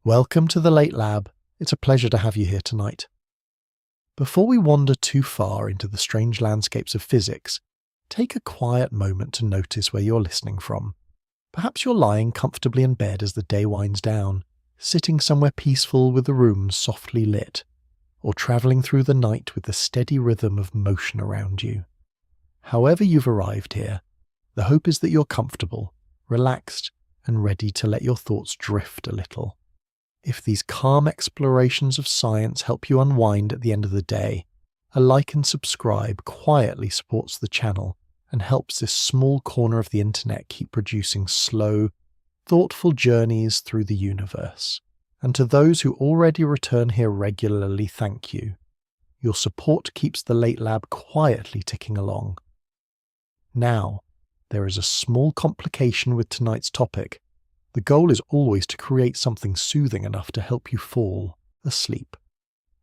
Welcome to the Late Lab. It's a pleasure to have you here tonight. Before we wander too far into the strange landscapes of physics, take a quiet moment to notice where you're listening from. Perhaps you're lying comfortably in bed as the day winds down, sitting somewhere peaceful with the room softly lit, or travelling through the night with the steady rhythm of motion around you. However you've arrived here, the hope is that you're comfortable, relaxed, and ready to let your thoughts drift a little. If these calm explorations of science help you unwind at the end of the day, a like and subscribe quietly supports the channel and helps this small corner of the internet keep producing slow, thoughtful journeys through the universe. And to those who already return here regularly, thank you. Your support keeps the Late Lab quietly ticking along. Now, there is a small complication with tonight's topic. The goal is always to create something soothing enough to help you fall asleep.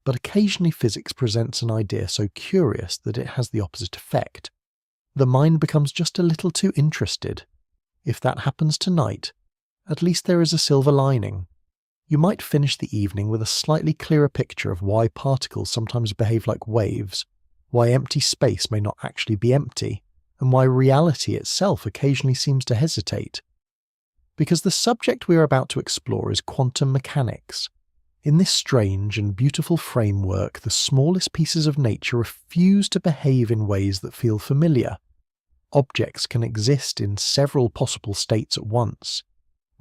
But occasionally physics presents an idea so curious that it has the opposite effect. The mind becomes just a little too interested. If that happens tonight, at least there is a silver lining. You might finish the evening with a slightly clearer picture of why particles sometimes behave like waves, why empty space may not actually be empty, and why reality itself occasionally seems to hesitate. Because the subject we are about to explore is quantum mechanics. In this strange and beautiful framework, the smallest pieces of nature refuse to behave in ways that feel familiar. Objects can exist in several possible states at once.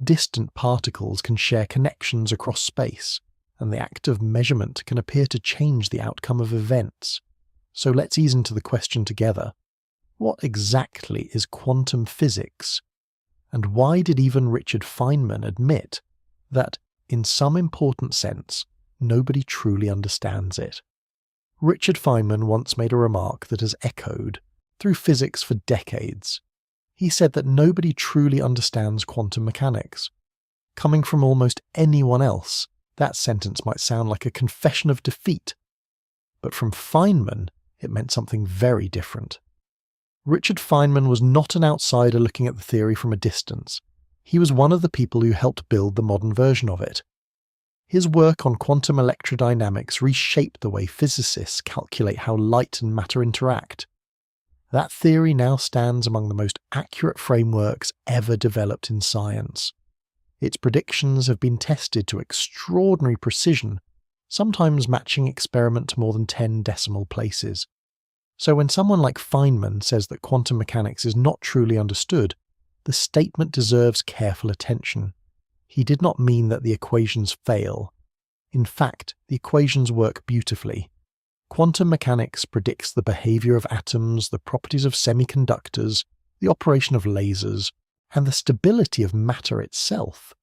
Distant particles can share connections across space, and the act of measurement can appear to change the outcome of events. So let's ease into the question together. What exactly is quantum physics? And why did even Richard Feynman admit that, in some important sense, nobody truly understands it? Richard Feynman once made a remark that has echoed through physics for decades. He said that nobody truly understands quantum mechanics. Coming from almost anyone else, that sentence might sound like a confession of defeat. But from Feynman, it meant something very different. Richard Feynman was not an outsider looking at the theory from a distance. He was one of the people who helped build the modern version of it. His work on quantum electrodynamics reshaped the way physicists calculate how light and matter interact. That theory now stands among the most accurate frameworks ever developed in science. Its predictions have been tested to extraordinary precision, sometimes matching experiment to more than 10 decimal places. So when someone like Feynman says that quantum mechanics is not truly understood, the statement deserves careful attention. He did not mean that the equations fail. In fact, the equations work beautifully. Quantum mechanics predicts the behaviour of atoms, the properties of semiconductors, the operation of lasers, and the stability of matter itself.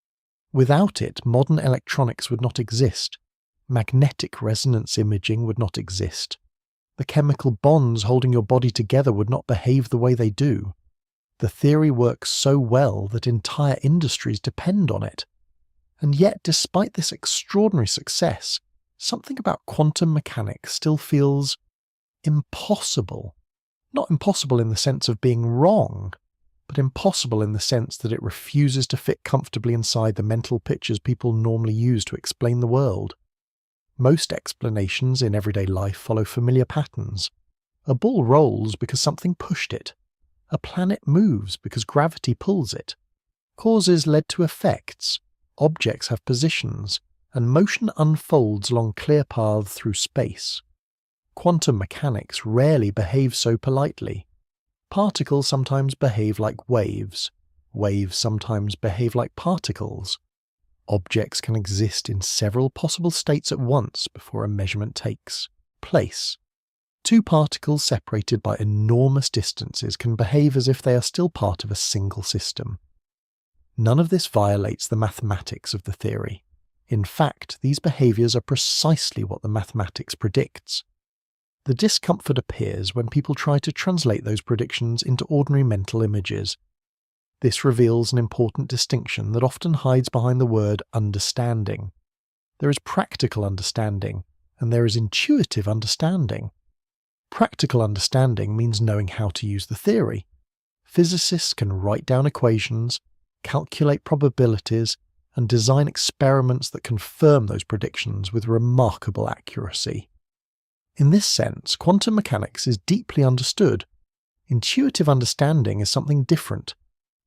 Without it, modern electronics would not exist. Magnetic resonance imaging would not exist. The chemical bonds holding your body together would not behave the way they do. The theory works so well that entire industries depend on it. And yet, despite this extraordinary success, something about quantum mechanics still feels impossible. Not impossible in the sense of being wrong, but impossible in the sense that it refuses to fit comfortably inside the mental pictures people normally use to explain the world. Most explanations in everyday life follow familiar patterns. A ball rolls because something pushed it. A planet moves because gravity pulls it. Causes led to effects. Objects have positions, and motion unfolds along clear paths through space. Quantum mechanics rarely behave so politely. Particles sometimes behave like waves. Waves sometimes behave like particles. Objects can exist in several possible states at once before a measurement takes place. Two particles separated by enormous distances can behave as if they are still part of a single system. None of this violates the mathematics of the theory. In fact, these behaviours are precisely what the mathematics predicts. The discomfort appears when people try to translate those predictions into ordinary mental images. This reveals an important distinction that often hides behind the word understanding. There is practical understanding, and there is intuitive understanding. Practical understanding means knowing how to use the theory. Physicists can write down equations, calculate probabilities, and design experiments that confirm those predictions with remarkable accuracy. In this sense, quantum mechanics is deeply understood. Intuitive understanding is something different.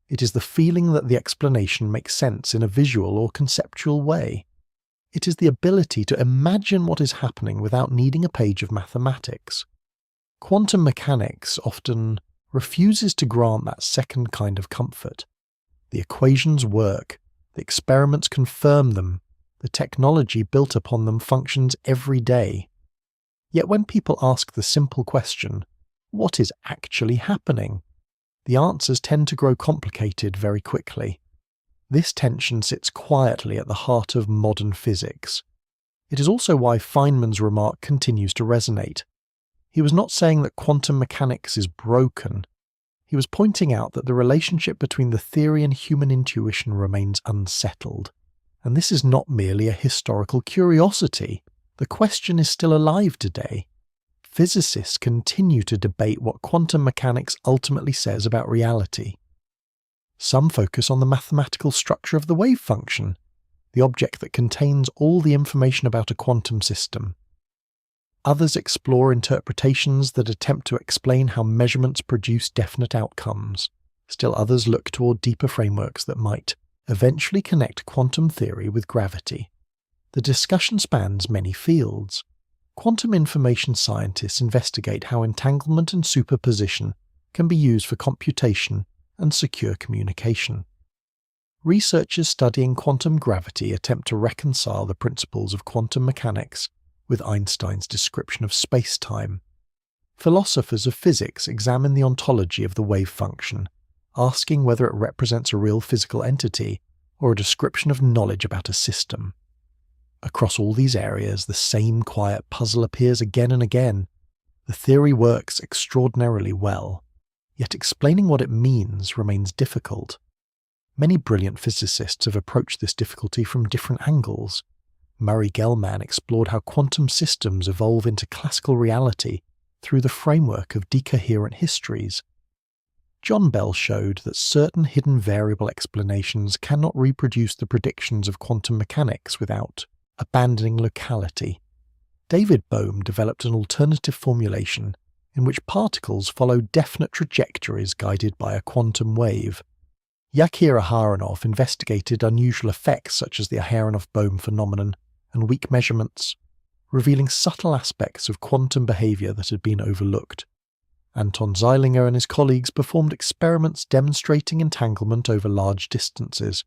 It is the feeling that the explanation makes sense in a visual or conceptual way. It is the ability to imagine what is happening without needing a page of mathematics. Quantum mechanics often refuses to grant that second kind of comfort. The equations work, the experiments confirm them, the technology built upon them functions every day. Yet when people ask the simple question, what is actually happening? The answers tend to grow complicated very quickly. This tension sits quietly at the heart of modern physics. It is also why Feynman's remark continues to resonate. He was not saying that quantum mechanics is broken. He was pointing out that the relationship between the theory and human intuition remains unsettled. And this is not merely a historical curiosity. The question is still alive today. Physicists continue to debate what quantum mechanics ultimately says about reality. Some focus on the mathematical structure of the wave function, the object that contains all the information about a quantum system. Others explore interpretations that attempt to explain how measurements produce definite outcomes. Still others look toward deeper frameworks that might eventually connect quantum theory with gravity. The discussion spans many fields. Quantum information scientists investigate how entanglement and superposition can be used for computation and secure communication. Researchers studying quantum gravity attempt to reconcile the principles of quantum mechanics with Einstein's description of space-time. Philosophers of physics examine the ontology of the wave function, asking whether it represents a real physical entity or a description of knowledge about a system. Across all these areas, the same quiet puzzle appears again and again. The theory works extraordinarily well, yet explaining what it means remains difficult. Many brilliant physicists have approached this difficulty from different angles. Murray Gell-Mann explored how quantum systems evolve into classical reality through the framework of decoherent histories. John Bell showed that certain hidden variable explanations cannot reproduce the predictions of quantum mechanics without abandoning locality. David Bohm developed an alternative formulation in which particles follow definite trajectories guided by a quantum wave. Yakir Aharonov investigated unusual effects such as the Aharonov-Bohm phenomenon and weak measurements, revealing subtle aspects of quantum behaviour that had been overlooked. Anton Zeilinger and his colleagues performed experiments demonstrating entanglement over large distances,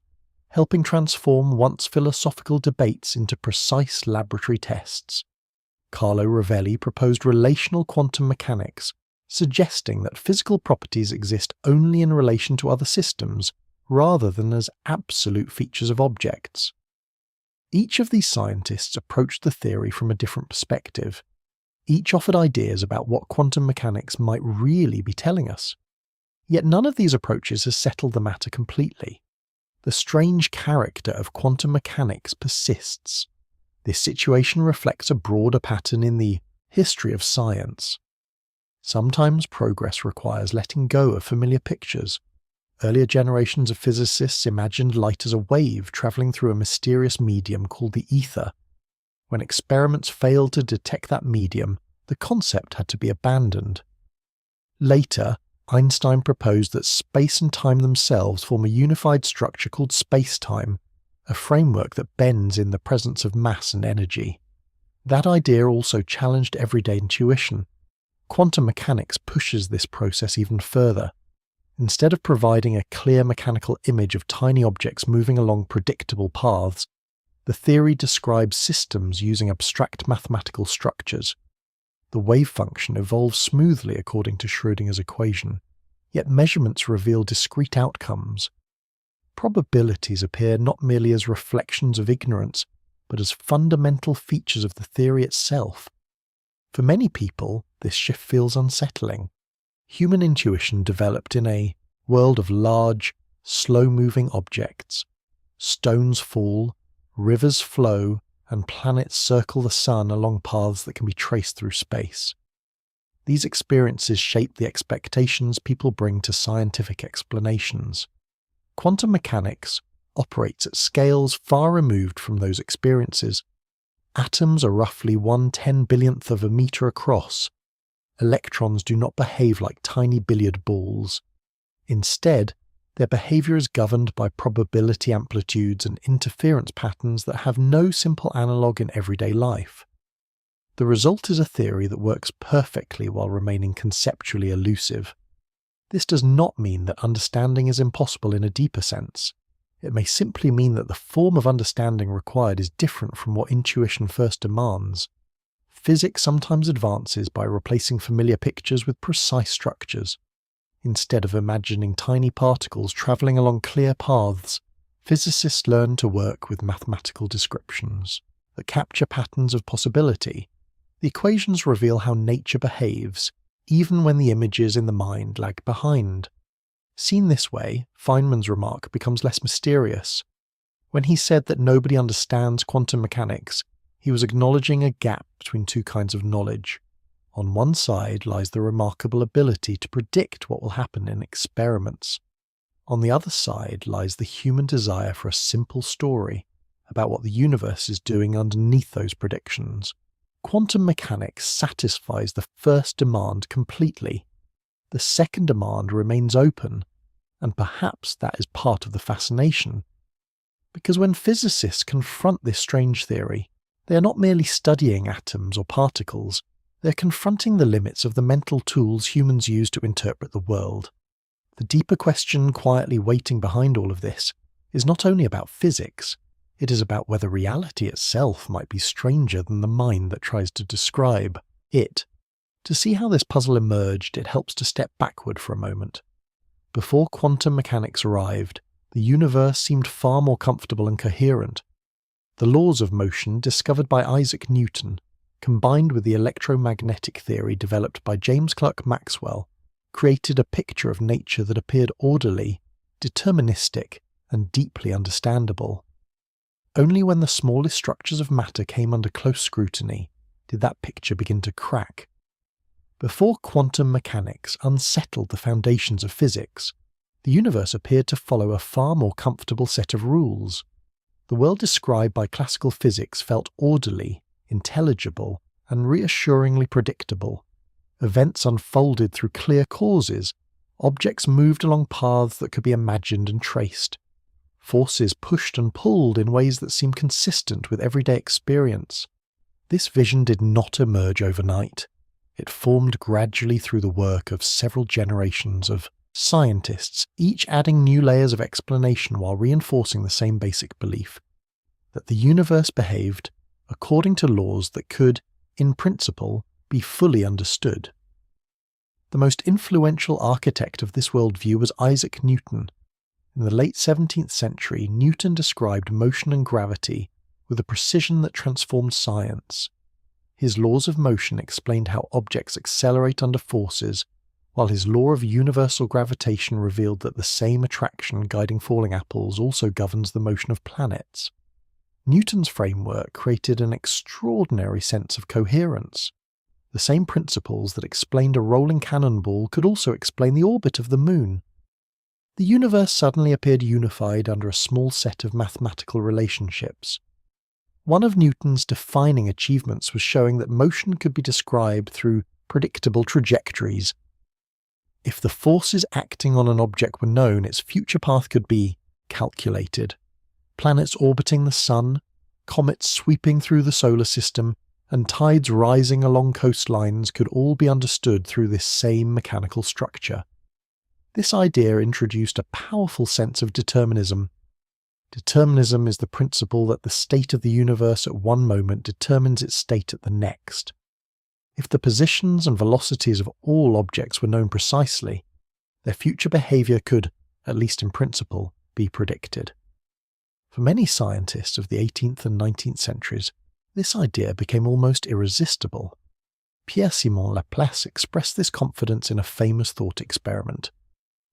helping transform once philosophical debates into precise laboratory tests. Carlo Rovelli proposed relational quantum mechanics, suggesting that physical properties exist only in relation to other systems, rather than as absolute features of objects. Each of these scientists approached the theory from a different perspective. Each offered ideas about what quantum mechanics might really be telling us. Yet none of these approaches has settled the matter completely. The strange character of quantum mechanics persists. This situation reflects a broader pattern in the history of science. Sometimes progress requires letting go of familiar pictures. Earlier generations of physicists imagined light as a wave travelling through a mysterious medium called the ether. When experiments failed to detect that medium, the concept had to be abandoned. Later, Einstein proposed that space and time themselves form a unified structure called space-time, a framework that bends in the presence of mass and energy. That idea also challenged everyday intuition. Quantum mechanics pushes this process even further. Instead of providing a clear mechanical image of tiny objects moving along predictable paths, the theory describes systems using abstract mathematical structures. The wave function evolves smoothly according to Schrödinger's equation, yet measurements reveal discrete outcomes. Probabilities appear not merely as reflections of ignorance, but as fundamental features of the theory itself. For many people, this shift feels unsettling. Human intuition developed in a world of large, slow-moving objects. Stones fall, rivers flow, and planets circle the sun along paths that can be traced through space. These experiences shape the expectations people bring to scientific explanations. Quantum mechanics operates at scales far removed from those experiences. Atoms are roughly 1/10 billionth of a metre across. Electrons do not behave like tiny billiard balls. Instead, their behaviour is governed by probability amplitudes and interference patterns that have no simple analogue in everyday life. The result is a theory that works perfectly while remaining conceptually elusive. This does not mean that understanding is impossible in a deeper sense. It may simply mean that the form of understanding required is different from what intuition first demands. Physics sometimes advances by replacing familiar pictures with precise structures. Instead of imagining tiny particles travelling along clear paths, physicists learn to work with mathematical descriptions that capture patterns of possibility. The equations reveal how nature behaves, even when the images in the mind lag behind. Seen this way, Feynman's remark becomes less mysterious. When he said that nobody understands quantum mechanics, he was acknowledging a gap between two kinds of knowledge. On one side lies the remarkable ability to predict what will happen in experiments. On the other side lies the human desire for a simple story about what the universe is doing underneath those predictions. Quantum mechanics satisfies the first demand completely. The second demand remains open, and perhaps that is part of the fascination. Because when physicists confront this strange theory, they are not merely studying atoms or particles, they are confronting the limits of the mental tools humans use to interpret the world. The deeper question quietly waiting behind all of this is not only about physics, it is about whether reality itself might be stranger than the mind that tries to describe it. To see how this puzzle emerged, it helps to step backward for a moment. Before quantum mechanics arrived, the universe seemed far more comfortable and coherent. The laws of motion discovered by Isaac Newton, combined with the electromagnetic theory developed by James Clerk Maxwell, created a picture of nature that appeared orderly, deterministic, and deeply understandable. Only when the smallest structures of matter came under close scrutiny did that picture begin to crack. Before quantum mechanics unsettled the foundations of physics, the universe appeared to follow a far more comfortable set of rules. The world described by classical physics felt orderly, intelligible, and reassuringly predictable. Events unfolded through clear causes. Objects moved along paths that could be imagined and traced. Forces pushed and pulled in ways that seemed consistent with everyday experience. This vision did not emerge overnight. It formed gradually through the work of several generations of scientists, each adding new layers of explanation while reinforcing the same basic belief, that the universe behaved according to laws that could, in principle, be fully understood. The most influential architect of this worldview was Isaac Newton. In the late 17th century, Newton described motion and gravity with a precision that transformed science. His laws of motion explained how objects accelerate under forces, while his law of universal gravitation revealed that the same attraction guiding falling apples also governs the motion of planets. Newton's framework created an extraordinary sense of coherence. The same principles that explained a rolling cannonball could also explain the orbit of the moon. The universe suddenly appeared unified under a small set of mathematical relationships. One of Newton's defining achievements was showing that motion could be described through predictable trajectories. If the forces acting on an object were known, its future path could be calculated. Planets orbiting the sun, comets sweeping through the solar system, and tides rising along coastlines could all be understood through this same mechanical structure. This idea introduced a powerful sense of determinism. Determinism is the principle that the state of the universe at one moment determines its state at the next. If the positions and velocities of all objects were known precisely, their future behaviour could, at least in principle, be predicted. For many scientists of the 18th and 19th centuries, this idea became almost irresistible. Pierre-Simon Laplace expressed this confidence in a famous thought experiment.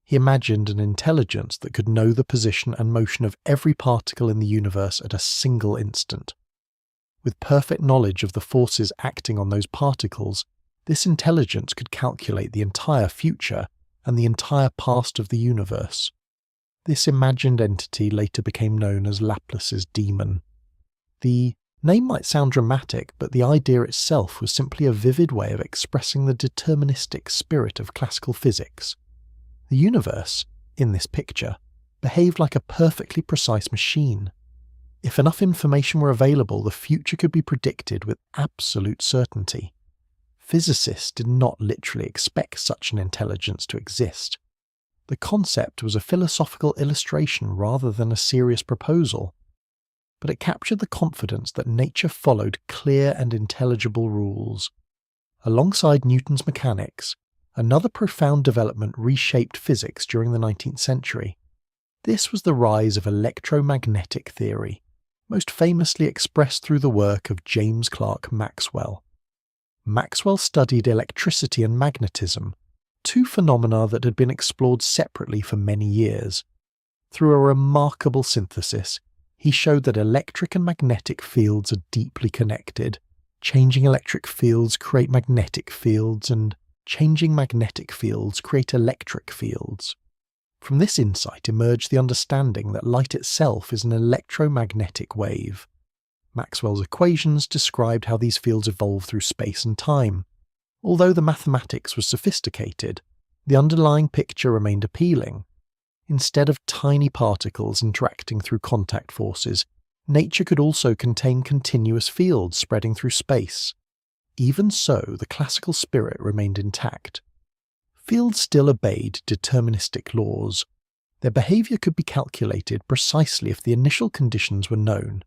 He imagined an intelligence that could know the position and motion of every particle in the universe at a single instant. With perfect knowledge of the forces acting on those particles, this intelligence could calculate the entire future and the entire past of the universe. This imagined entity later became known as Laplace's demon. The name might sound dramatic, but the idea itself was simply a vivid way of expressing the deterministic spirit of classical physics. The universe, in this picture, behaved like a perfectly precise machine. If enough information were available, the future could be predicted with absolute certainty. Physicists did not literally expect such an intelligence to exist. The concept was a philosophical illustration rather than a serious proposal, but it captured the confidence that nature followed clear and intelligible rules. Alongside Newton's mechanics, another profound development reshaped physics during the 19th century. This was the rise of electromagnetic theory, most famously expressed through the work of James Clerk Maxwell. Maxwell studied electricity and magnetism, two phenomena that had been explored separately for many years. Through a remarkable synthesis, he showed that electric and magnetic fields are deeply connected. Changing electric fields create magnetic fields, and changing magnetic fields create electric fields. From this insight emerged the understanding that light itself is an electromagnetic wave. Maxwell's equations described how these fields evolve through space and time. Although the mathematics was sophisticated, the underlying picture remained appealing. Instead of tiny particles interacting through contact forces, nature could also contain continuous fields spreading through space. Even so, the classical spirit remained intact. Fields still obeyed deterministic laws. Their behaviour could be calculated precisely if the initial conditions were known.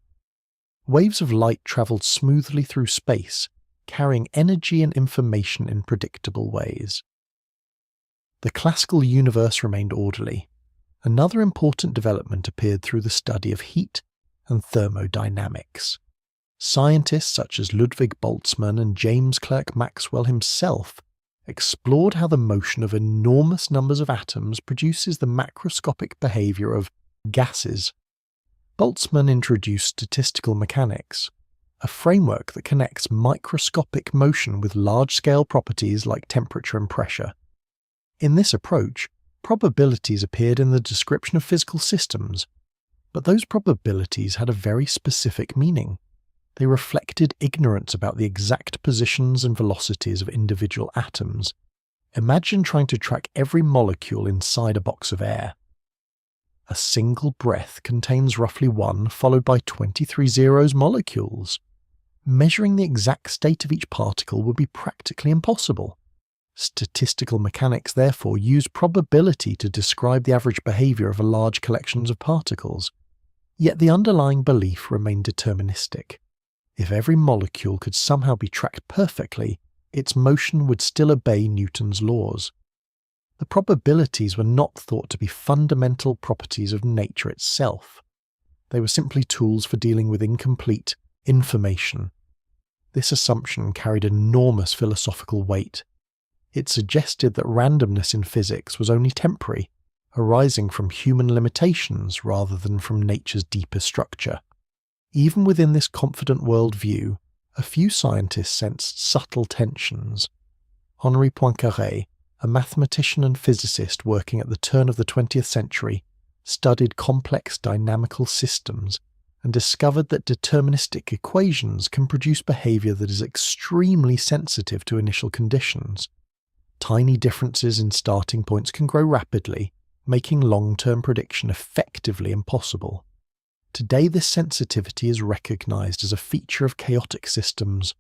Waves of light travelled smoothly through space, carrying energy and information in predictable ways. The classical universe remained orderly. Another important development appeared through the study of heat and thermodynamics. Scientists such as Ludwig Boltzmann and James Clerk Maxwell himself explored how the motion of enormous numbers of atoms produces the macroscopic behaviour of gases. Boltzmann introduced statistical mechanics, a framework that connects microscopic motion with large-scale properties like temperature and pressure. In this approach, probabilities appeared in the description of physical systems, but those probabilities had a very specific meaning. They reflected ignorance about the exact positions and velocities of individual atoms. Imagine trying to track every molecule inside a box of air. A single breath contains roughly 1 followed by 23 zeros molecules. Measuring the exact state of each particle would be practically impossible. Statistical mechanics therefore use probability to describe the average behaviour of a large collection of particles. Yet the underlying belief remained deterministic. If every molecule could somehow be tracked perfectly, its motion would still obey Newton's laws. The probabilities were not thought to be fundamental properties of nature itself. They were simply tools for dealing with incomplete information. This assumption carried enormous philosophical weight. It suggested that randomness in physics was only temporary, arising from human limitations rather than from nature's deeper structure. Even within this confident worldview, a few scientists sensed subtle tensions. Henri Poincaré, a mathematician and physicist working at the turn of the 20th century, studied complex dynamical systems and discovered that deterministic equations can produce behaviour that is extremely sensitive to initial conditions. Tiny differences in starting points can grow rapidly, making long-term prediction effectively impossible. Today, this sensitivity is recognised as a feature of chaotic systems.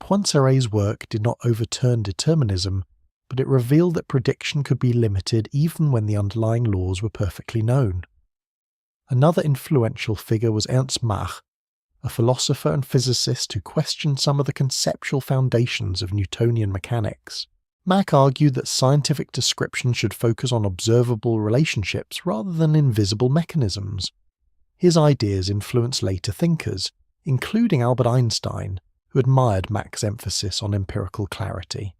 Poincaré's work did not overturn determinism, but it revealed that prediction could be limited even when the underlying laws were perfectly known. Another influential figure was Ernst Mach, a philosopher and physicist who questioned some of the conceptual foundations of Newtonian mechanics. Mach argued that scientific description should focus on observable relationships rather than invisible mechanisms. His ideas influenced later thinkers, including Albert Einstein, who admired Mach's emphasis on empirical clarity.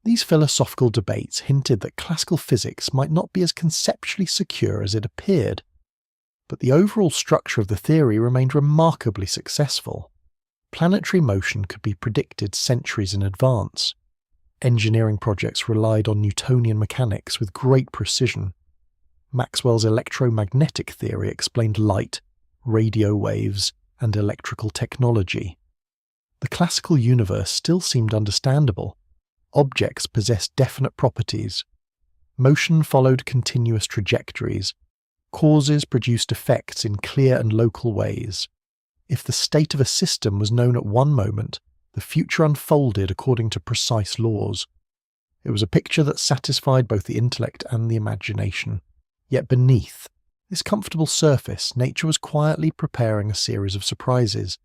These philosophical debates hinted that classical physics might not be as conceptually secure as it appeared, but the overall structure of the theory remained remarkably successful. Planetary motion could be predicted centuries in advance. Engineering projects relied on Newtonian mechanics with great precision. Maxwell's electromagnetic theory explained light, radio waves, and electrical technology. The classical universe still seemed understandable. Objects possessed definite properties. Motion followed continuous trajectories. Causes produced effects in clear and local ways. If the state of a system was known at one moment, the future unfolded according to precise laws. It was a picture that satisfied both the intellect and the imagination. Yet beneath this comfortable surface, nature was quietly preparing a series of surprises.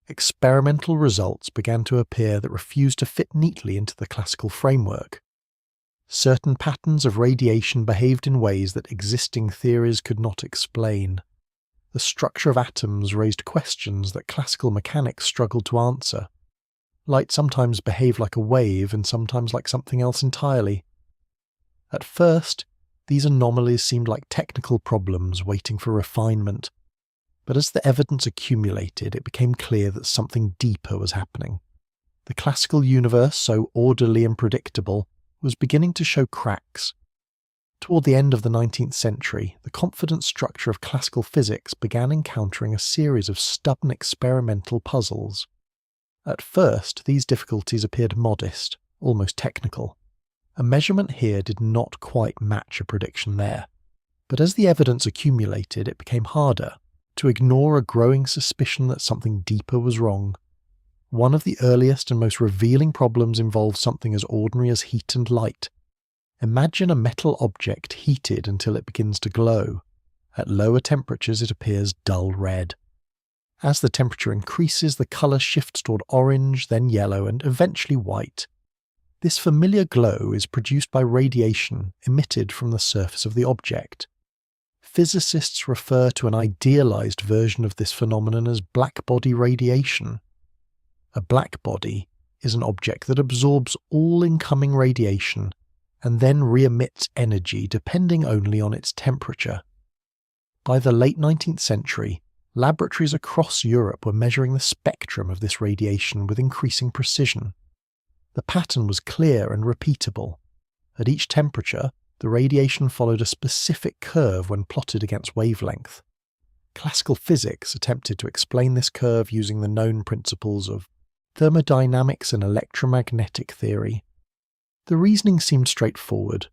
Experimental results began to appear that refused to fit neatly into the classical framework. Certain patterns of radiation behaved in ways that existing theories could not explain. The structure of atoms raised questions that classical mechanics struggled to answer. Light sometimes behaved like a wave and sometimes like something else entirely. At first, these anomalies seemed like technical problems waiting for refinement. But as the evidence accumulated, it became clear that something deeper was happening. The classical universe, so orderly and predictable, was beginning to show cracks. Toward the end of the 19th century, the confident structure of classical physics began encountering a series of stubborn experimental puzzles. At first, these difficulties appeared modest, almost technical. A measurement here did not quite match a prediction there. But as the evidence accumulated, it became harder to ignore a growing suspicion that something deeper was wrong. One of the earliest and most revealing problems involved something as ordinary as heat and light. Imagine a metal object heated until it begins to glow. At lower temperatures it appears dull red. As the temperature increases, the colour shifts toward orange, then yellow, and eventually white. This familiar glow is produced by radiation emitted from the surface of the object. Physicists refer to an idealized version of this phenomenon as blackbody radiation. A blackbody is an object that absorbs all incoming radiation and then re-emits energy depending only on its temperature. By the late 19th century, laboratories across Europe were measuring the spectrum of this radiation with increasing precision. The pattern was clear and repeatable. At each temperature, the radiation followed a specific curve when plotted against wavelength. Classical physics attempted to explain this curve using the known principles of thermodynamics and electromagnetic theory. The reasoning seemed straightforward.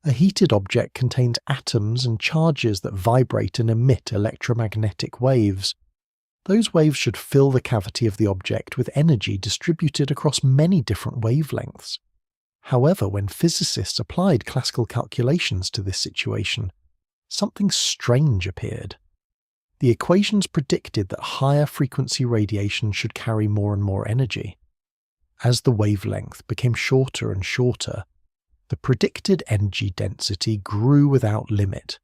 A heated object contains atoms and charges that vibrate and emit electromagnetic waves. Those waves should fill the cavity of the object with energy distributed across many different wavelengths. However, when physicists applied classical calculations to this situation, something strange appeared. The equations predicted that higher frequency radiation should carry more and more energy. As the wavelength became shorter and shorter, the predicted energy density grew without limit.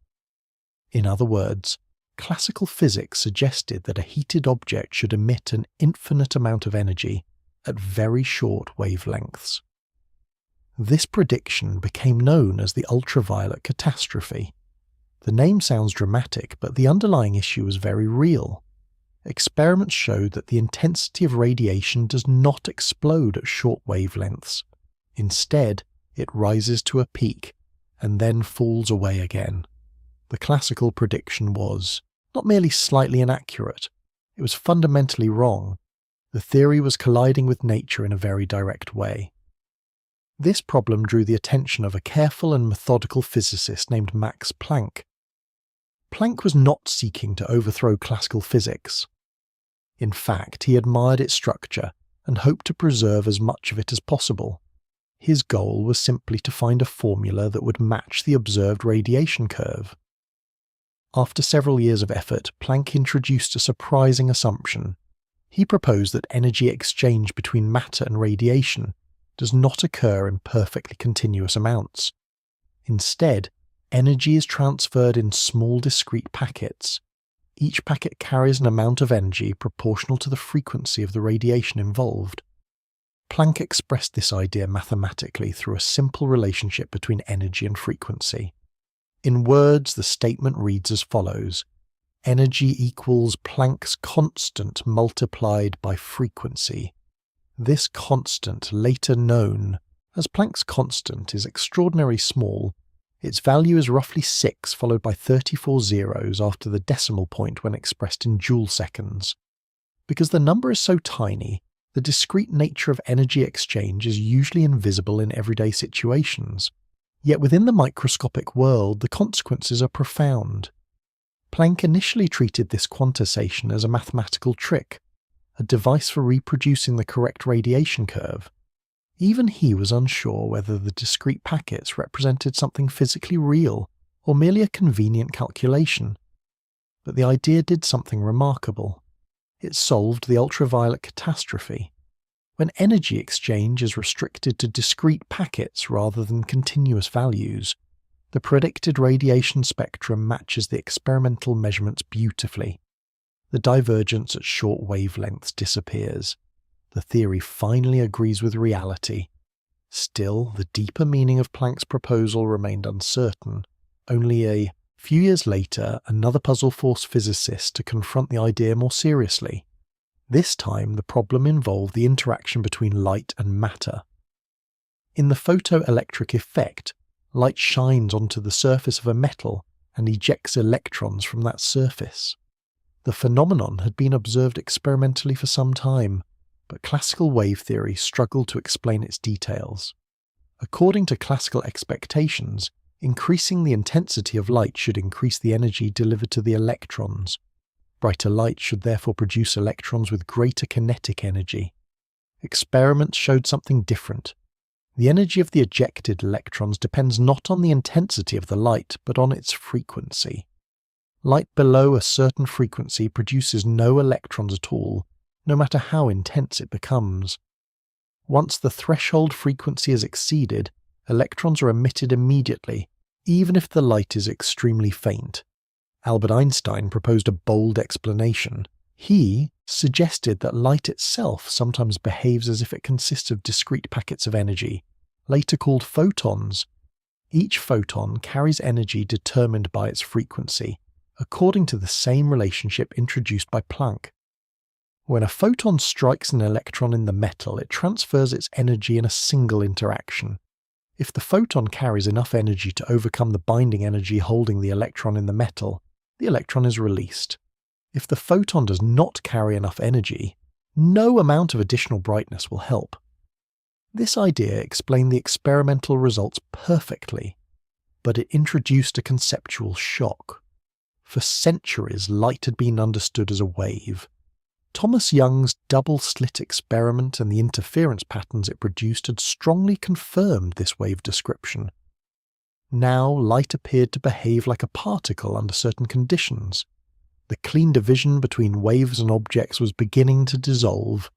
In other words, classical physics suggested that a heated object should emit an infinite amount of energy at very short wavelengths. This prediction became known as the ultraviolet catastrophe. The name sounds dramatic, but the underlying issue was very real. Experiments showed that the intensity of radiation does not explode at short wavelengths. Instead, it rises to a peak and then falls away again. The classical prediction was not merely slightly inaccurate, it was fundamentally wrong. The theory was colliding with nature in a very direct way. This problem drew the attention of a careful and methodical physicist named Max Planck. Planck was not seeking to overthrow classical physics. In fact, he admired its structure and hoped to preserve as much of it as possible. His goal was simply to find a formula that would match the observed radiation curve. After several years of effort, Planck introduced a surprising assumption. He proposed that energy exchange between matter and radiation does not occur in perfectly continuous amounts. Instead, energy is transferred in small discrete packets. Each packet carries an amount of energy proportional to the frequency of the radiation involved. Planck expressed this idea mathematically through a simple relationship between energy and frequency. In words, the statement reads as follows: energy equals Planck's constant multiplied by frequency. This constant, later known as Planck's constant, is extraordinarily small Its value is roughly 6 followed by 34 zeros after the decimal point when expressed in joule seconds. Because the number is so tiny, the discrete nature of energy exchange is usually invisible in everyday situations. Yet within the microscopic world, the consequences are profound. Planck initially treated this quantization as a mathematical trick, a device for reproducing the correct radiation curve. Even he was unsure whether the discrete packets represented something physically real or merely a convenient calculation. But the idea did something remarkable. It solved the ultraviolet catastrophe. When energy exchange is restricted to discrete packets rather than continuous values, the predicted radiation spectrum matches the experimental measurements beautifully. The divergence at short wavelengths disappears. The theory finally agrees with reality. Still, the deeper meaning of Planck's proposal remained uncertain. Only a few years later, another puzzle forced physicists to confront the idea more seriously. This time, the problem involved the interaction between light and matter. In the photoelectric effect, light shines onto the surface of a metal and ejects electrons from that surface. The phenomenon had been observed experimentally for some time, but classical wave theory struggled to explain its details. According to classical expectations, increasing the intensity of light should increase the energy delivered to the electrons. Brighter light should therefore produce electrons with greater kinetic energy. Experiments showed something different. The energy of the ejected electrons depends not on the intensity of the light, but on its frequency. Light below a certain frequency produces no electrons at all, no matter how intense it becomes. Once the threshold frequency is exceeded, electrons are emitted immediately, even if the light is extremely faint. Albert Einstein proposed a bold explanation. He suggested that light itself sometimes behaves as if it consists of discrete packets of energy, later called photons. Each photon carries energy determined by its frequency, according to the same relationship introduced by Planck. When a photon strikes an electron in the metal, it transfers its energy in a single interaction. If the photon carries enough energy to overcome the binding energy holding the electron in the metal, the electron is released. If the photon does not carry enough energy, no amount of additional brightness will help. This idea explained the experimental results perfectly, but it introduced a conceptual shock. For centuries, light had been understood as a wave. Thomas Young's double-slit experiment and the interference patterns it produced had strongly confirmed this wave description. Now, light appeared to behave like a particle under certain conditions. The clean division between waves and objects was beginning to dissolve.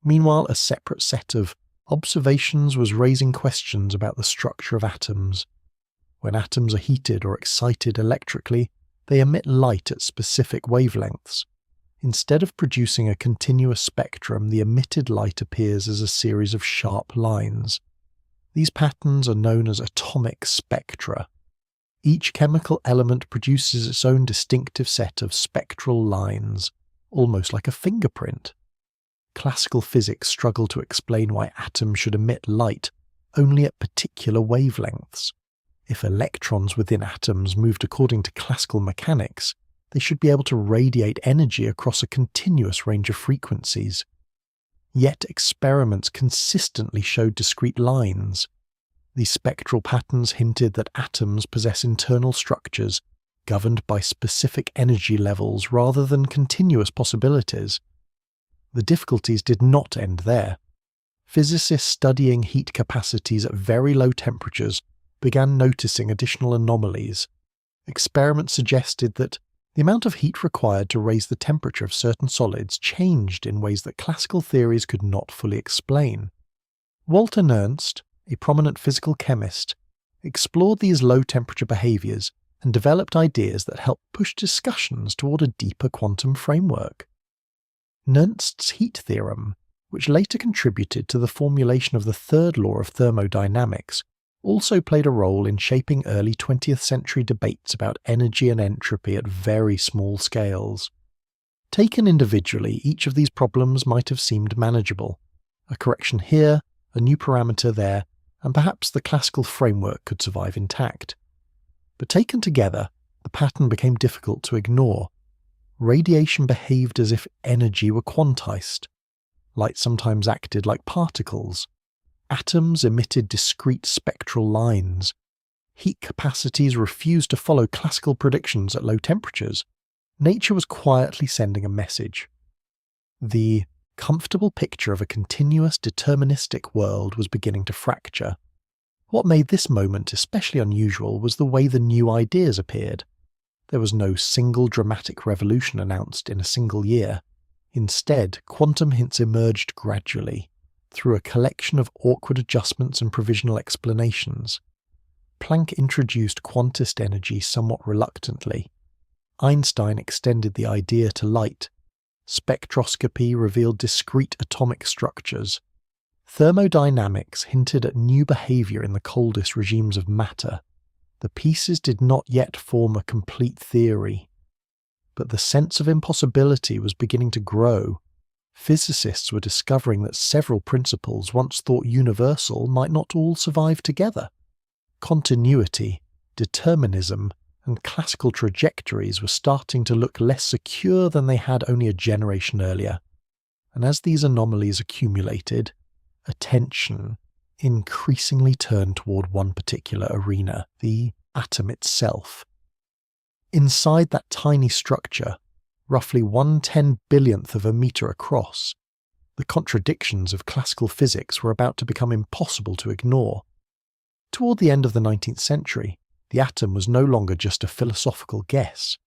Meanwhile, a separate set of observations was raising questions about the structure of atoms. When atoms are heated or excited electrically, they emit light at specific wavelengths. Instead of producing a continuous spectrum, the emitted light appears as a series of sharp lines. These patterns are known as atomic spectra. Each chemical element produces its own distinctive set of spectral lines, almost like a fingerprint. Classical physics struggle to explain why atoms should emit light only at particular wavelengths. If electrons within atoms moved according to classical mechanics, they should be able to radiate energy across a continuous range of frequencies. Yet experiments consistently showed discrete lines. These spectral patterns hinted that atoms possess internal structures governed by specific energy levels rather than continuous possibilities. The difficulties did not end there. Physicists studying heat capacities at very low temperatures began noticing additional anomalies. Experiments suggested that the amount of heat required to raise the temperature of certain solids changed in ways that classical theories could not fully explain. Walter Nernst, a prominent physical chemist, explored these low-temperature behaviours and developed ideas that helped push discussions toward a deeper quantum framework. Nernst's heat theorem, which later contributed to the formulation of the third law of thermodynamics, also played a role in shaping early 20th century debates about energy and entropy at very small scales. Taken individually, each of these problems might have seemed manageable. A correction here, a new parameter there, and perhaps the classical framework could survive intact. But taken together, the pattern became difficult to ignore. Radiation behaved as if energy were quantized. Light sometimes acted like particles. Atoms emitted discrete spectral lines. Heat capacities refused to follow classical predictions at low temperatures. Nature was quietly sending a message. The comfortable picture of a continuous, deterministic world was beginning to fracture. What made this moment especially unusual was the way the new ideas appeared. There was no single dramatic revolution announced in a single year. Instead, quantum hints emerged gradually, through a collection of awkward adjustments and provisional explanations. Planck introduced quantist energy somewhat reluctantly. Einstein extended the idea to light. Spectroscopy revealed discrete atomic structures. Thermodynamics hinted at new behaviour in the coldest regimes of matter. The pieces did not yet form a complete theory. But the sense of impossibility was beginning to grow. Physicists were discovering that several principles once thought universal might not all survive together. Continuity, determinism, and classical trajectories were starting to look less secure than they had only a generation earlier. And as these anomalies accumulated, attention increasingly turned toward one particular arena, the atom itself. Inside that tiny structure, roughly 1/10,000,000th of a metre across, the contradictions of classical physics were about to become impossible to ignore. Toward the end of the 19th century, the atom was no longer just a philosophical guess.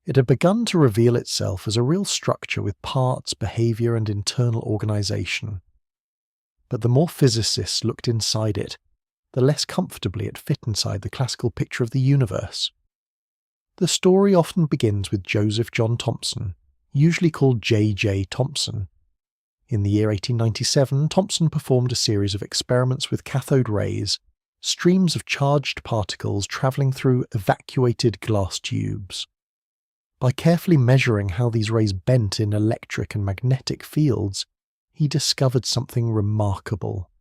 It had begun to reveal itself as a real structure with parts, behaviour, and internal organisation. But the more physicists looked inside it, the less comfortably it fit inside the classical picture of the universe. The story often begins with Joseph John Thomson, usually called J.J. Thomson. In the year 1897, Thomson performed a series of experiments with cathode rays, streams of charged particles travelling through evacuated glass tubes. By carefully measuring how these rays bent in electric and magnetic fields, he discovered something remarkable.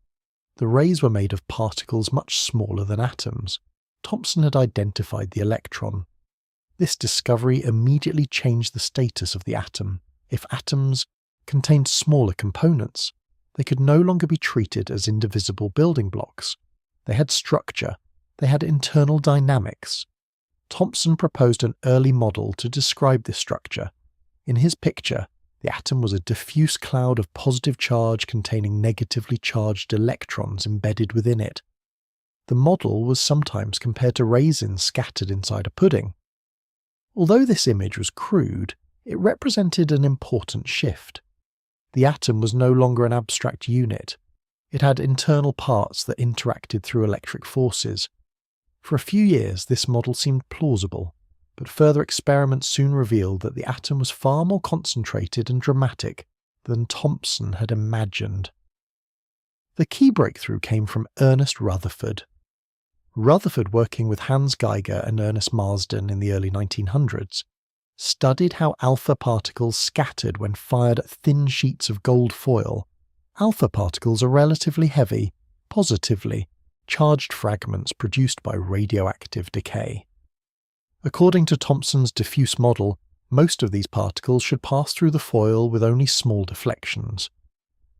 The rays were made of particles much smaller than atoms. Thomson had identified the electron. This discovery immediately changed the status of the atom. If atoms contained smaller components, they could no longer be treated as indivisible building blocks. They had structure. They had internal dynamics. Thomson proposed an early model to describe this structure. In his picture, the atom was a diffuse cloud of positive charge containing negatively charged electrons embedded within it. The model was sometimes compared to raisins scattered inside a pudding. Although this image was crude, it represented an important shift. The atom was no longer an abstract unit. It had internal parts that interacted through electric forces. For a few years, this model seemed plausible, but further experiments soon revealed that the atom was far more concentrated and dramatic than Thomson had imagined. The key breakthrough came from Ernest Rutherford. Rutherford, working with Hans Geiger and Ernest Marsden in the early 1900s, studied how alpha particles scattered when fired at thin sheets of gold foil. Alpha particles are relatively heavy, positively charged fragments produced by radioactive decay. According to Thomson's diffuse model, most of these particles should pass through the foil with only small deflections.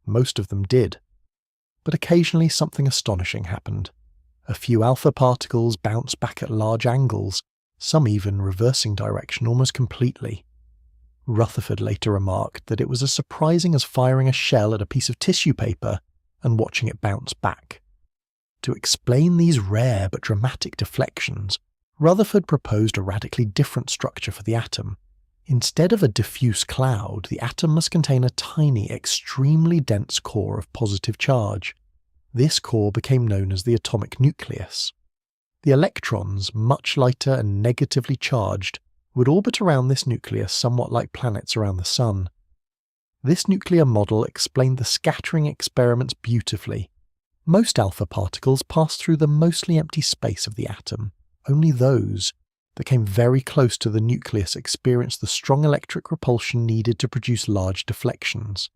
Most of them did. But occasionally something astonishing happened. A few alpha particles bounced back at large angles, some even reversing direction almost completely. Rutherford later remarked that it was as surprising as firing a shell at a piece of tissue paper and watching it bounce back. To explain these rare but dramatic deflections, Rutherford proposed a radically different structure for the atom. Instead of a diffuse cloud, the atom must contain a tiny, extremely dense core of positive charge. This core became known as the atomic nucleus. The electrons, much lighter and negatively charged, would orbit around this nucleus somewhat like planets around the Sun. This nuclear model explained the scattering experiments beautifully. Most alpha particles pass through the mostly empty space of the atom. Only those that came very close to the nucleus experienced the strong electric repulsion needed to produce large deflections.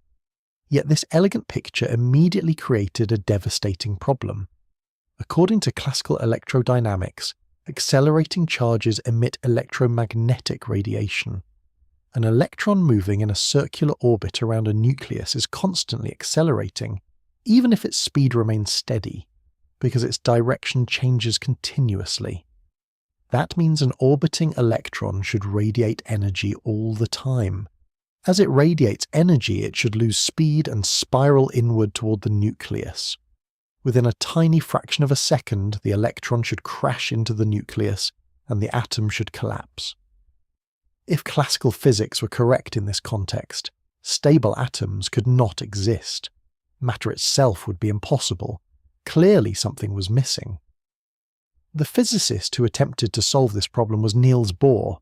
Yet this elegant picture immediately created a devastating problem. According to classical electrodynamics, accelerating charges emit electromagnetic radiation. An electron moving in a circular orbit around a nucleus is constantly accelerating, even if its speed remains steady, because its direction changes continuously. That means an orbiting electron should radiate energy all the time. As it radiates energy, it should lose speed and spiral inward toward the nucleus. Within a tiny fraction of a second, the electron should crash into the nucleus and the atom should collapse. If classical physics were correct in this context, stable atoms could not exist. Matter itself would be impossible. Clearly something was missing. The physicist who attempted to solve this problem was Niels Bohr.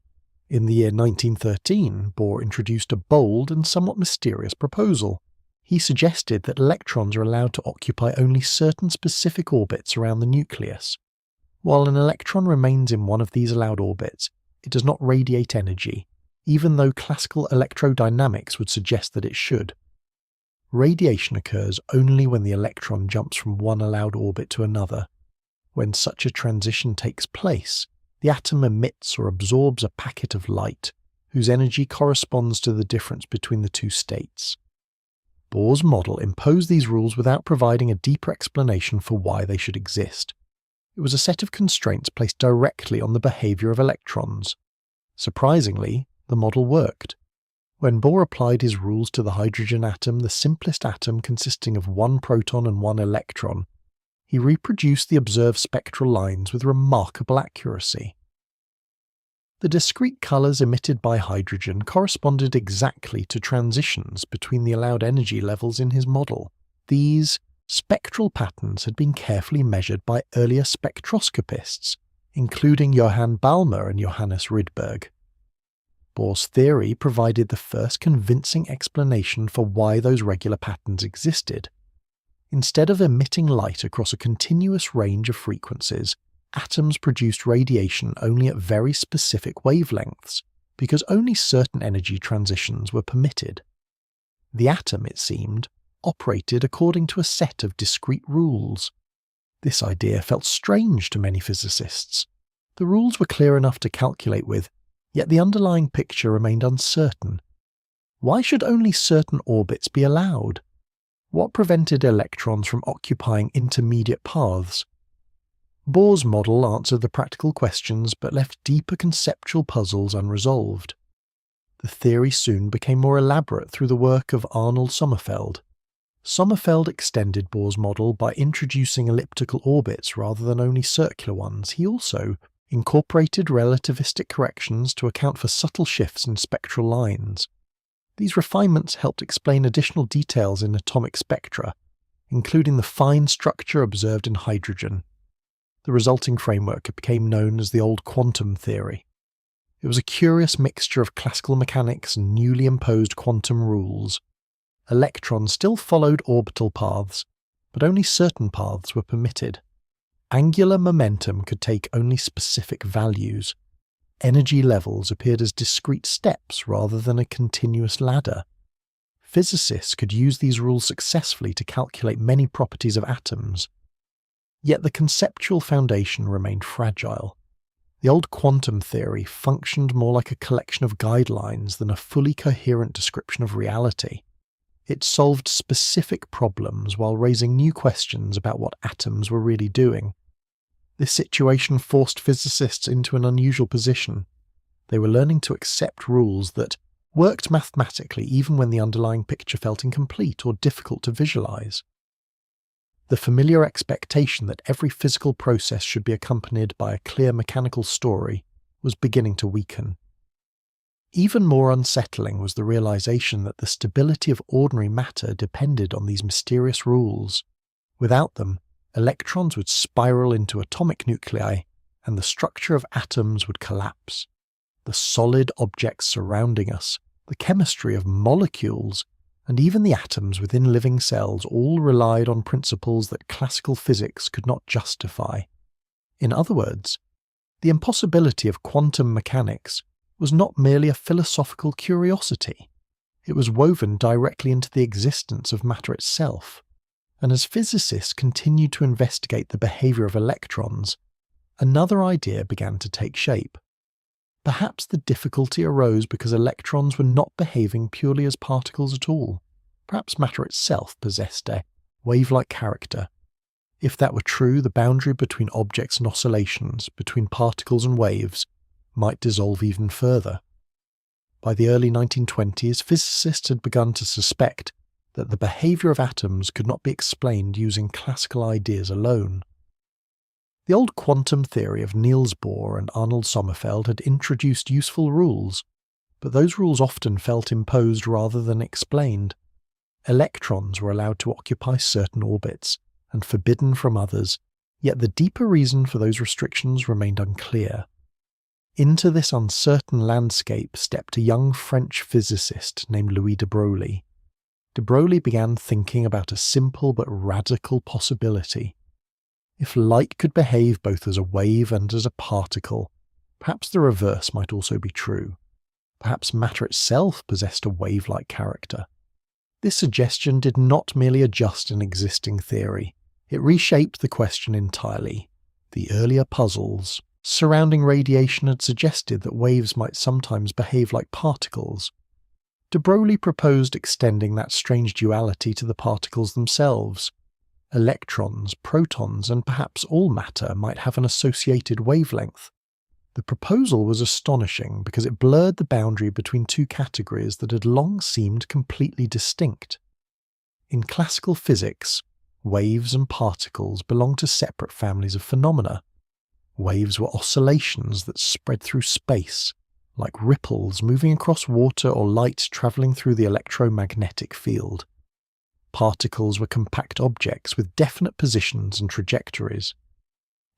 In the year 1913, Bohr introduced a bold and somewhat mysterious proposal. He suggested that electrons are allowed to occupy only certain specific orbits around the nucleus. While an electron remains in one of these allowed orbits, it does not radiate energy, even though classical electrodynamics would suggest that it should. Radiation occurs only when the electron jumps from one allowed orbit to another. When such a transition takes place, the atom emits or absorbs a packet of light, whose energy corresponds to the difference between the two states. Bohr's model imposed these rules without providing a deeper explanation for why they should exist. It was a set of constraints placed directly on the behaviour of electrons. Surprisingly, the model worked. When Bohr applied his rules to the hydrogen atom, the simplest atom consisting of one proton and one electron, he reproduced the observed spectral lines with remarkable accuracy. The discrete colours emitted by hydrogen corresponded exactly to transitions between the allowed energy levels in his model. These spectral patterns had been carefully measured by earlier spectroscopists, including Johann Balmer and Johannes Rydberg. Bohr's theory provided the first convincing explanation for why those regular patterns existed. Instead of emitting light across a continuous range of frequencies, atoms produced radiation only at very specific wavelengths, because only certain energy transitions were permitted. The atom, it seemed, operated according to a set of discrete rules. This idea felt strange to many physicists. The rules were clear enough to calculate with, yet the underlying picture remained uncertain. Why should only certain orbits be allowed? What prevented electrons from occupying intermediate paths? Bohr's model answered the practical questions but left deeper conceptual puzzles unresolved. The theory soon became more elaborate through the work of Arnold Sommerfeld. Sommerfeld extended Bohr's model by introducing elliptical orbits rather than only circular ones. He also incorporated relativistic corrections to account for subtle shifts in spectral lines. These refinements helped explain additional details in atomic spectra, including the fine structure observed in hydrogen. The resulting framework became known as the old quantum theory. It was a curious mixture of classical mechanics and newly imposed quantum rules. Electrons still followed orbital paths, but only certain paths were permitted. Angular momentum could take only specific values. Energy levels appeared as discrete steps rather than a continuous ladder. Physicists could use these rules successfully to calculate many properties of atoms. Yet the conceptual foundation remained fragile. The old quantum theory functioned more like a collection of guidelines than a fully coherent description of reality. It solved specific problems while raising new questions about what atoms were really doing. This situation forced physicists into an unusual position. They were learning to accept rules that worked mathematically even when the underlying picture felt incomplete or difficult to visualize. The familiar expectation that every physical process should be accompanied by a clear mechanical story was beginning to weaken. Even more unsettling was the realization that the stability of ordinary matter depended on these mysterious rules. Without them, electrons would spiral into atomic nuclei, and the structure of atoms would collapse. The solid objects surrounding us, the chemistry of molecules, and even the atoms within living cells all relied on principles that classical physics could not justify. In other words, the impossibility of quantum mechanics was not merely a philosophical curiosity. It was woven directly into the existence of matter itself. And as physicists continued to investigate the behaviour of electrons, another idea began to take shape. Perhaps the difficulty arose because electrons were not behaving purely as particles at all. Perhaps matter itself possessed a wave-like character. If that were true, the boundary between objects and oscillations, between particles and waves, might dissolve even further. By the early 1920s, physicists had begun to suspect that the behaviour of atoms could not be explained using classical ideas alone. The old quantum theory of Niels Bohr and Arnold Sommerfeld had introduced useful rules, but those rules often felt imposed rather than explained. Electrons were allowed to occupy certain orbits, and forbidden from others, yet the deeper reason for those restrictions remained unclear. Into this uncertain landscape stepped a young French physicist named Louis de Broglie. De Broglie began thinking about a simple but radical possibility. If light could behave both as a wave and as a particle, perhaps the reverse might also be true. Perhaps matter itself possessed a wave-like character. This suggestion did not merely adjust an existing theory, it reshaped the question entirely. The earlier puzzles surrounding radiation had suggested that waves might sometimes behave like particles. De Broglie proposed extending that strange duality to the particles themselves. Electrons, protons, and perhaps all matter might have an associated wavelength. The proposal was astonishing because it blurred the boundary between two categories that had long seemed completely distinct. In classical physics, waves and particles belong to separate families of phenomena. Waves were oscillations that spread through space, like ripples moving across water or light travelling through the electromagnetic field. Particles were compact objects with definite positions and trajectories.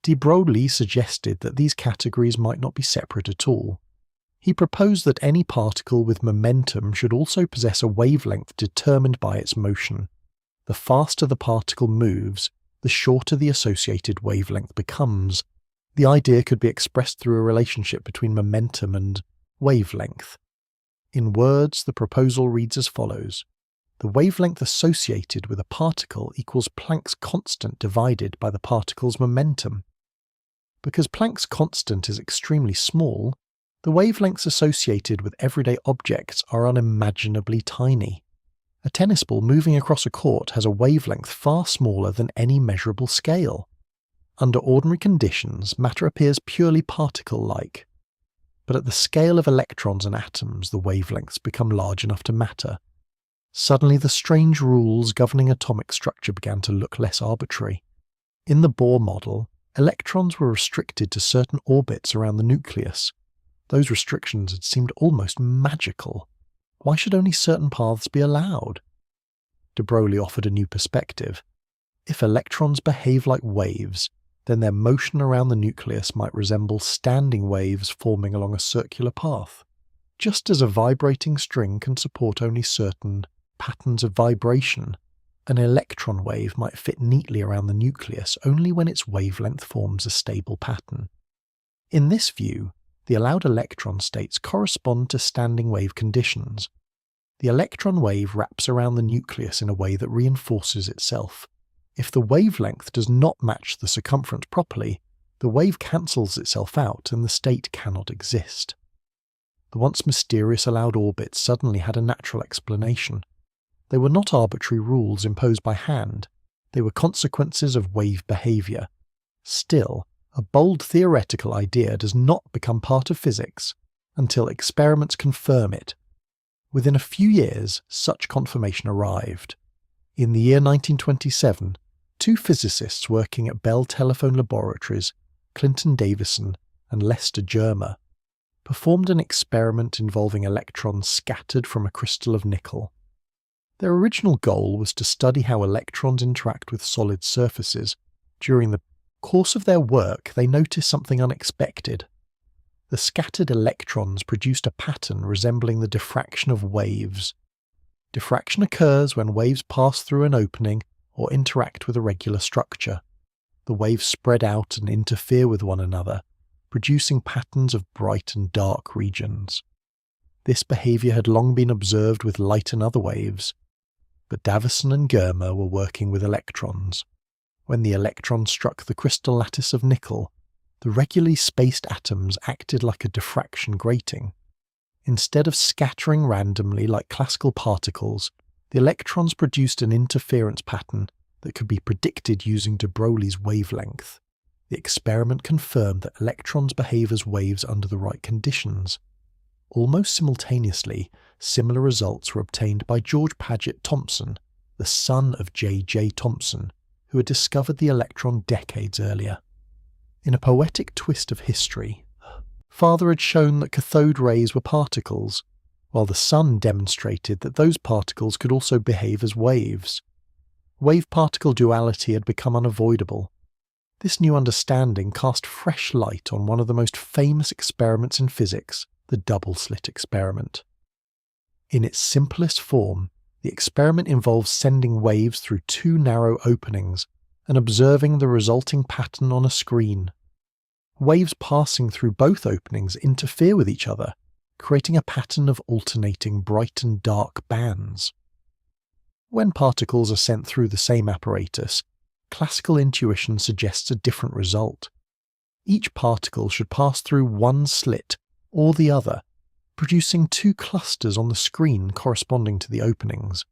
De Broglie suggested that these categories might not be separate at all. He proposed that any particle with momentum should also possess a wavelength determined by its motion. The faster the particle moves, the shorter the associated wavelength becomes. The idea could be expressed through a relationship between momentum and wavelength. In words, the proposal reads as follows. The wavelength associated with a particle equals Planck's constant divided by the particle's momentum. Because Planck's constant is extremely small, the wavelengths associated with everyday objects are unimaginably tiny. A tennis ball moving across a court has a wavelength far smaller than any measurable scale. Under ordinary conditions, matter appears purely particle-like. But at the scale of electrons and atoms, the wavelengths become large enough to matter. Suddenly the strange rules governing atomic structure began to look less arbitrary. In the Bohr model, electrons were restricted to certain orbits around the nucleus. Those restrictions had seemed almost magical. Why should only certain paths be allowed? De Broglie offered a new perspective. If electrons behave like waves, then their motion around the nucleus might resemble standing waves forming along a circular path. Just as a vibrating string can support only certain patterns of vibration, an electron wave might fit neatly around the nucleus only when its wavelength forms a stable pattern. In this view, the allowed electron states correspond to standing wave conditions. The electron wave wraps around the nucleus in a way that reinforces itself. If the wavelength does not match the circumference properly, the wave cancels itself out and the state cannot exist. The once mysterious allowed orbits suddenly had a natural explanation. They were not arbitrary rules imposed by hand, they were consequences of wave behaviour. Still, a bold theoretical idea does not become part of physics until experiments confirm it. Within a few years, such confirmation arrived. In the year 1927, two physicists working at Bell Telephone Laboratories, Clinton Davison and Lester Germer, performed an experiment involving electrons scattered from a crystal of nickel. Their original goal was to study how electrons interact with solid surfaces. During the course of their work, they noticed something unexpected. The scattered electrons produced a pattern resembling the diffraction of waves. Diffraction occurs when waves pass through an opening or interact with a regular structure. The waves spread out and interfere with one another, producing patterns of bright and dark regions. This behaviour had long been observed with light and other waves, but Davison and Germer were working with electrons. When the electron struck the crystal lattice of nickel, the regularly spaced atoms acted like a diffraction grating. Instead of scattering randomly like classical particles, the electrons produced an interference pattern that could be predicted using de Broglie's wavelength. The experiment confirmed that electrons behave as waves under the right conditions. Almost simultaneously, similar results were obtained by George Paget Thomson, the son of J. Thomson, who had discovered the electron decades earlier. In a poetic twist of history, father had shown that cathode rays were particles, while the son demonstrated that those particles could also behave as waves. Wave-particle duality had become unavoidable. This new understanding cast fresh light on one of the most famous experiments in physics, the double-slit experiment. In its simplest form, the experiment involves sending waves through two narrow openings and observing the resulting pattern on a screen. Waves passing through both openings interfere with each other, creating a pattern of alternating bright and dark bands. When particles are sent through the same apparatus, classical intuition suggests a different result. Each particle should pass through one slit or the other, producing two clusters on the screen corresponding to the openings.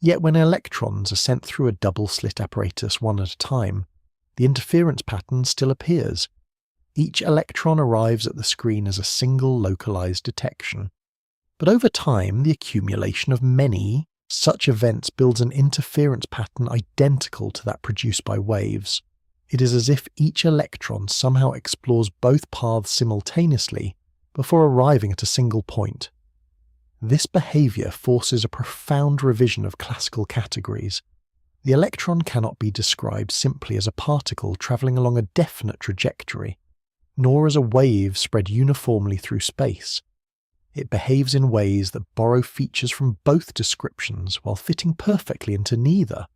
Yet when electrons are sent through a double-slit apparatus one at a time, the interference pattern still appears. Each electron arrives at the screen as a single localized detection. But over time, the accumulation of many such events builds an interference pattern identical to that produced by waves. It is as if each electron somehow explores both paths simultaneously before arriving at a single point. This behaviour forces a profound revision of classical categories. The electron cannot be described simply as a particle travelling along a definite trajectory, nor as a wave spread uniformly through space. It behaves in ways that borrow features from both descriptions while fitting perfectly into neither.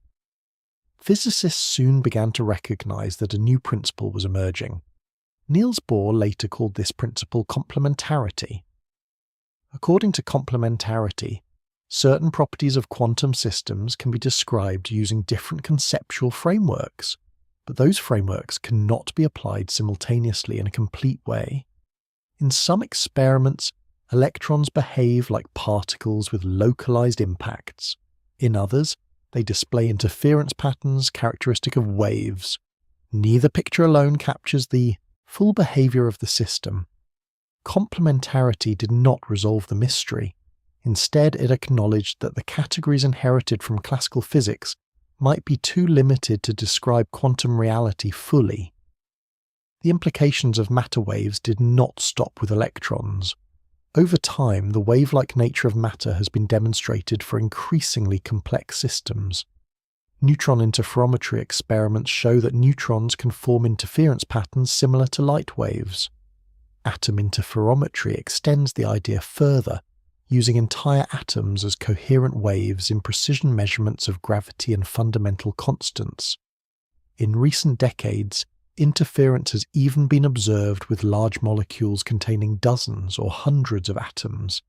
Physicists soon began to recognise that a new principle was emerging. Niels Bohr later called this principle complementarity. According to complementarity, certain properties of quantum systems can be described using different conceptual frameworks, but those frameworks cannot be applied simultaneously in a complete way. In some experiments, electrons behave like particles with localized impacts. In others, they display interference patterns characteristic of waves. Neither picture alone captures the full behavior of the system. Complementarity did not resolve the mystery. Instead, it acknowledged that the categories inherited from classical physics might be too limited to describe quantum reality fully. The implications of matter waves did not stop with electrons. Over time, the wave-like nature of matter has been demonstrated for increasingly complex systems. Neutron interferometry experiments show that neutrons can form interference patterns similar to light waves. Atom interferometry extends the idea further, using entire atoms as coherent waves in precision measurements of gravity and fundamental constants. In recent decades, interference has even been observed with large molecules containing dozens or hundreds of atoms.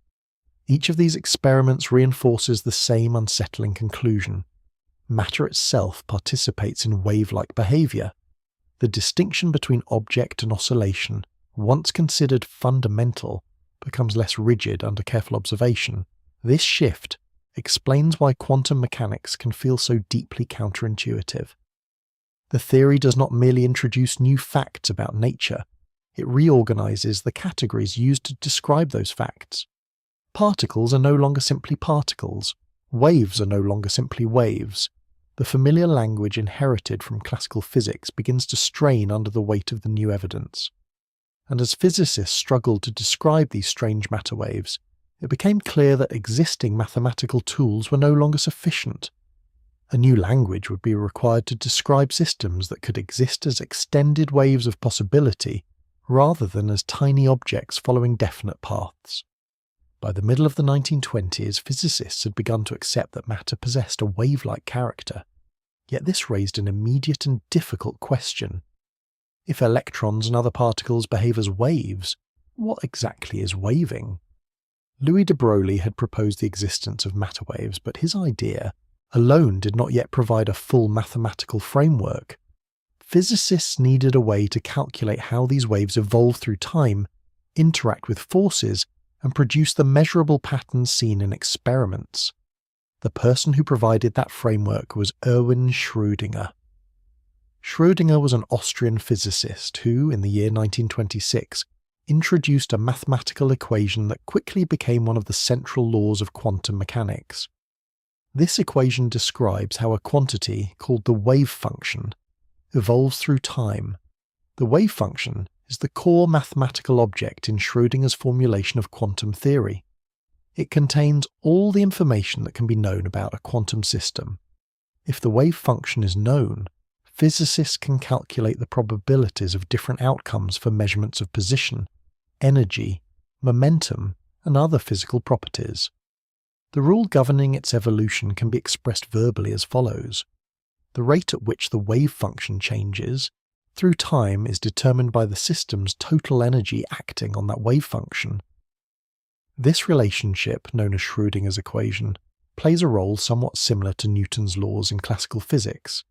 Each of these experiments reinforces the same unsettling conclusion. Matter itself participates in wave-like behavior. The distinction between object and oscillation, once considered fundamental, becomes less rigid under careful observation. This shift explains why quantum mechanics can feel so deeply counterintuitive. The theory does not merely introduce new facts about nature, it reorganizes the categories used to describe those facts. Particles are no longer simply particles, waves are no longer simply waves. The familiar language inherited from classical physics begins to strain under the weight of the new evidence. And as physicists struggled to describe these strange matter waves, it became clear that existing mathematical tools were no longer sufficient. A new language would be required to describe systems that could exist as extended waves of possibility rather than as tiny objects following definite paths. By the middle of the 1920s, physicists had begun to accept that matter possessed a wave-like character. Yet this raised an immediate and difficult question. If electrons and other particles behave as waves, what exactly is waving? Louis de Broglie had proposed the existence of matter waves, but his idea alone did not yet provide a full mathematical framework. physicists needed a way to calculate how these waves evolve through time, interact with forces, and produce the measurable patterns seen in experiments. The person who provided that framework was Erwin Schrödinger. Schrödinger was an Austrian physicist who, in the year 1926, introduced a mathematical equation that quickly became one of the central laws of quantum mechanics. This equation describes how a quantity, called the wave function, evolves through time. The wave function is the core mathematical object in Schrödinger's formulation of quantum theory. It contains all the information that can be known about a quantum system. If the wave function is known, physicists can calculate the probabilities of different outcomes for measurements of position, energy, momentum, and other physical properties. The rule governing its evolution can be expressed verbally as follows. The rate at which the wave function changes through time is determined by the system's total energy acting on that wave function. This relationship, known as Schrödinger's equation, plays a role somewhat similar to Newton's laws in classical physics.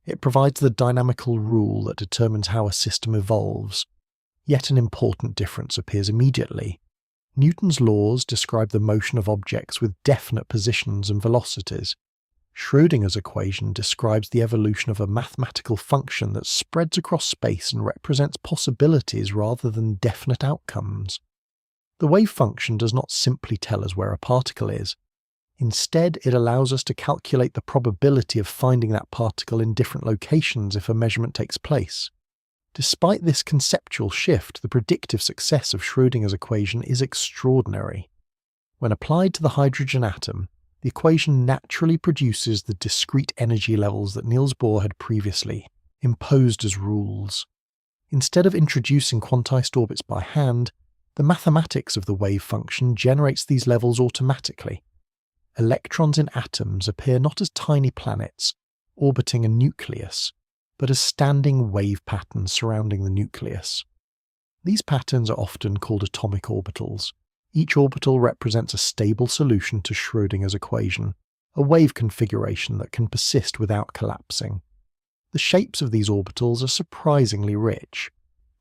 It provides the dynamical rule that determines how a system evolves. Yet an important difference appears immediately. Newton's laws describe the motion of objects with definite positions and velocities. Schrödinger's equation describes the evolution of a mathematical function that spreads across space and represents possibilities rather than definite outcomes. The wave function does not simply tell us where a particle is. Instead, it allows us to calculate the probability of finding that particle in different locations if a measurement takes place. Despite this conceptual shift, the predictive success of Schrödinger's equation is extraordinary. When applied to the hydrogen atom, the equation naturally produces the discrete energy levels that Niels Bohr had previously imposed as rules. Instead of introducing quantized orbits by hand, the mathematics of the wave function generates these levels automatically. Electrons in atoms appear not as tiny planets orbiting a nucleus, but as standing wave patterns surrounding the nucleus. These patterns are often called atomic orbitals. Each orbital represents a stable solution to Schrödinger's equation, a wave configuration that can persist without collapsing. The shapes of these orbitals are surprisingly rich.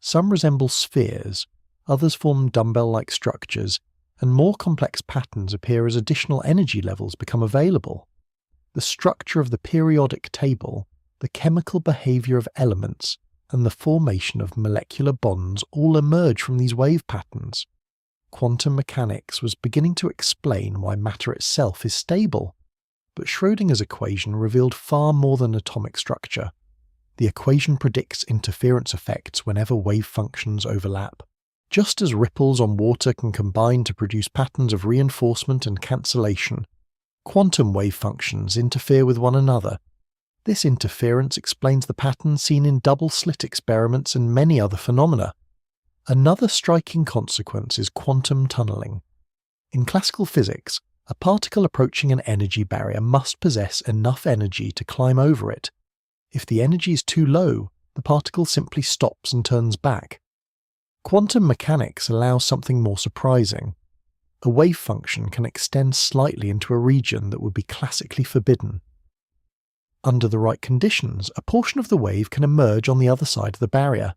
Some resemble spheres, others form dumbbell-like structures, and more complex patterns appear as additional energy levels become available. The structure of the periodic table, the chemical behaviour of elements, and the formation of molecular bonds all emerge from these wave patterns. Quantum mechanics was beginning to explain why matter itself is stable, but Schrödinger's equation revealed far more than atomic structure. The equation predicts interference effects whenever wave functions overlap. Just as ripples on water can combine to produce patterns of reinforcement and cancellation, quantum wave functions interfere with one another. This interference explains the patterns seen in double-slit experiments and many other phenomena. Another striking consequence is quantum tunneling. In classical physics, a particle approaching an energy barrier must possess enough energy to climb over it. If the energy is too low, the particle simply stops and turns back. Quantum mechanics allows something more surprising. A wave function can extend slightly into a region that would be classically forbidden. Under the right conditions, a portion of the wave can emerge on the other side of the barrier.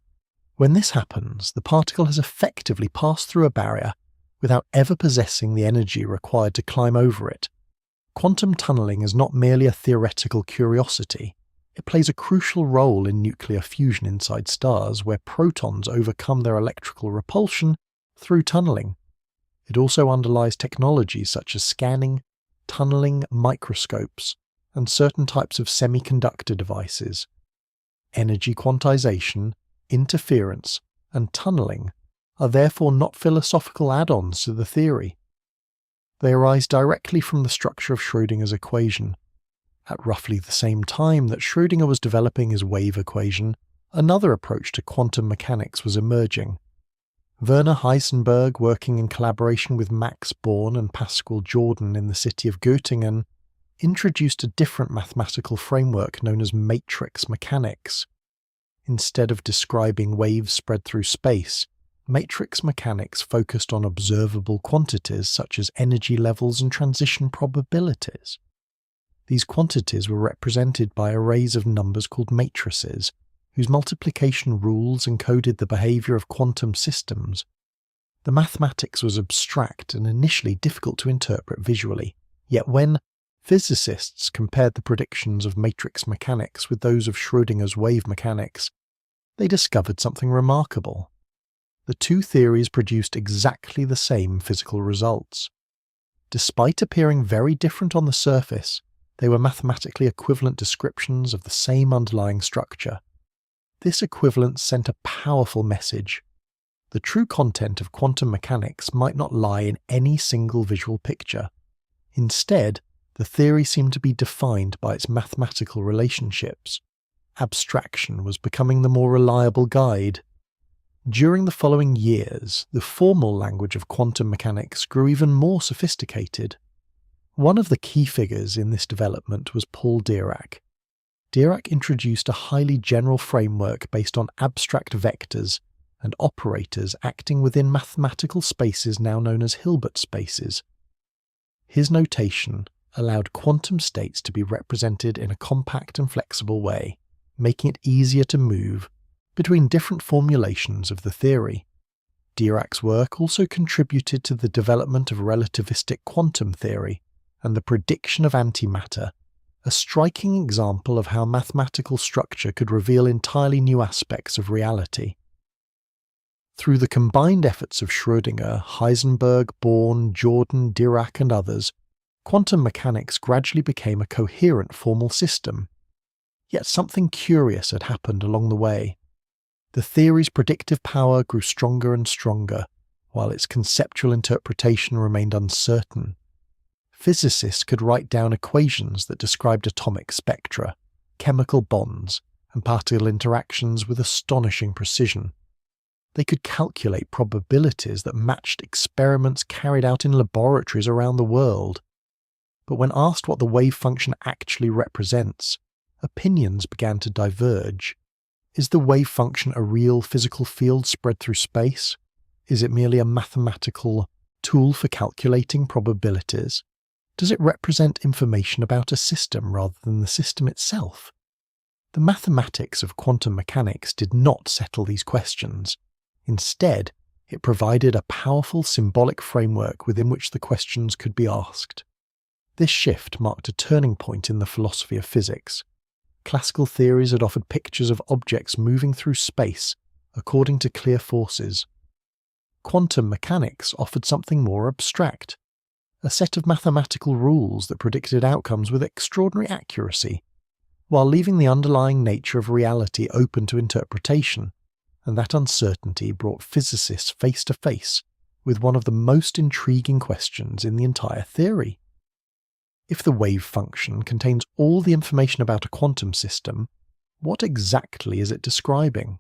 When this happens, the particle has effectively passed through a barrier without ever possessing the energy required to climb over it. Quantum tunneling is not merely a theoretical curiosity. It plays a crucial role in nuclear fusion inside stars, where protons overcome their electrical repulsion through tunneling. It also underlies technologies such as scanning, tunneling microscopes, and certain types of semiconductor devices. Energy quantization, interference, and tunneling are therefore not philosophical add-ons to the theory. They arise directly from the structure of Schrödinger's equation. At roughly the same time that Schrödinger was developing his wave equation, another approach to quantum mechanics was emerging. Werner Heisenberg, working in collaboration with Max Born and Pascual Jordan in the city of Göttingen, introduced a different mathematical framework known as matrix mechanics. Instead of describing waves spread through space, matrix mechanics focused on observable quantities such as energy levels and transition probabilities. These quantities were represented by arrays of numbers called matrices, whose multiplication rules encoded the behaviour of quantum systems. The mathematics was abstract and initially difficult to interpret visually, yet when physicists compared the predictions of matrix mechanics with those of Schrödinger's wave mechanics, they discovered something remarkable. The two theories produced exactly the same physical results. Despite appearing very different on the surface, they were mathematically equivalent descriptions of the same underlying structure. This equivalence sent a powerful message. The true content of quantum mechanics might not lie in any single visual picture. Instead, the theory seemed to be defined by its mathematical relationships. Abstraction was becoming the more reliable guide. During the following years, the formal language of quantum mechanics grew even more sophisticated. One of the key figures in this development was Paul Dirac. Dirac introduced a highly general framework based on abstract vectors and operators acting within mathematical spaces now known as Hilbert spaces. His notation allowed quantum states to be represented in a compact and flexible way, making it easier to move between different formulations of the theory. Dirac's work also contributed to the development of relativistic quantum theory and the prediction of antimatter, a striking example of how mathematical structure could reveal entirely new aspects of reality. Through the combined efforts of Schrödinger, Heisenberg, Born, Jordan, Dirac and others, quantum mechanics gradually became a coherent formal system. Yet something curious had happened along the way. The theory's predictive power grew stronger and stronger, while its conceptual interpretation remained uncertain. Physicists could write down equations that described atomic spectra, chemical bonds, and particle interactions with astonishing precision. They could calculate probabilities that matched experiments carried out in laboratories around the world. But when asked what the wave function actually represents, opinions began to diverge. Is the wave function a real physical field spread through space? Is it merely a mathematical tool for calculating probabilities? Does it represent information about a system rather than the system itself? The mathematics of quantum mechanics did not settle these questions. Instead, it provided a powerful symbolic framework within which the questions could be asked. This shift marked a turning point in the philosophy of physics. Classical theories had offered pictures of objects moving through space according to clear forces. Quantum mechanics offered something more abstract, a set of mathematical rules that predicted outcomes with extraordinary accuracy, while leaving the underlying nature of reality open to interpretation, and that uncertainty brought physicists face to face with one of the most intriguing questions in the entire theory. If the wave function contains all the information about a quantum system, what exactly is it describing?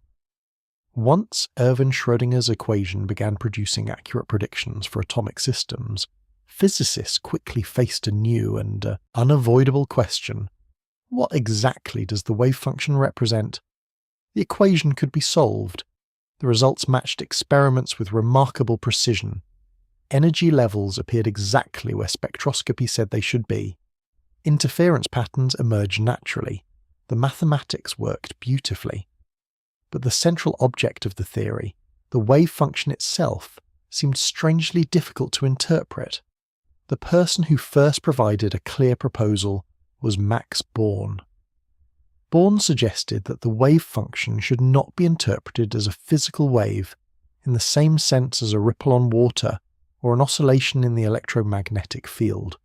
Once Erwin Schrödinger's equation began producing accurate predictions for atomic systems, physicists quickly faced a new and unavoidable question. What exactly does the wave function represent? The equation could be solved. The results matched experiments with remarkable precision. Energy levels appeared exactly where spectroscopy said they should be. Interference patterns emerged naturally. The mathematics worked beautifully. But the central object of the theory, the wave function itself, seemed strangely difficult to interpret. The person who first provided a clear proposal was Max Born. Born suggested that the wave function should not be interpreted as a physical wave in the same sense as a ripple on water or an oscillation in the electromagnetic field.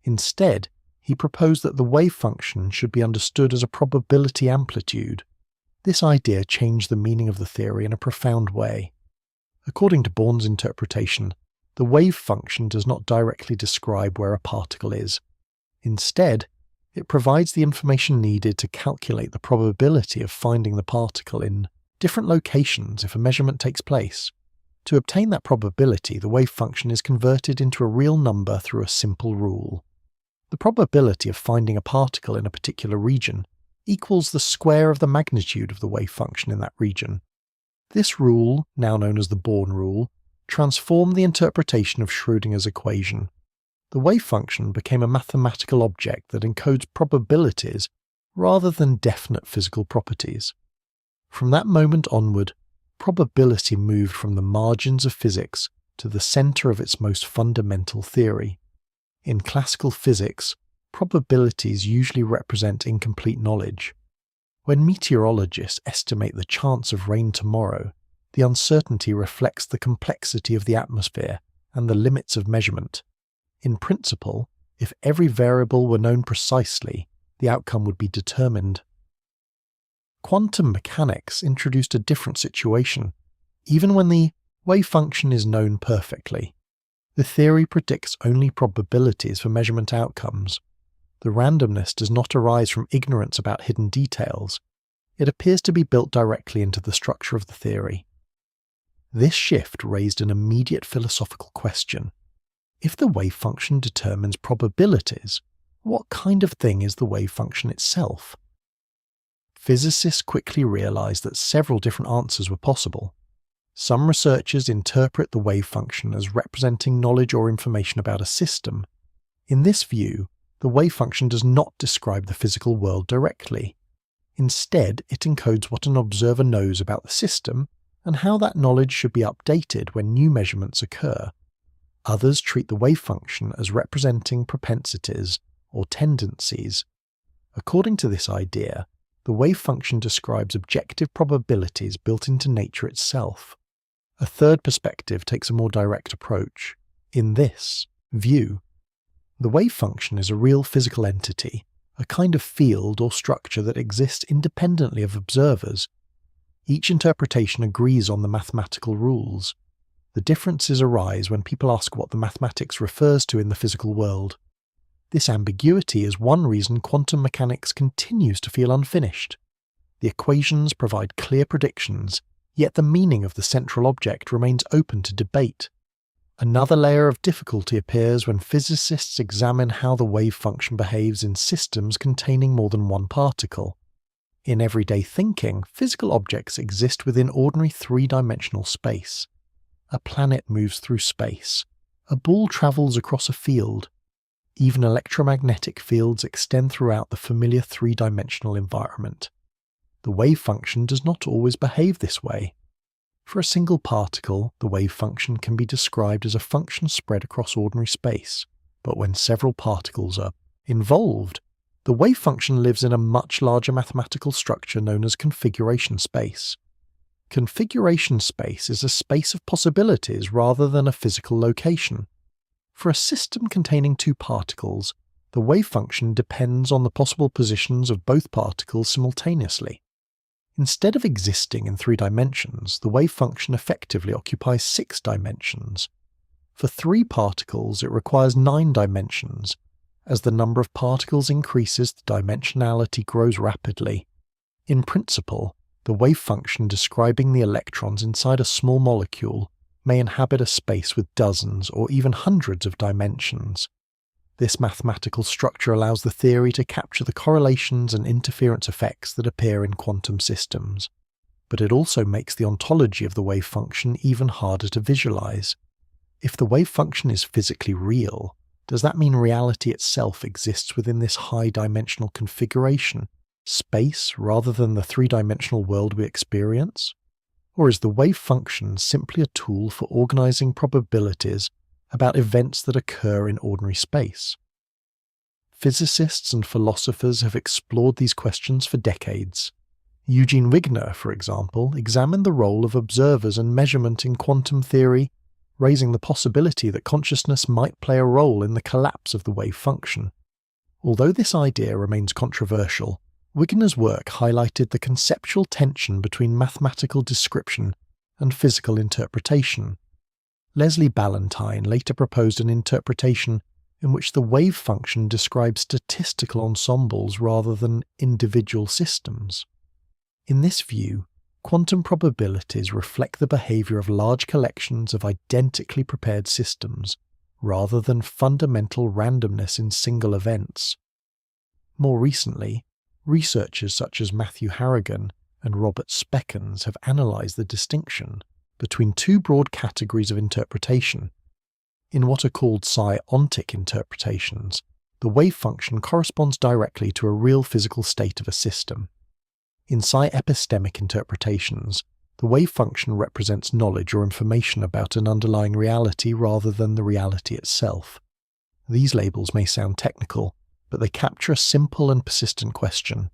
Instead, he proposed that the wave function should be understood as a probability amplitude. This idea changed the meaning of the theory in a profound way. According to Born's interpretation, the wave function does not directly describe where a particle is. Instead, it provides the information needed to calculate the probability of finding the particle in different locations if a measurement takes place. To obtain that probability, the wave function is converted into a real number through a simple rule. The probability of finding a particle in a particular region equals the square of the magnitude of the wave function in that region. This rule, now known as the Born rule, transformed the interpretation of Schrödinger's equation. The wave function became a mathematical object that encodes probabilities rather than definite physical properties. From that moment onward, probability moved from the margins of physics to the centre of its most fundamental theory. In classical physics, probabilities usually represent incomplete knowledge. When meteorologists estimate the chance of rain tomorrow, the uncertainty reflects the complexity of the atmosphere and the limits of measurement. In principle, if every variable were known precisely, the outcome would be determined. Quantum mechanics introduced a different situation. Even when the wave function is known perfectly, the theory predicts only probabilities for measurement outcomes. The randomness does not arise from ignorance about hidden details. It appears to be built directly into the structure of the theory. This shift raised an immediate philosophical question. If the wave function determines probabilities, what kind of thing is the wave function itself? Physicists quickly realized that several different answers were possible. Some researchers interpret the wave function as representing knowledge or information about a system. In this view, the wave function does not describe the physical world directly. Instead, it encodes what an observer knows about the system and how that knowledge should be updated when new measurements occur. Others treat the wave function as representing propensities or tendencies. According to this idea, the wave function describes objective probabilities built into nature itself. A third perspective takes a more direct approach. In this view, the wave function is a real physical entity, a kind of field or structure that exists independently of observers. Each interpretation agrees on the mathematical rules. The differences arise when people ask what the mathematics refers to in the physical world. This ambiguity is one reason quantum mechanics continues to feel unfinished. The equations provide clear predictions, yet the meaning of the central object remains open to debate. Another layer of difficulty appears when physicists examine how the wave function behaves in systems containing more than one particle. In everyday thinking, physical objects exist within ordinary three-dimensional space. A planet moves through space. A ball travels across a field. Even electromagnetic fields extend throughout the familiar three-dimensional environment. The wave function does not always behave this way. For a single particle, the wave function can be described as a function spread across ordinary space, but when several particles are involved, the wave function lives in a much larger mathematical structure known as configuration space. Configuration space is a space of possibilities rather than a physical location. For a system containing two particles, the wave function depends on the possible positions of both particles simultaneously. Instead of existing in 3 dimensions, the wave function effectively occupies 6 dimensions. For 3 particles, it requires 9 dimensions. As the number of particles increases, the dimensionality grows rapidly. In principle, the wave function describing the electrons inside a small molecule may inhabit a space with dozens or even hundreds of dimensions. This mathematical structure allows the theory to capture the correlations and interference effects that appear in quantum systems, but it also makes the ontology of the wave function even harder to visualize. If the wave function is physically real, does that mean reality itself exists within this high-dimensional configuration, space, rather than the 3-dimensional world we experience? Or is the wave function simply a tool for organizing probabilities about events that occur in ordinary space? Physicists and philosophers have explored these questions for decades. Eugene Wigner, for example, examined the role of observers and measurement in quantum theory, raising the possibility that consciousness might play a role in the collapse of the wave function. Although this idea remains controversial, Wigner's work highlighted the conceptual tension between mathematical description and physical interpretation. Leslie Ballantyne later proposed an interpretation in which the wave function describes statistical ensembles rather than individual systems. In this view, quantum probabilities reflect the behaviour of large collections of identically prepared systems, rather than fundamental randomness in single events. More recently, researchers such as Matthew Harrigan and Robert Speckens have analysed the distinction between 2 broad categories of interpretation. In what are called psi-ontic interpretations, the wave function corresponds directly to a real physical state of a system. In psi-epistemic interpretations, the wave function represents knowledge or information about an underlying reality rather than the reality itself. These labels may sound technical, but they capture a simple and persistent question.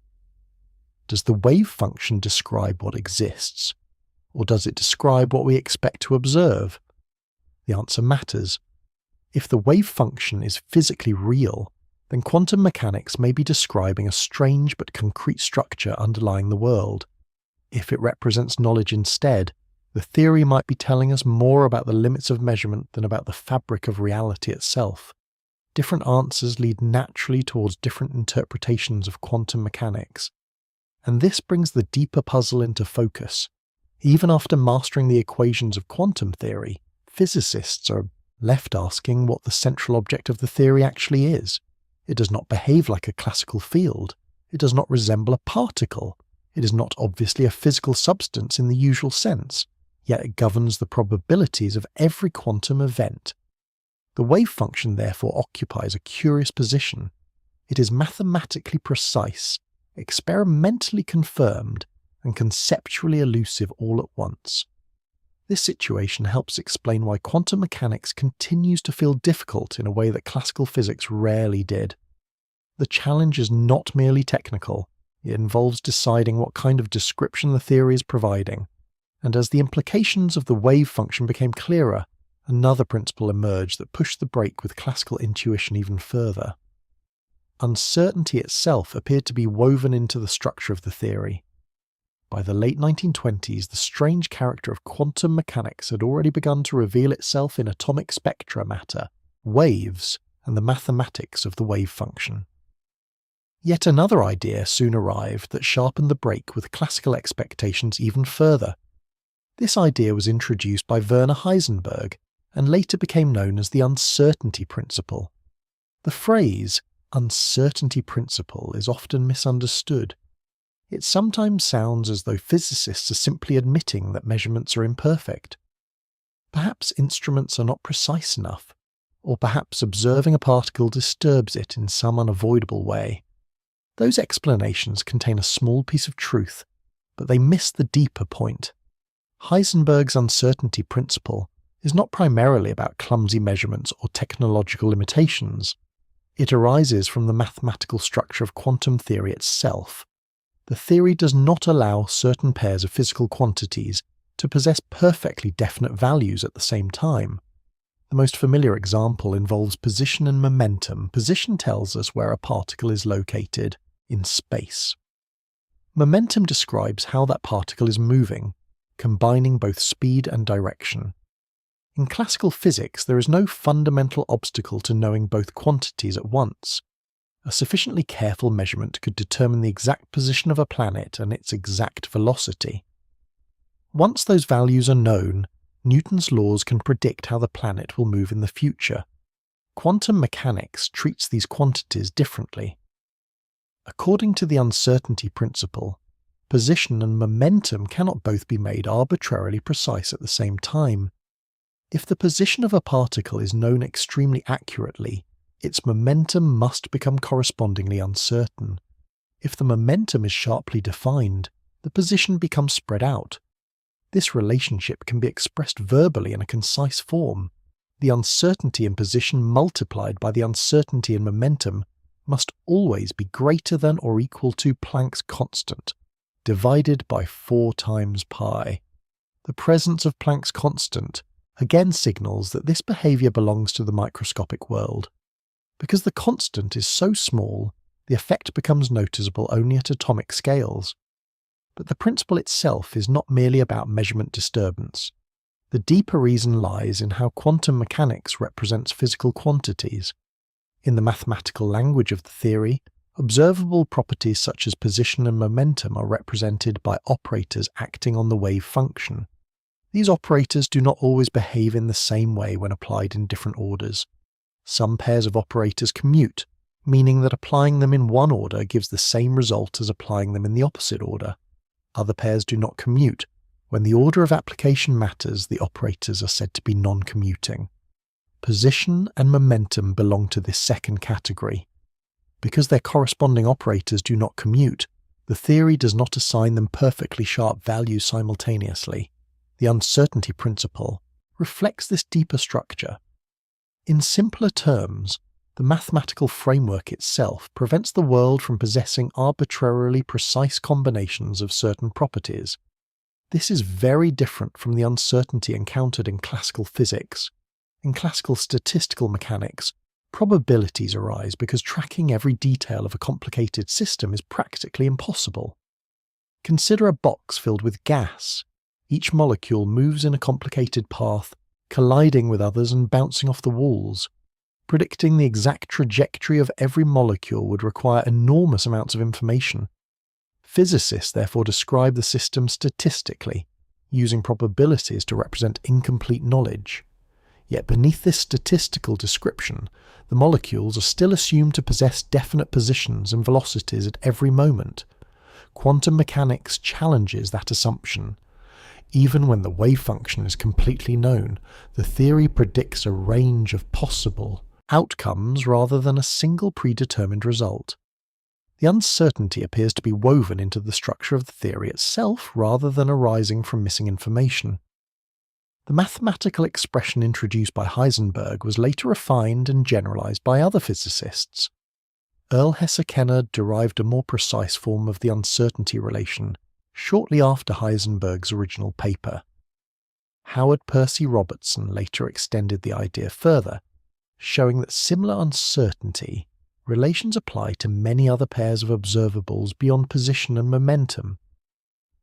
Does the wave function describe what exists, or does it describe what we expect to observe? The answer matters. If the wave function is physically real, then quantum mechanics may be describing a strange but concrete structure underlying the world. If it represents knowledge instead, the theory might be telling us more about the limits of measurement than about the fabric of reality itself. Different answers lead naturally towards different interpretations of quantum mechanics. And this brings the deeper puzzle into focus. Even after mastering the equations of quantum theory, physicists are left asking what the central object of the theory actually is. It does not behave like a classical field. It does not resemble a particle. It is not obviously a physical substance in the usual sense, yet it governs the probabilities of every quantum event. The wave function therefore occupies a curious position. It is mathematically precise, experimentally confirmed, and conceptually elusive all at once. This situation helps explain why quantum mechanics continues to feel difficult in a way that classical physics rarely did. The challenge is not merely technical. It involves deciding what kind of description the theory is providing, and as the implications of the wave function became clearer, another principle emerged that pushed the brake with classical intuition even further. Uncertainty itself appeared to be woven into the structure of the theory. By the late 1920s, the strange character of quantum mechanics had already begun to reveal itself in atomic spectra matter, waves, and the mathematics of the wave function. Yet another idea soon arrived that sharpened the brake with classical expectations even further. This idea was introduced by Werner Heisenberg and later became known as the uncertainty principle. The phrase uncertainty principle is often misunderstood. It sometimes sounds as though physicists are simply admitting that measurements are imperfect. Perhaps instruments are not precise enough, or perhaps observing a particle disturbs it in some unavoidable way. Those explanations contain a small piece of truth, but they miss the deeper point. Heisenberg's uncertainty principle is not primarily about clumsy measurements or technological limitations. It arises from the mathematical structure of quantum theory itself. The theory does not allow certain pairs of physical quantities to possess perfectly definite values at the same time. The most familiar example involves position and momentum. Position tells us where a particle is located in space. Momentum describes how that particle is moving, combining both speed and direction. In classical physics, there is no fundamental obstacle to knowing both quantities at once. A sufficiently careful measurement could determine the exact position of a planet and its exact velocity. Once those values are known, Newton's laws can predict how the planet will move in the future. Quantum mechanics treats these quantities differently. According to the uncertainty principle, position and momentum cannot both be made arbitrarily precise at the same time. If the position of a particle is known extremely accurately, its momentum must become correspondingly uncertain. If the momentum is sharply defined, the position becomes spread out. This relationship can be expressed verbally in a concise form. The uncertainty in position multiplied by the uncertainty in momentum must always be greater than or equal to Planck's constant, divided by 4 times pi. The presence of Planck's constant again signals that this behaviour belongs to the microscopic world. Because the constant is so small, the effect becomes noticeable only at atomic scales. But the principle itself is not merely about measurement disturbance. The deeper reason lies in how quantum mechanics represents physical quantities. In the mathematical language of the theory, observable properties such as position and momentum are represented by operators acting on the wave function. These operators do not always behave in the same way when applied in different orders. Some pairs of operators commute, meaning that applying them in one order gives the same result as applying them in the opposite order. Other pairs do not commute. When the order of application matters, the operators are said to be non-commuting. Position and momentum belong to this second category. Because their corresponding operators do not commute, The theory does not assign them perfectly sharp values simultaneously. The uncertainty principle reflects this deeper structure. In simpler terms, the mathematical framework itself prevents the world from possessing arbitrarily precise combinations of certain properties. This is very different from the uncertainty encountered in classical physics. In classical statistical mechanics, probabilities arise because tracking every detail of a complicated system is practically impossible. Consider a box filled with gas. Each molecule moves in a complicated path, colliding with others and bouncing off the walls. Predicting the exact trajectory of every molecule would require enormous amounts of information. Physicists therefore describe the system statistically, using probabilities to represent incomplete knowledge. Yet beneath this statistical description, the molecules are still assumed to possess definite positions and velocities at every moment. Quantum mechanics challenges that assumption. Even when the wave function is completely known, the theory predicts a range of possible outcomes rather than a single predetermined result. The uncertainty appears to be woven into the structure of the theory itself rather than arising from missing information. The mathematical expression introduced by Heisenberg was later refined and generalized by other physicists. Earl Hesse-Kenner derived a more precise form of the uncertainty relation shortly after Heisenberg's original paper. Howard Percy Robertson later extended the idea further, showing that similar uncertainty relations apply to many other pairs of observables beyond position and momentum.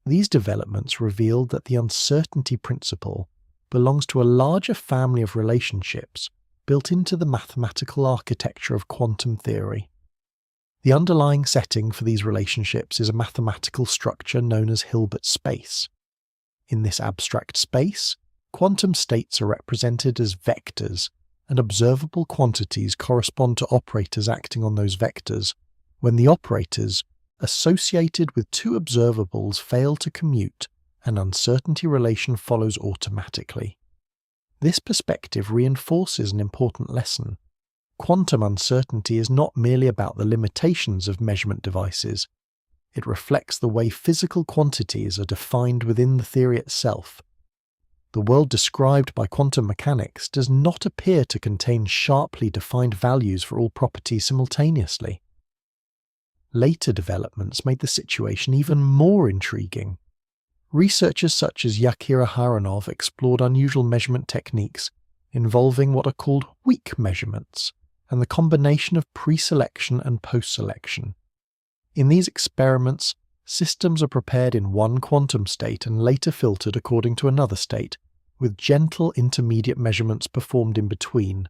These developments revealed that the uncertainty principle belongs to a larger family of relationships built into the mathematical architecture of quantum theory. The underlying setting for these relationships is a mathematical structure known as Hilbert space. In this abstract space, quantum states are represented as vectors, and observable quantities correspond to operators acting on those vectors, when the operators associated with two observables fail to commute, an uncertainty relation follows automatically. This perspective reinforces an important lesson. Quantum uncertainty is not merely about the limitations of measurement devices. It reflects the way physical quantities are defined within the theory itself. The world described by quantum mechanics does not appear to contain sharply defined values for all properties simultaneously. Later developments made the situation even more intriguing. Researchers such as Yakira Haranov explored unusual measurement techniques involving what are called weak measurements and the combination of pre-selection and post-selection. In these experiments, systems are prepared in one quantum state and later filtered according to another state, with gentle intermediate measurements performed in between.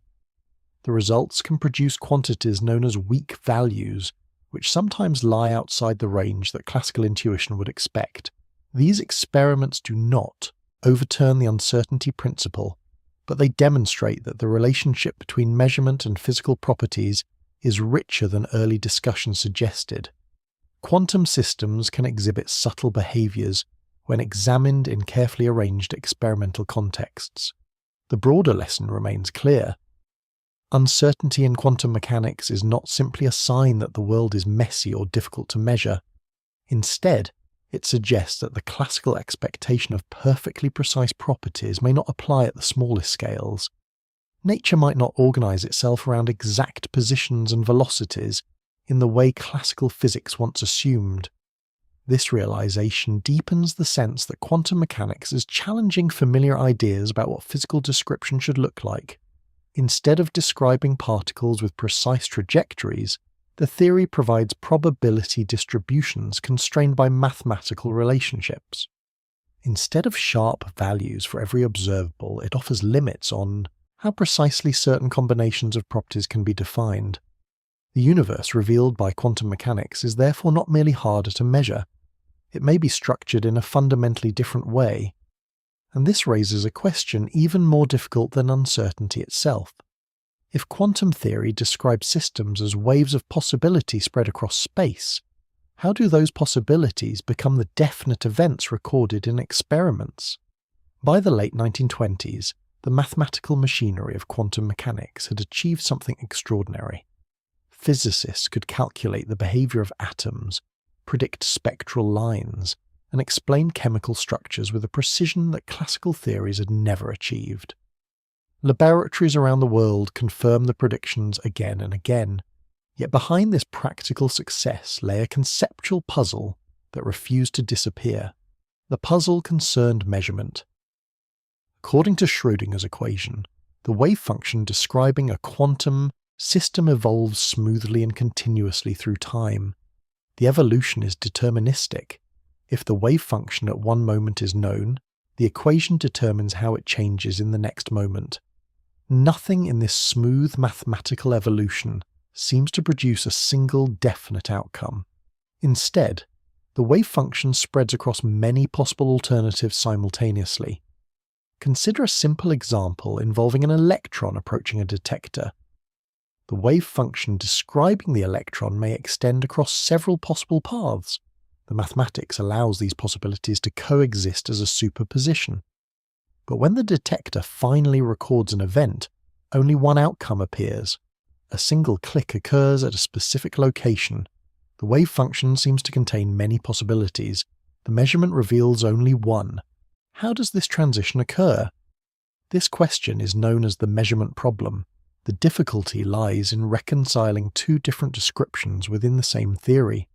The results can produce quantities known as weak values, which sometimes lie outside the range that classical intuition would expect. These experiments do not overturn the uncertainty principle, but they demonstrate that the relationship between measurement and physical properties is richer than early discussion suggested. Quantum systems can exhibit subtle behaviours when examined in carefully arranged experimental contexts. The broader lesson remains clear. Uncertainty in quantum mechanics is not simply a sign that the world is messy or difficult to measure. Instead, it suggests that the classical expectation of perfectly precise properties may not apply at the smallest scales. Nature might not organize itself around exact positions and velocities in the way classical physics once assumed. This realization deepens the sense that quantum mechanics is challenging familiar ideas about what physical description should look like. Instead of describing particles with precise trajectories, the theory provides probability distributions constrained by mathematical relationships. Instead of sharp values for every observable, it offers limits on how precisely certain combinations of properties can be defined. The universe revealed by quantum mechanics is therefore not merely harder to measure. It may be structured in a fundamentally different way. And this raises a question even more difficult than uncertainty itself. If quantum theory describes systems as waves of possibility spread across space, how do those possibilities become the definite events recorded in experiments? By the late 1920s, the mathematical machinery of quantum mechanics had achieved something extraordinary. Physicists could calculate the behaviour of atoms, predict spectral lines and explain chemical structures with a precision that classical theories had never achieved. Laboratories around the world confirm the predictions again and again, yet behind this practical success lay a conceptual puzzle that refused to disappear. The puzzle concerned measurement. According to Schrödinger's equation, the wave function describing a quantum system evolves smoothly and continuously through time. The evolution is deterministic. If the wave function at one moment is known, the equation determines how it changes in the next moment. Nothing in this smooth mathematical evolution seems to produce a single definite outcome. Instead, the wave function spreads across many possible alternatives simultaneously. Consider a simple example involving an electron approaching a detector. The wave function describing the electron may extend across several possible paths. The mathematics allows these possibilities to coexist as a superposition. But when the detector finally records an event, only one outcome appears. A single click occurs at a specific location. The wave function seems to contain many possibilities. The measurement reveals only one. How does this transition occur? This question is known as the measurement problem. The difficulty lies in reconciling two different descriptions within the same theory.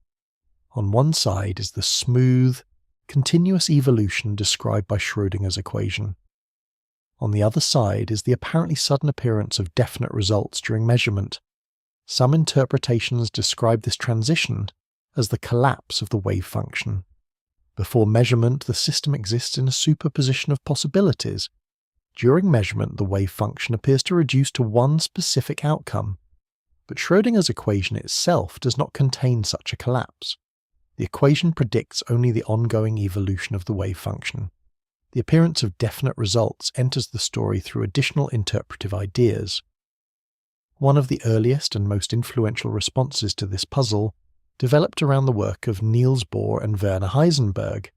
On one side is the smooth, continuous evolution described by Schrödinger's equation. On the other side is the apparently sudden appearance of definite results during measurement. Some interpretations describe this transition as the collapse of the wave function. Before measurement, the system exists in a superposition of possibilities. During measurement, the wave function appears to reduce to one specific outcome. But Schrödinger's equation itself does not contain such a collapse. The equation predicts only the ongoing evolution of the wave function. The appearance of definite results enters the story through additional interpretive ideas. One of the earliest and most influential responses to this puzzle developed around the work of Niels Bohr and Werner Heisenberg.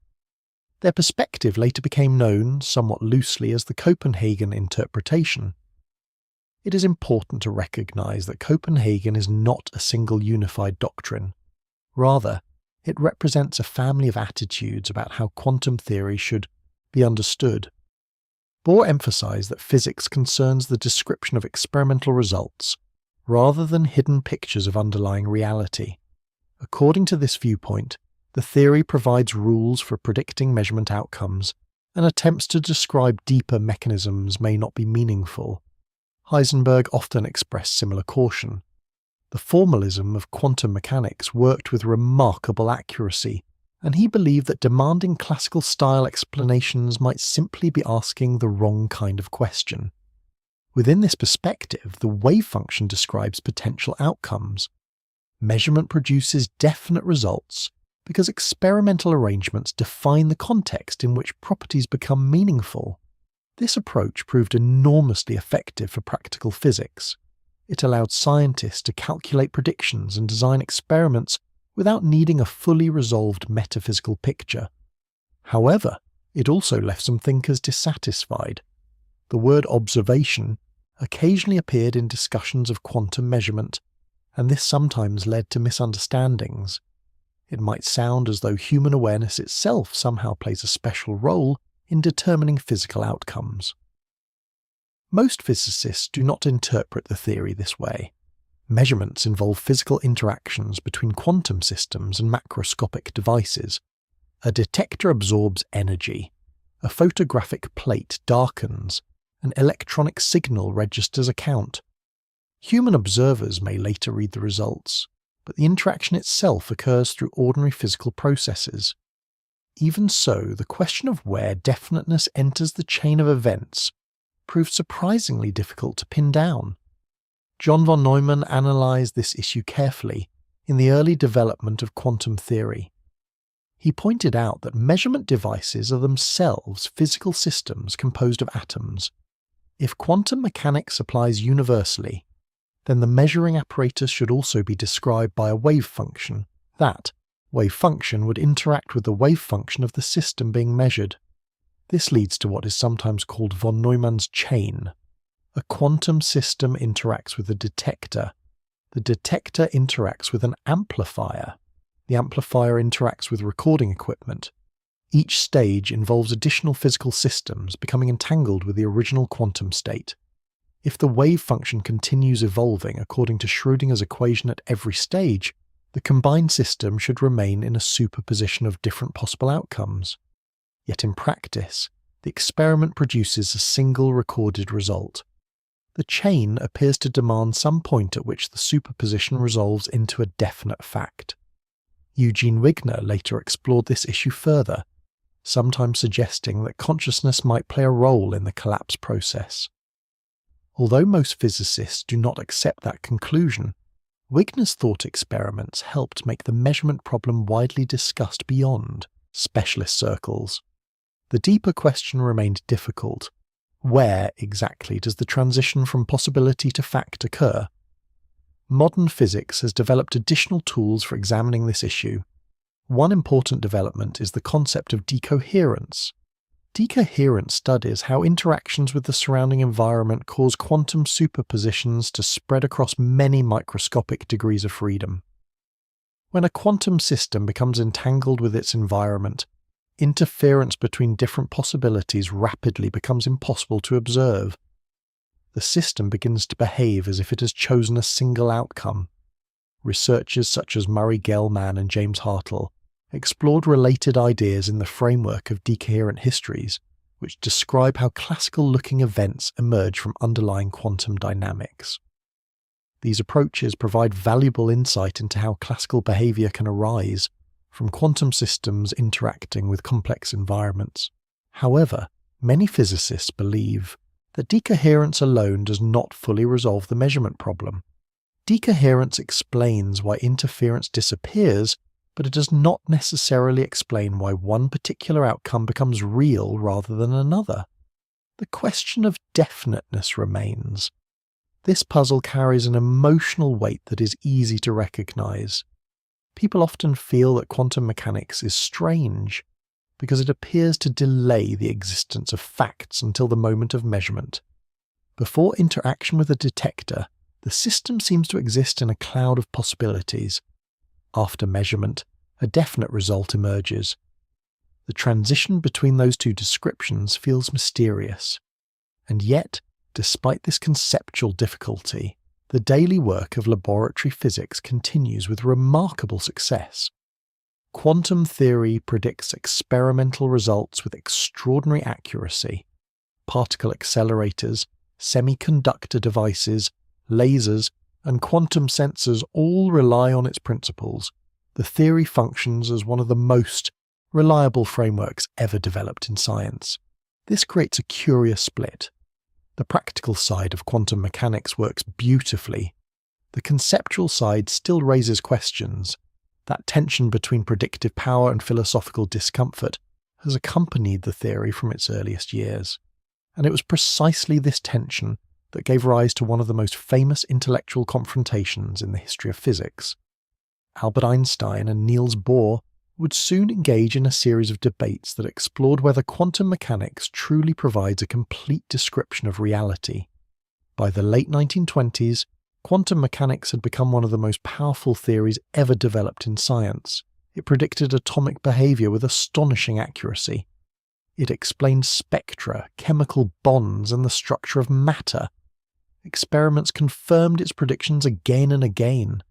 Their perspective later became known, somewhat loosely, as the Copenhagen interpretation. It is important to recognize that Copenhagen is not a single unified doctrine. Rather, it represents a family of attitudes about how quantum theory should be understood. Bohr emphasized that physics concerns the description of experimental results, rather than hidden pictures of underlying reality. According to this viewpoint, the theory provides rules for predicting measurement outcomes, and attempts to describe deeper mechanisms may not be meaningful. Heisenberg often expressed similar caution. The formalism of quantum mechanics worked with remarkable accuracy, and he believed that demanding classical-style explanations might simply be asking the wrong kind of question. Within this perspective, the wave function describes potential outcomes. Measurement produces definite results because experimental arrangements define the context in which properties become meaningful. This approach proved enormously effective for practical physics. It allowed scientists to calculate predictions and design experiments without needing a fully resolved metaphysical picture. However, it also left some thinkers dissatisfied. The word observation occasionally appeared in discussions of quantum measurement, and this sometimes led to misunderstandings. It might sound as though human awareness itself somehow plays a special role in determining physical outcomes. Most physicists do not interpret the theory this way. Measurements involve physical interactions between quantum systems and macroscopic devices. A detector absorbs energy. A photographic plate darkens. An electronic signal registers a count. Human observers may later read the results, but the interaction itself occurs through ordinary physical processes. Even so, the question of where definiteness enters the chain of events proved surprisingly difficult to pin down. John von Neumann analysed this issue carefully in the early development of quantum theory. He pointed out that measurement devices are themselves physical systems composed of atoms. If quantum mechanics applies universally, then the measuring apparatus should also be described by a wave function. That wave function would interact with the wave function of the system being measured. This leads to what is sometimes called von Neumann's chain. A quantum system interacts with a detector. The detector interacts with an amplifier. the amplifier interacts with recording equipment. Each stage involves additional physical systems becoming entangled with the original quantum state. If the wave function continues evolving according to Schrödinger's equation at every stage, the combined system should remain in a superposition of different possible outcomes. Yet in practice, the experiment produces a single recorded result. The chain appears to demand some point at which the superposition resolves into a definite fact. Eugene Wigner later explored this issue further, sometimes suggesting that consciousness might play a role in the collapse process. Although most physicists do not accept that conclusion, Wigner's thought experiments helped make the measurement problem widely discussed beyond specialist circles. The deeper question remained difficult. Where exactly does the transition from possibility to fact occur? Modern physics has developed additional tools for examining this issue. One important development is the concept of decoherence. Decoherence studies how interactions with the surrounding environment cause quantum superpositions to spread across many microscopic degrees of freedom. When a quantum system becomes entangled with its environment, interference between different possibilities rapidly becomes impossible to observe. The system begins to behave as if it has chosen a single outcome. Researchers such as Murray Gell-Mann and James Hartle explored related ideas in the framework of decoherent histories, which describe how classical-looking events emerge from underlying quantum dynamics. These approaches provide valuable insight into how classical behaviour can arise from quantum systems interacting with complex environments. However, many physicists believe that decoherence alone does not fully resolve the measurement problem. Decoherence explains why interference disappears, but it does not necessarily explain why one particular outcome becomes real rather than another. The question of definiteness remains. This puzzle carries an emotional weight that is easy to recognize. People often feel that quantum mechanics is strange because it appears to delay the existence of facts until the moment of measurement. Before interaction with a detector, the system seems to exist in a cloud of possibilities. After measurement, a definite result emerges. The transition between those two descriptions feels mysterious. And yet, despite this conceptual difficulty, the daily work of laboratory physics continues with remarkable success. Quantum theory predicts experimental results with extraordinary accuracy. Particle accelerators, semiconductor devices, lasers, and quantum sensors all rely on its principles. The theory functions as one of the most reliable frameworks ever developed in science. This creates a curious split. The practical side of quantum mechanics works beautifully. The conceptual side still raises questions. That tension between predictive power and philosophical discomfort has accompanied the theory from its earliest years. And it was precisely this tension that gave rise to one of the most famous intellectual confrontations in the history of physics. Albert Einstein and Niels Bohr would soon engage in a series of debates that explored whether quantum mechanics truly provides a complete description of reality. By the late 1920s, quantum mechanics had become one of the most powerful theories ever developed in science. It predicted atomic behaviour with astonishing accuracy. It explained spectra, chemical bonds, and the structure of matter. Experiments confirmed its predictions again and again.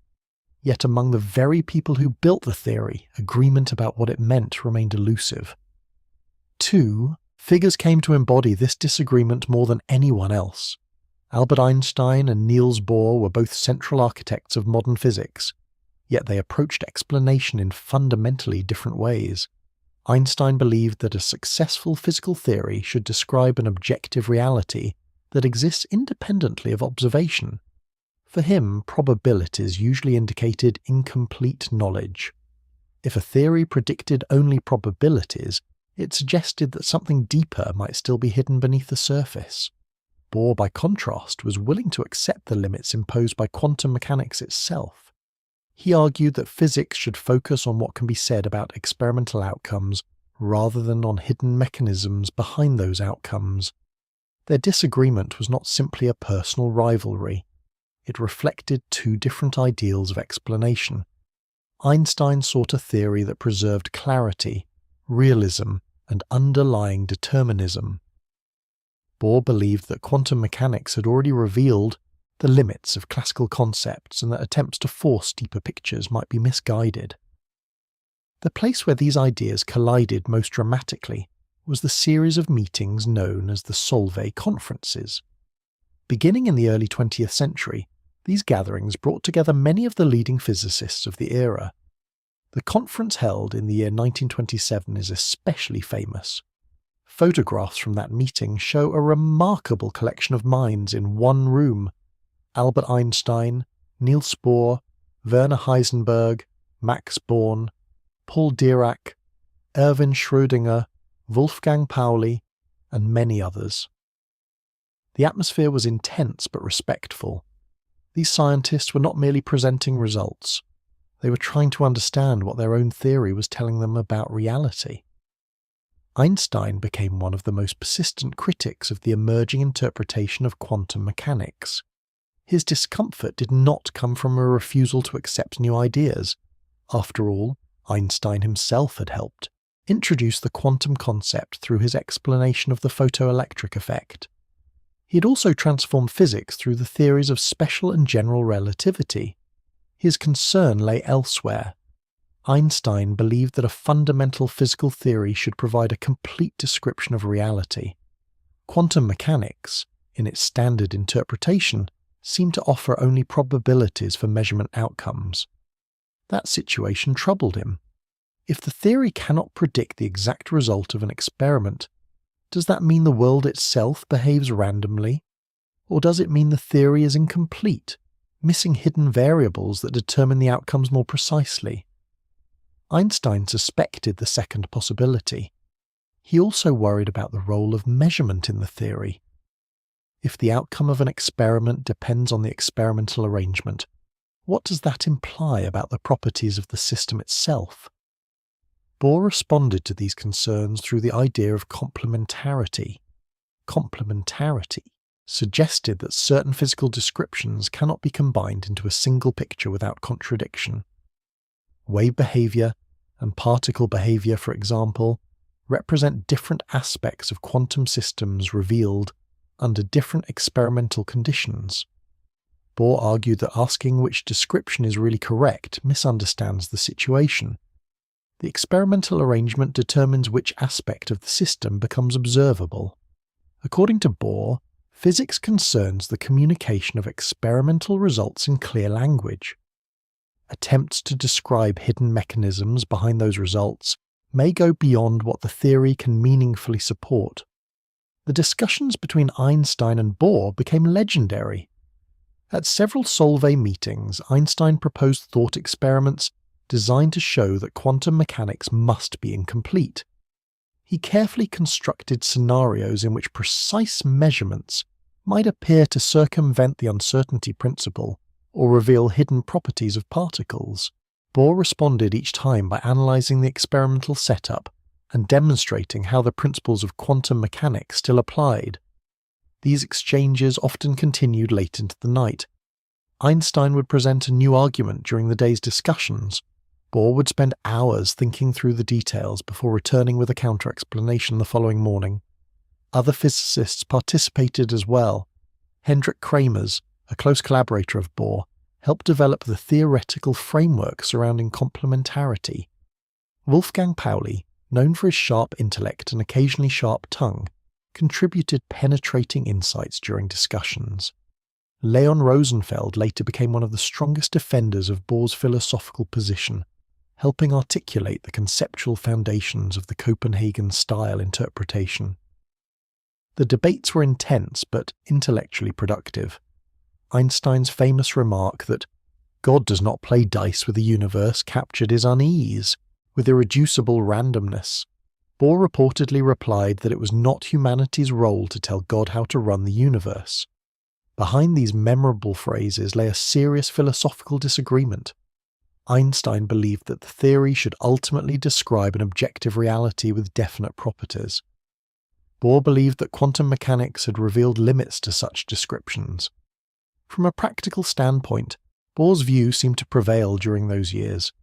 Yet among the very people who built the theory, agreement about what it meant remained elusive. Two figures came to embody this disagreement more than anyone else. Albert Einstein and Niels Bohr were both central architects of modern physics, yet they approached explanation in fundamentally different ways. Einstein believed that a successful physical theory should describe an objective reality that exists independently of observation. For him, probabilities usually indicated incomplete knowledge. If a theory predicted only probabilities, it suggested that something deeper might still be hidden beneath the surface. Bohr, by contrast, was willing to accept the limits imposed by quantum mechanics itself. He argued that physics should focus on what can be said about experimental outcomes rather than on hidden mechanisms behind those outcomes. Their disagreement was not simply a personal rivalry. It reflected two different ideals of explanation. Einstein sought a theory that preserved clarity, realism, and underlying determinism. Bohr believed that quantum mechanics had already revealed the limits of classical concepts and that attempts to force deeper pictures might be misguided. The place where these ideas collided most dramatically was the series of meetings known as the Solvay Conferences. Beginning in the early 20th century, these gatherings brought together many of the leading physicists of the era. The conference held in the year 1927 is especially famous. Photographs from that meeting show a remarkable collection of minds in one room. Albert Einstein, Niels Bohr, Werner Heisenberg, Max Born, Paul Dirac, Erwin Schrödinger, Wolfgang Pauli, and many others. The atmosphere was intense but respectful. These scientists were not merely presenting results. They were trying to understand what their own theory was telling them about reality. Einstein became one of the most persistent critics of the emerging interpretation of quantum mechanics. His discomfort did not come from a refusal to accept new ideas. After all, Einstein himself had helped introduce the quantum concept through his explanation of the photoelectric effect. He had also transformed physics through the theories of special and general relativity. His concern lay elsewhere. Einstein believed that a fundamental physical theory should provide a complete description of reality. Quantum mechanics, in its standard interpretation, seemed to offer only probabilities for measurement outcomes. That situation troubled him. If the theory cannot predict the exact result of an experiment, does that mean the world itself behaves randomly? Or does it mean the theory is incomplete, missing hidden variables that determine the outcomes more precisely? Einstein suspected the second possibility. He also worried about the role of measurement in the theory. If the outcome of an experiment depends on the experimental arrangement, what does that imply about the properties of the system itself? Bohr responded to these concerns through the idea of complementarity. Complementarity suggested that certain physical descriptions cannot be combined into a single picture without contradiction. Wave behaviour and particle behaviour, for example, represent different aspects of quantum systems revealed under different experimental conditions. Bohr argued that asking which description is really correct misunderstands the situation. The experimental arrangement determines which aspect of the system becomes observable. According to Bohr, physics concerns the communication of experimental results in clear language. Attempts to describe hidden mechanisms behind those results may go beyond what the theory can meaningfully support. The discussions between Einstein and Bohr became legendary. At several Solvay meetings, Einstein proposed thought experiments designed to show that quantum mechanics must be incomplete. He carefully constructed scenarios in which precise measurements might appear to circumvent the uncertainty principle or reveal hidden properties of particles. Bohr responded each time by analysing the experimental setup and demonstrating how the principles of quantum mechanics still applied. These exchanges often continued late into the night. Einstein would present a new argument during the day's discussions. Bohr would spend hours thinking through the details before returning with a counter-explanation the following morning. Other physicists participated as well. Hendrik Kramers, a close collaborator of Bohr, helped develop the theoretical framework surrounding complementarity. Wolfgang Pauli, known for his sharp intellect and occasionally sharp tongue, contributed penetrating insights during discussions. Leon Rosenfeld later became one of the strongest defenders of Bohr's philosophical position, helping articulate the conceptual foundations of the Copenhagen-style interpretation. The debates were intense but intellectually productive. Einstein's famous remark that God does not play dice with the universe captured his unease with irreducible randomness. Bohr reportedly replied that it was not humanity's role to tell God how to run the universe. Behind these memorable phrases lay a serious philosophical disagreement. Einstein believed that the theory should ultimately describe an objective reality with definite properties. Bohr believed that quantum mechanics had revealed limits to such descriptions. From a practical standpoint, Bohr's view seemed to prevail during those years.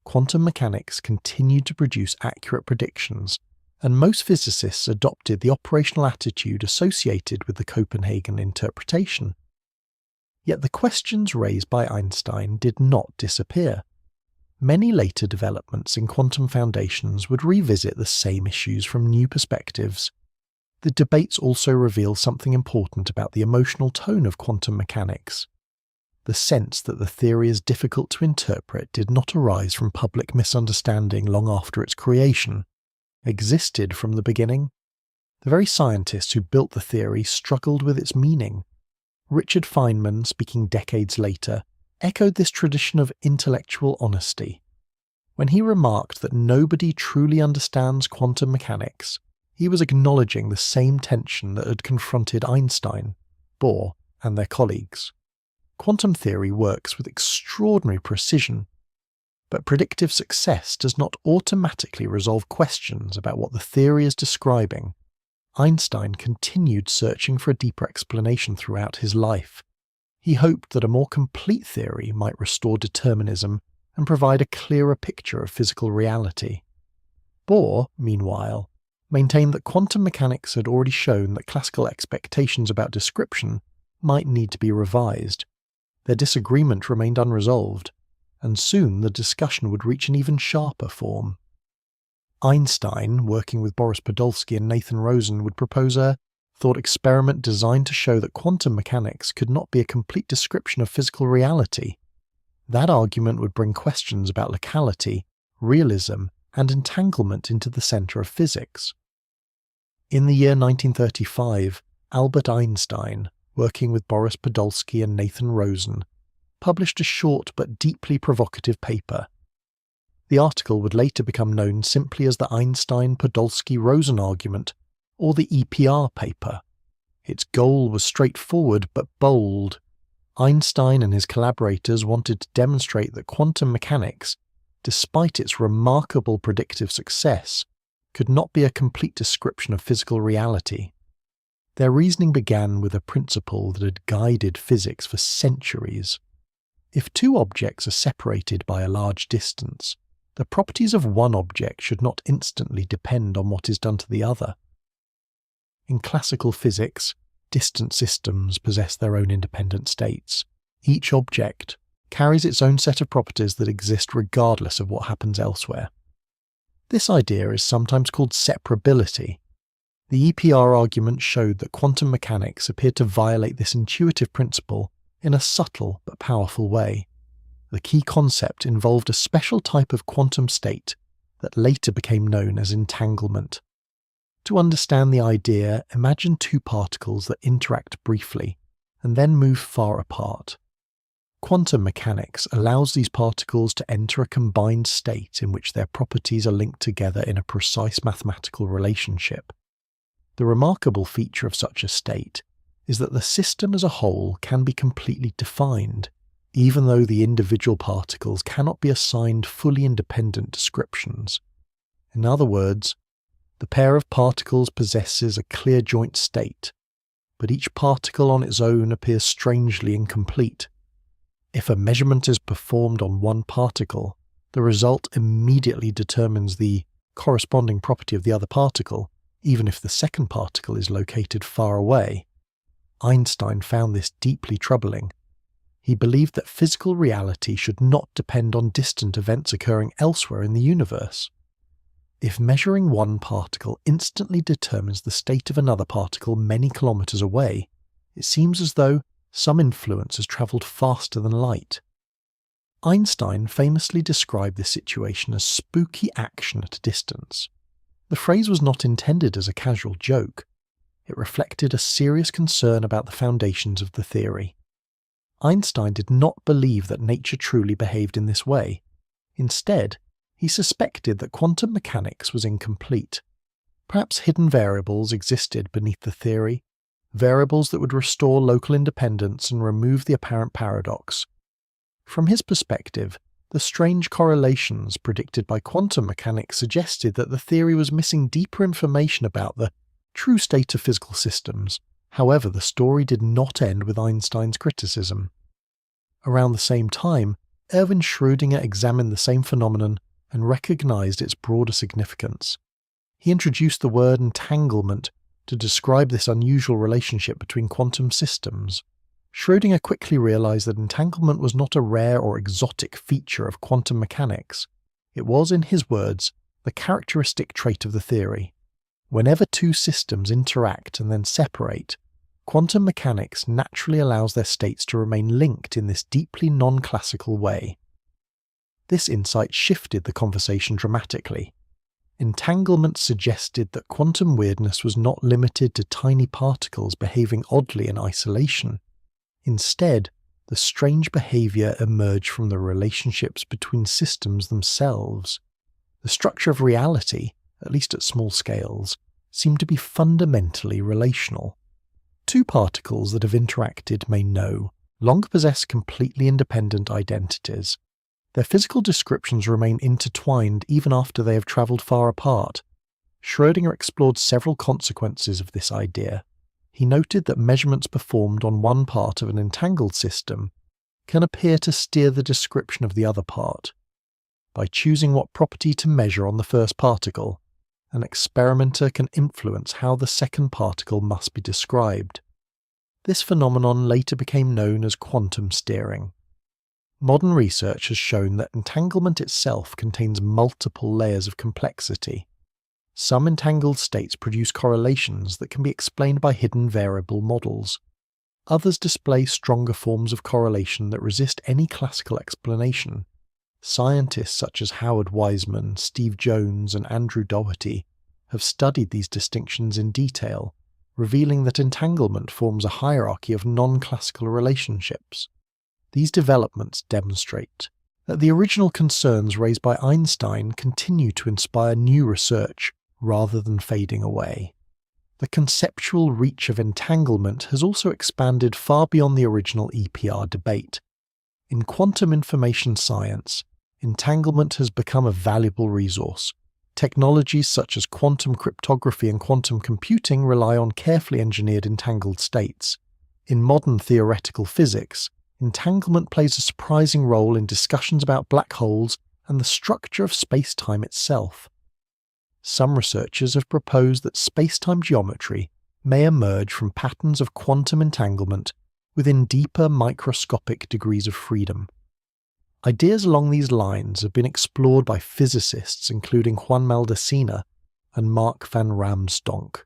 quantum mechanics continued to produce accurate predictions, and most physicists adopted the operational attitude associated with the Copenhagen interpretation. Yet the questions raised by Einstein did not disappear. Many later developments in quantum foundations would revisit the same issues from new perspectives. The debates also reveal something important about the emotional tone of quantum mechanics. The sense that the theory is difficult to interpret did not arise from public misunderstanding long after its creation. It existed from the beginning. The very scientists who built the theory struggled with its meaning. Richard Feynman, speaking decades later, echoed this tradition of intellectual honesty. When he remarked that nobody truly understands quantum mechanics, he was acknowledging the same tension that had confronted Einstein, Bohr, and their colleagues. Quantum theory works with extraordinary precision, but predictive success does not automatically resolve questions about what the theory is describing. Einstein continued searching for a deeper explanation throughout his life. He hoped that a more complete theory might restore determinism and provide a clearer picture of physical reality. Bohr, meanwhile, maintained that quantum mechanics had already shown that classical expectations about description might need to be revised. Their disagreement remained unresolved, and soon the discussion would reach an even sharper form. Einstein, working with Boris Podolsky and Nathan Rosen, would propose a thought experiment designed to show that quantum mechanics could not be a complete description of physical reality. That argument would bring questions about locality, realism, and entanglement into the centre of physics. In the year 1935, Albert Einstein, working with Boris Podolsky and Nathan Rosen, published a short but deeply provocative paper. The article would later become known simply as the Einstein-Podolsky-Rosen argument, or the EPR paper. Its goal was straightforward but bold. Einstein and his collaborators wanted to demonstrate that quantum mechanics, despite its remarkable predictive success, could not be a complete description of physical reality. Their reasoning began with a principle that had guided physics for centuries. If two objects are separated by a large distance, the properties of one object should not instantly depend on what is done to the other. In classical physics, distant systems possess their own independent states. Each object carries its own set of properties that exist regardless of what happens elsewhere. This idea is sometimes called separability. The EPR argument showed that quantum mechanics appeared to violate this intuitive principle in a subtle but powerful way. The key concept involved a special type of quantum state that later became known as entanglement. To understand the idea, imagine two particles that interact briefly and then move far apart. Quantum mechanics allows these particles to enter a combined state in which their properties are linked together in a precise mathematical relationship. The remarkable feature of such a state is that the system as a whole can be completely defined, even though the individual particles cannot be assigned fully independent descriptions. In other words, the pair of particles possesses a clear joint state, but each particle on its own appears strangely incomplete. If a measurement is performed on one particle, the result immediately determines the corresponding property of the other particle, even if the second particle is located far away. Einstein found this deeply troubling. He believed that physical reality should not depend on distant events occurring elsewhere in the universe. If measuring one particle instantly determines the state of another particle many kilometers away, it seems as though some influence has travelled faster than light. Einstein famously described this situation as spooky action at a distance. The phrase was not intended as a casual joke. It reflected a serious concern about the foundations of the theory. Einstein did not believe that nature truly behaved in this way. Instead, he suspected that quantum mechanics was incomplete. Perhaps hidden variables existed beneath the theory, variables that would restore local independence and remove the apparent paradox. From his perspective, the strange correlations predicted by quantum mechanics suggested that the theory was missing deeper information about the true state of physical systems. However, the story did not end with Einstein's criticism. Around the same time, Erwin Schrödinger examined the same phenomenon and recognized its broader significance. He introduced the word entanglement to describe this unusual relationship between quantum systems. Schrödinger quickly realized that entanglement was not a rare or exotic feature of quantum mechanics. It was, in his words, the characteristic trait of the theory. Whenever two systems interact and then separate, quantum mechanics naturally allows their states to remain linked in this deeply non-classical way. This insight shifted the conversation dramatically. Entanglement suggested that quantum weirdness was not limited to tiny particles behaving oddly in isolation. Instead, the strange behaviour emerged from the relationships between systems themselves. The structure of reality, at least at small scales, seemed to be fundamentally relational. Two particles that have interacted may know, long possess completely independent identities. Their physical descriptions remain intertwined even after they have travelled far apart. Schrödinger explored several consequences of this idea. He noted that measurements performed on one part of an entangled system can appear to steer the description of the other part. By choosing what property to measure on the first particle, an experimenter can influence how the second particle must be described. This phenomenon later became known as quantum steering. Modern research has shown that entanglement itself contains multiple layers of complexity. Some entangled states produce correlations that can be explained by hidden variable models. Others display stronger forms of correlation that resist any classical explanation. Scientists such as Howard Wiseman, Steve Jones, and Andrew Doherty have studied these distinctions in detail, revealing that entanglement forms a hierarchy of non-classical relationships. These developments demonstrate that the original concerns raised by Einstein continue to inspire new research rather than fading away. The conceptual reach of entanglement has also expanded far beyond the original EPR debate. In quantum information science, entanglement has become a valuable resource. Technologies such as quantum cryptography and quantum computing rely on carefully engineered entangled states. In modern theoretical physics, entanglement plays a surprising role in discussions about black holes and the structure of space-time itself. Some researchers have proposed that space-time geometry may emerge from patterns of quantum entanglement within deeper microscopic degrees of freedom. Ideas along these lines have been explored by physicists including Juan Maldacena and Mark van Ramstonk,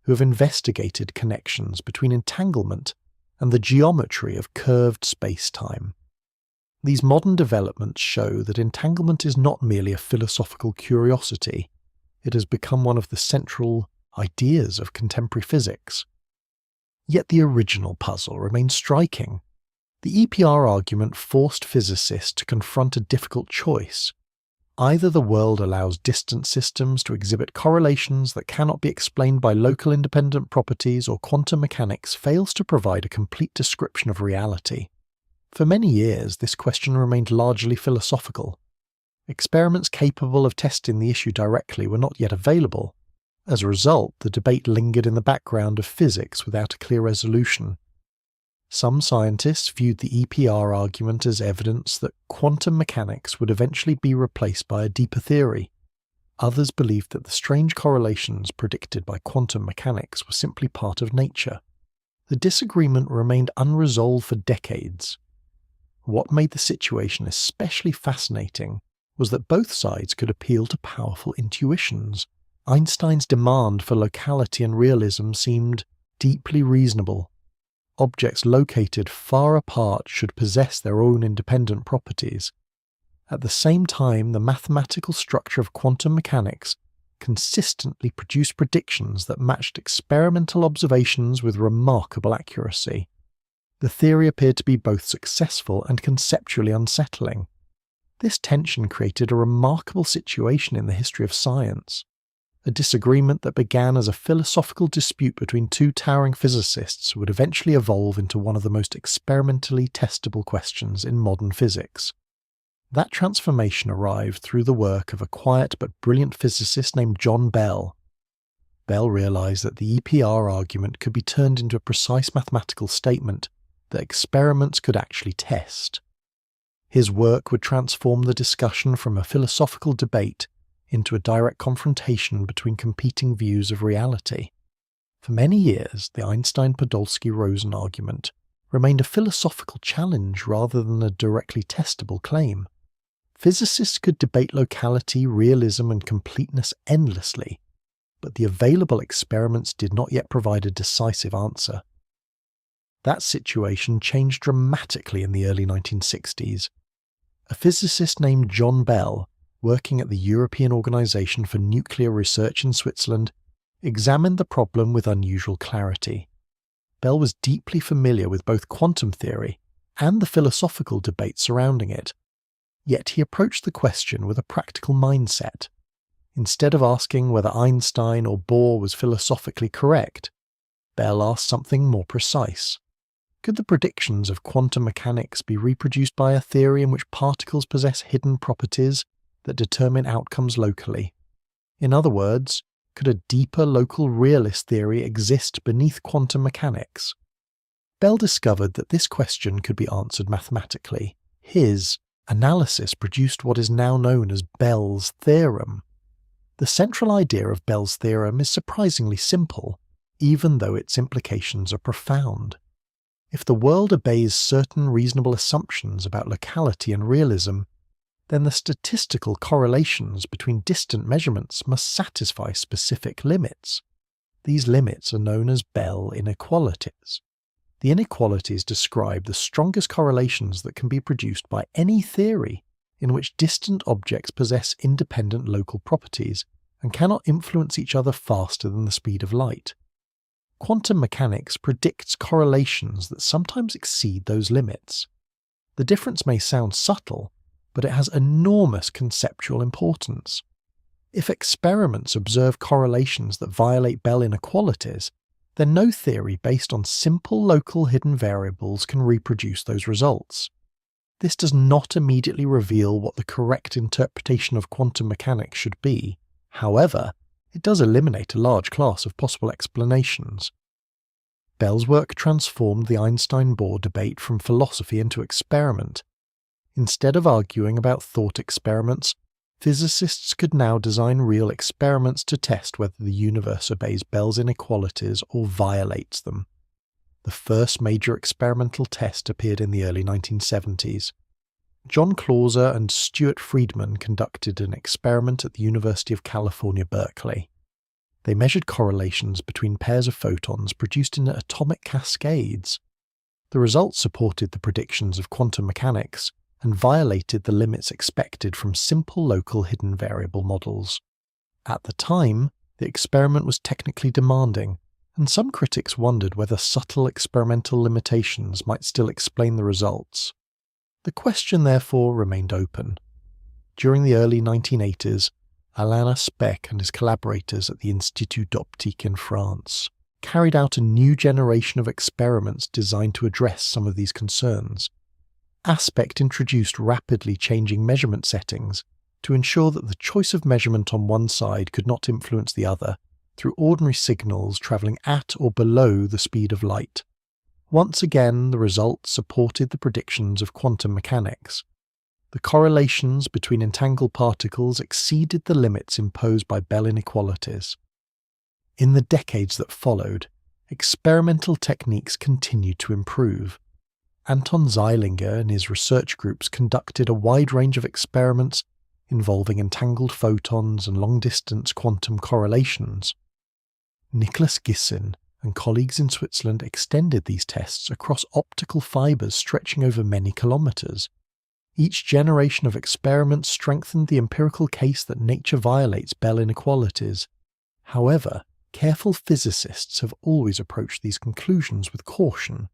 who have investigated connections between entanglement and the geometry of curved space-time. These modern developments show that entanglement is not merely a philosophical curiosity. It has become one of the central ideas of contemporary physics. Yet the original puzzle remains striking. The EPR argument forced physicists to confront a difficult choice. Either the world allows distant systems to exhibit correlations that cannot be explained by local independent properties, or quantum mechanics fails to provide a complete description of reality. For many years, this question remained largely philosophical. Experiments capable of testing the issue directly were not yet available. As a result, the debate lingered in the background of physics without a clear resolution. Some scientists viewed the EPR argument as evidence that quantum mechanics would eventually be replaced by a deeper theory. Others believed that the strange correlations predicted by quantum mechanics were simply part of nature. The disagreement remained unresolved for decades. What made the situation especially fascinating was that both sides could appeal to powerful intuitions. Einstein's demand for locality and realism seemed deeply reasonable. Objects located far apart should possess their own independent properties. At the same time, the mathematical structure of quantum mechanics consistently produced predictions that matched experimental observations with remarkable accuracy. The theory appeared to be both successful and conceptually unsettling. This tension created a remarkable situation in the history of science. A disagreement that began as a philosophical dispute between two towering physicists would eventually evolve into one of the most experimentally testable questions in modern physics. That transformation arrived through the work of a quiet but brilliant physicist named John Bell. Bell realized that the EPR argument could be turned into a precise mathematical statement that experiments could actually test. His work would transform the discussion from a philosophical debate into a direct confrontation between competing views of reality. For many years, the Einstein-Podolsky-Rosen argument remained a philosophical challenge rather than a directly testable claim. Physicists could debate locality, realism, and completeness endlessly, but the available experiments did not yet provide a decisive answer. That situation changed dramatically in the early 1960s. A physicist named John Bell, working at the European Organisation for Nuclear Research in Switzerland, examined the problem with unusual clarity. Bell was deeply familiar with both quantum theory and the philosophical debate surrounding it, yet he approached the question with a practical mindset. Instead of asking whether Einstein or Bohr was philosophically correct, Bell asked something more precise. Could the predictions of quantum mechanics be reproduced by a theory in which particles possess hidden properties that determine outcomes locally? In other words, could a deeper local realist theory exist beneath quantum mechanics? Bell discovered that this question could be answered mathematically. His analysis produced what is now known as Bell's theorem. The central idea of Bell's theorem is surprisingly simple, even though its implications are profound. If the world obeys certain reasonable assumptions about locality and realism, then the statistical correlations between distant measurements must satisfy specific limits. These limits are known as Bell inequalities. The inequalities describe the strongest correlations that can be produced by any theory in which distant objects possess independent local properties and cannot influence each other faster than the speed of light. Quantum mechanics predicts correlations that sometimes exceed those limits. The difference may sound subtle, but it has enormous conceptual importance. If experiments observe correlations that violate Bell inequalities, then no theory based on simple local hidden variables can reproduce those results. This does not immediately reveal what the correct interpretation of quantum mechanics should be. However, it does eliminate a large class of possible explanations. Bell's work transformed the Einstein-Bohr debate from philosophy into experiment. Instead of arguing about thought experiments, physicists could now design real experiments to test whether the universe obeys Bell's inequalities or violates them. The first major experimental test appeared in the early 1970s. John Clauser and Stuart Friedman conducted an experiment at the University of California, Berkeley. They measured correlations between pairs of photons produced in atomic cascades. The results supported the predictions of quantum mechanics and violated the limits expected from simple local hidden variable models. At the time, the experiment was technically demanding, and some critics wondered whether subtle experimental limitations might still explain the results. The question therefore remained open. During the early 1980s, Alain Aspect and his collaborators at the Institut d'Optique in France carried out a new generation of experiments designed to address some of these concerns. Aspect introduced rapidly changing measurement settings to ensure that the choice of measurement on one side could not influence the other through ordinary signals travelling at or below the speed of light. Once again, the results supported the predictions of quantum mechanics. The correlations between entangled particles exceeded the limits imposed by Bell inequalities. In the decades that followed, experimental techniques continued to improve. Anton Zeilinger and his research groups conducted a wide range of experiments involving entangled photons and long-distance quantum correlations. Nicholas Gissin and colleagues in Switzerland extended these tests across optical fibres stretching over many kilometres. Each generation of experiments strengthened the empirical case that nature violates Bell inequalities. However, careful physicists have always approached these conclusions with caution.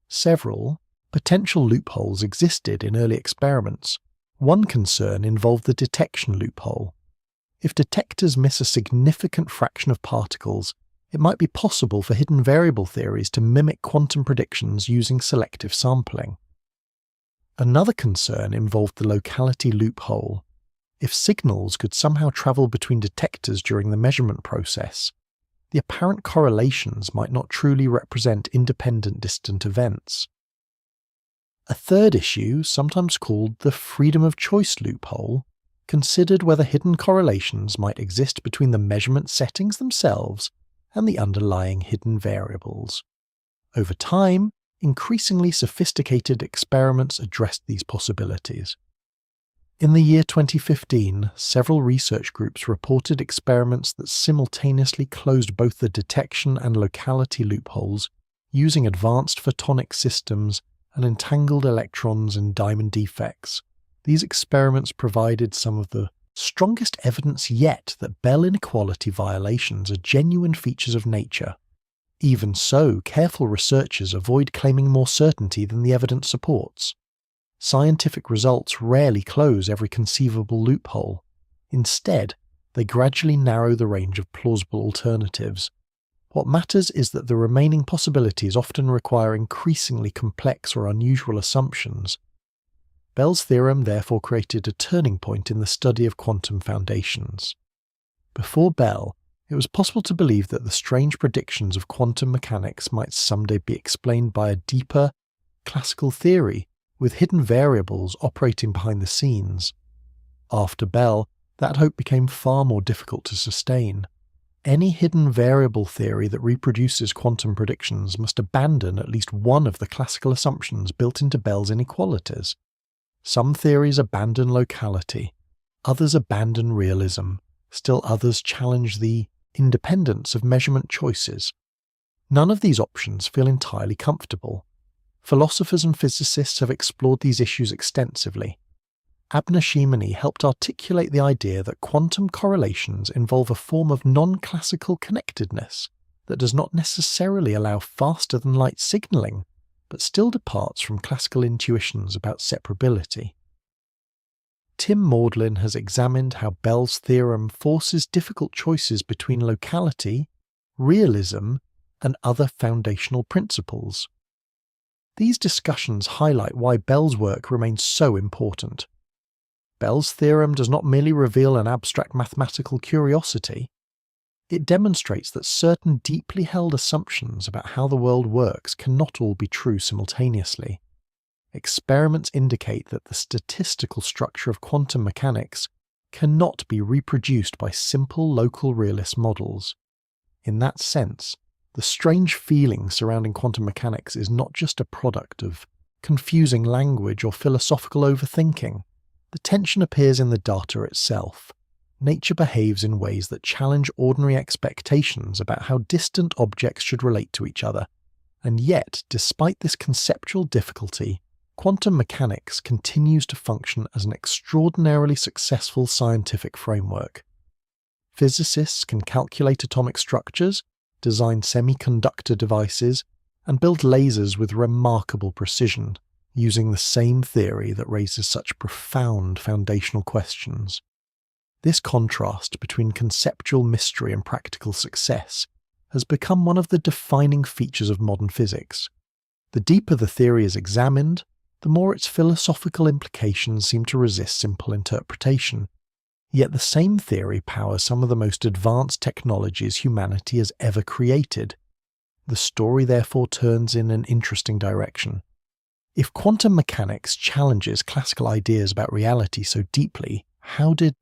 Several potential loopholes existed in early experiments. One concern involved the detection loophole. If detectors miss a significant fraction of particles, it might be possible for hidden variable theories to mimic quantum predictions using selective sampling. Another concern involved the locality loophole. If signals could somehow travel between detectors during the measurement process, the apparent correlations might not truly represent independent distant events. A third issue, sometimes called the freedom of choice loophole, considered whether hidden correlations might exist between the measurement settings themselves and the underlying hidden variables. Over time, increasingly sophisticated experiments addressed these possibilities. In the year 2015, several research groups reported experiments that simultaneously closed both the detection and locality loopholes using advanced photonic systems and entangled electrons in diamond defects. These experiments provided some of the strongest evidence yet that Bell inequality violations are genuine features of nature. Even so, careful researchers avoid claiming more certainty than the evidence supports. Scientific results rarely close every conceivable loophole. Instead, they gradually narrow the range of plausible alternatives. What matters is that the remaining possibilities often require increasingly complex or unusual assumptions. Bell's theorem therefore created a turning point in the study of quantum foundations. Before Bell, it was possible to believe that the strange predictions of quantum mechanics might someday be explained by a deeper, classical theory with hidden variables operating behind the scenes. After Bell, that hope became far more difficult to sustain. Any hidden variable theory that reproduces quantum predictions must abandon at least one of the classical assumptions built into Bell's inequalities. Some theories abandon locality, others abandon realism, still others challenge the independence of measurement choices. None of these options feel entirely comfortable. Philosophers and physicists have explored these issues extensively. Abner Shimony helped articulate the idea that quantum correlations involve a form of non-classical connectedness that does not necessarily allow faster-than-light signaling, but still departs from classical intuitions about separability. Tim Maudlin has examined how Bell's theorem forces difficult choices between locality, realism, and other foundational principles. These discussions highlight why Bell's work remains so important. Bell's theorem does not merely reveal an abstract mathematical curiosity. It demonstrates that certain deeply held assumptions about how the world works cannot all be true simultaneously. Experiments indicate that the statistical structure of quantum mechanics cannot be reproduced by simple local realist models. In that sense, the strange feeling surrounding quantum mechanics is not just a product of confusing language or philosophical overthinking. The tension appears in the data itself. Nature behaves in ways that challenge ordinary expectations about how distant objects should relate to each other. And yet, despite this conceptual difficulty, quantum mechanics continues to function as an extraordinarily successful scientific framework. Physicists can calculate atomic structures, design semiconductor devices, and build lasers with remarkable precision, using the same theory that raises such profound foundational questions. This contrast between conceptual mystery and practical success has become one of the defining features of modern physics. The deeper the theory is examined, the more its philosophical implications seem to resist simple interpretation. Yet the same theory powers some of the most advanced technologies humanity has ever created. The story therefore turns in an interesting direction. If quantum mechanics challenges classical ideas about reality so deeply, how did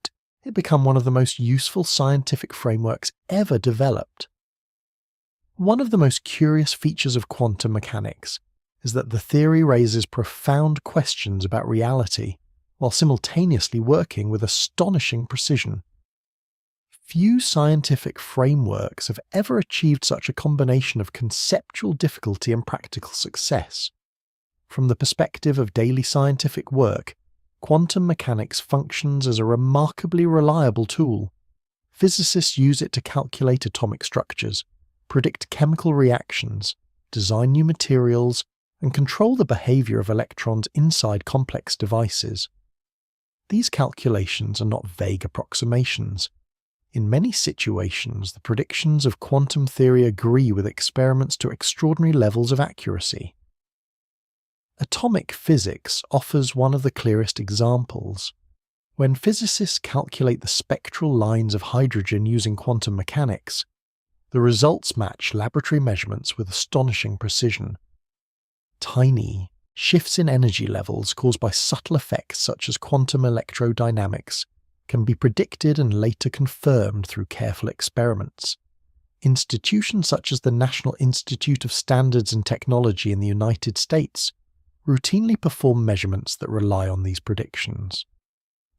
it become one of the most useful scientific frameworks ever developed? One of the most curious features of quantum mechanics is that the theory raises profound questions about reality, while simultaneously working with astonishing precision. Few scientific frameworks have ever achieved such a combination of conceptual difficulty and practical success. From the perspective of daily scientific work, quantum mechanics functions as a remarkably reliable tool. Physicists use it to calculate atomic structures, predict chemical reactions, design new materials, and control the behaviour of electrons inside complex devices. These calculations are not vague approximations. In many situations, the predictions of quantum theory agree with experiments to extraordinary levels of accuracy. Atomic physics offers one of the clearest examples. When physicists calculate the spectral lines of hydrogen using quantum mechanics, the results match laboratory measurements with astonishing precision. Tiny, Shifts in energy levels caused by subtle effects such as quantum electrodynamics can be predicted and later confirmed through careful experiments. Institutions such as the National Institute of Standards and Technology in the United States routinely perform measurements that rely on these predictions.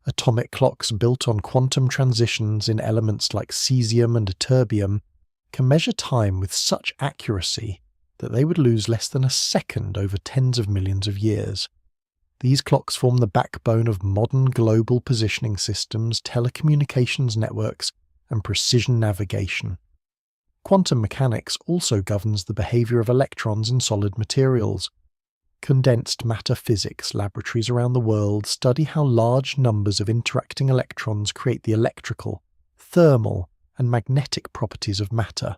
Atomic clocks built on quantum transitions in elements like cesium and terbium can measure time with such accuracy that they would lose less than a second over tens of millions of years. These clocks form the backbone of modern global positioning systems, telecommunications networks, and precision navigation. Quantum mechanics also governs the behaviour of electrons in solid materials. Condensed matter physics laboratories around the world study how large numbers of interacting electrons create the electrical, thermal, and magnetic properties of matter.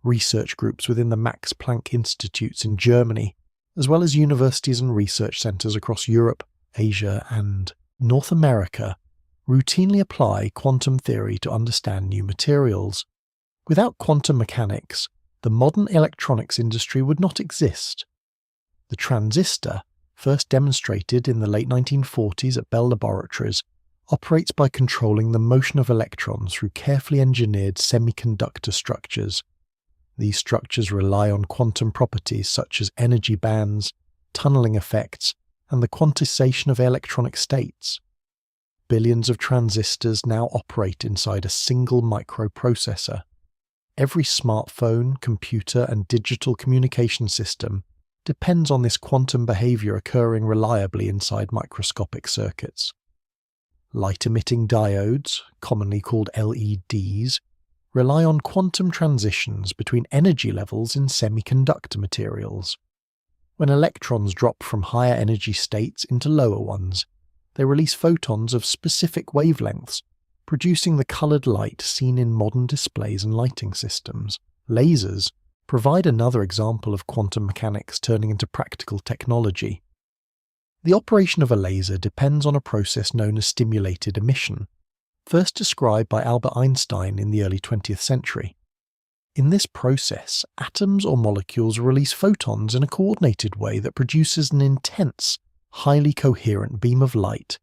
Research groups within the Max Planck Institutes in Germany, as well as universities and research centres across Europe, Asia, and North America, routinely apply quantum theory to understand new materials. Without quantum mechanics, the modern electronics industry would not exist. The transistor, first demonstrated in the late 1940s at Bell Laboratories, operates by controlling the motion of electrons through carefully engineered semiconductor structures. These structures rely on quantum properties such as energy bands, tunneling effects, and the quantization of electronic states. Billions of transistors now operate inside a single microprocessor. Every smartphone, computer, and digital communication system depends on this quantum behaviour occurring reliably inside microscopic circuits. Light-emitting diodes, commonly called LEDs, rely on quantum transitions between energy levels in semiconductor materials. When electrons drop from higher energy states into lower ones, they release photons of specific wavelengths, producing the coloured light seen in modern displays and lighting systems. Lasers provide another example of quantum mechanics turning into practical technology. The operation of a laser depends on a process known as stimulated emission, first described by Albert Einstein in the early 20th century. In this process, atoms or molecules release photons in a coordinated way that produces an intense, highly coherent beam of light.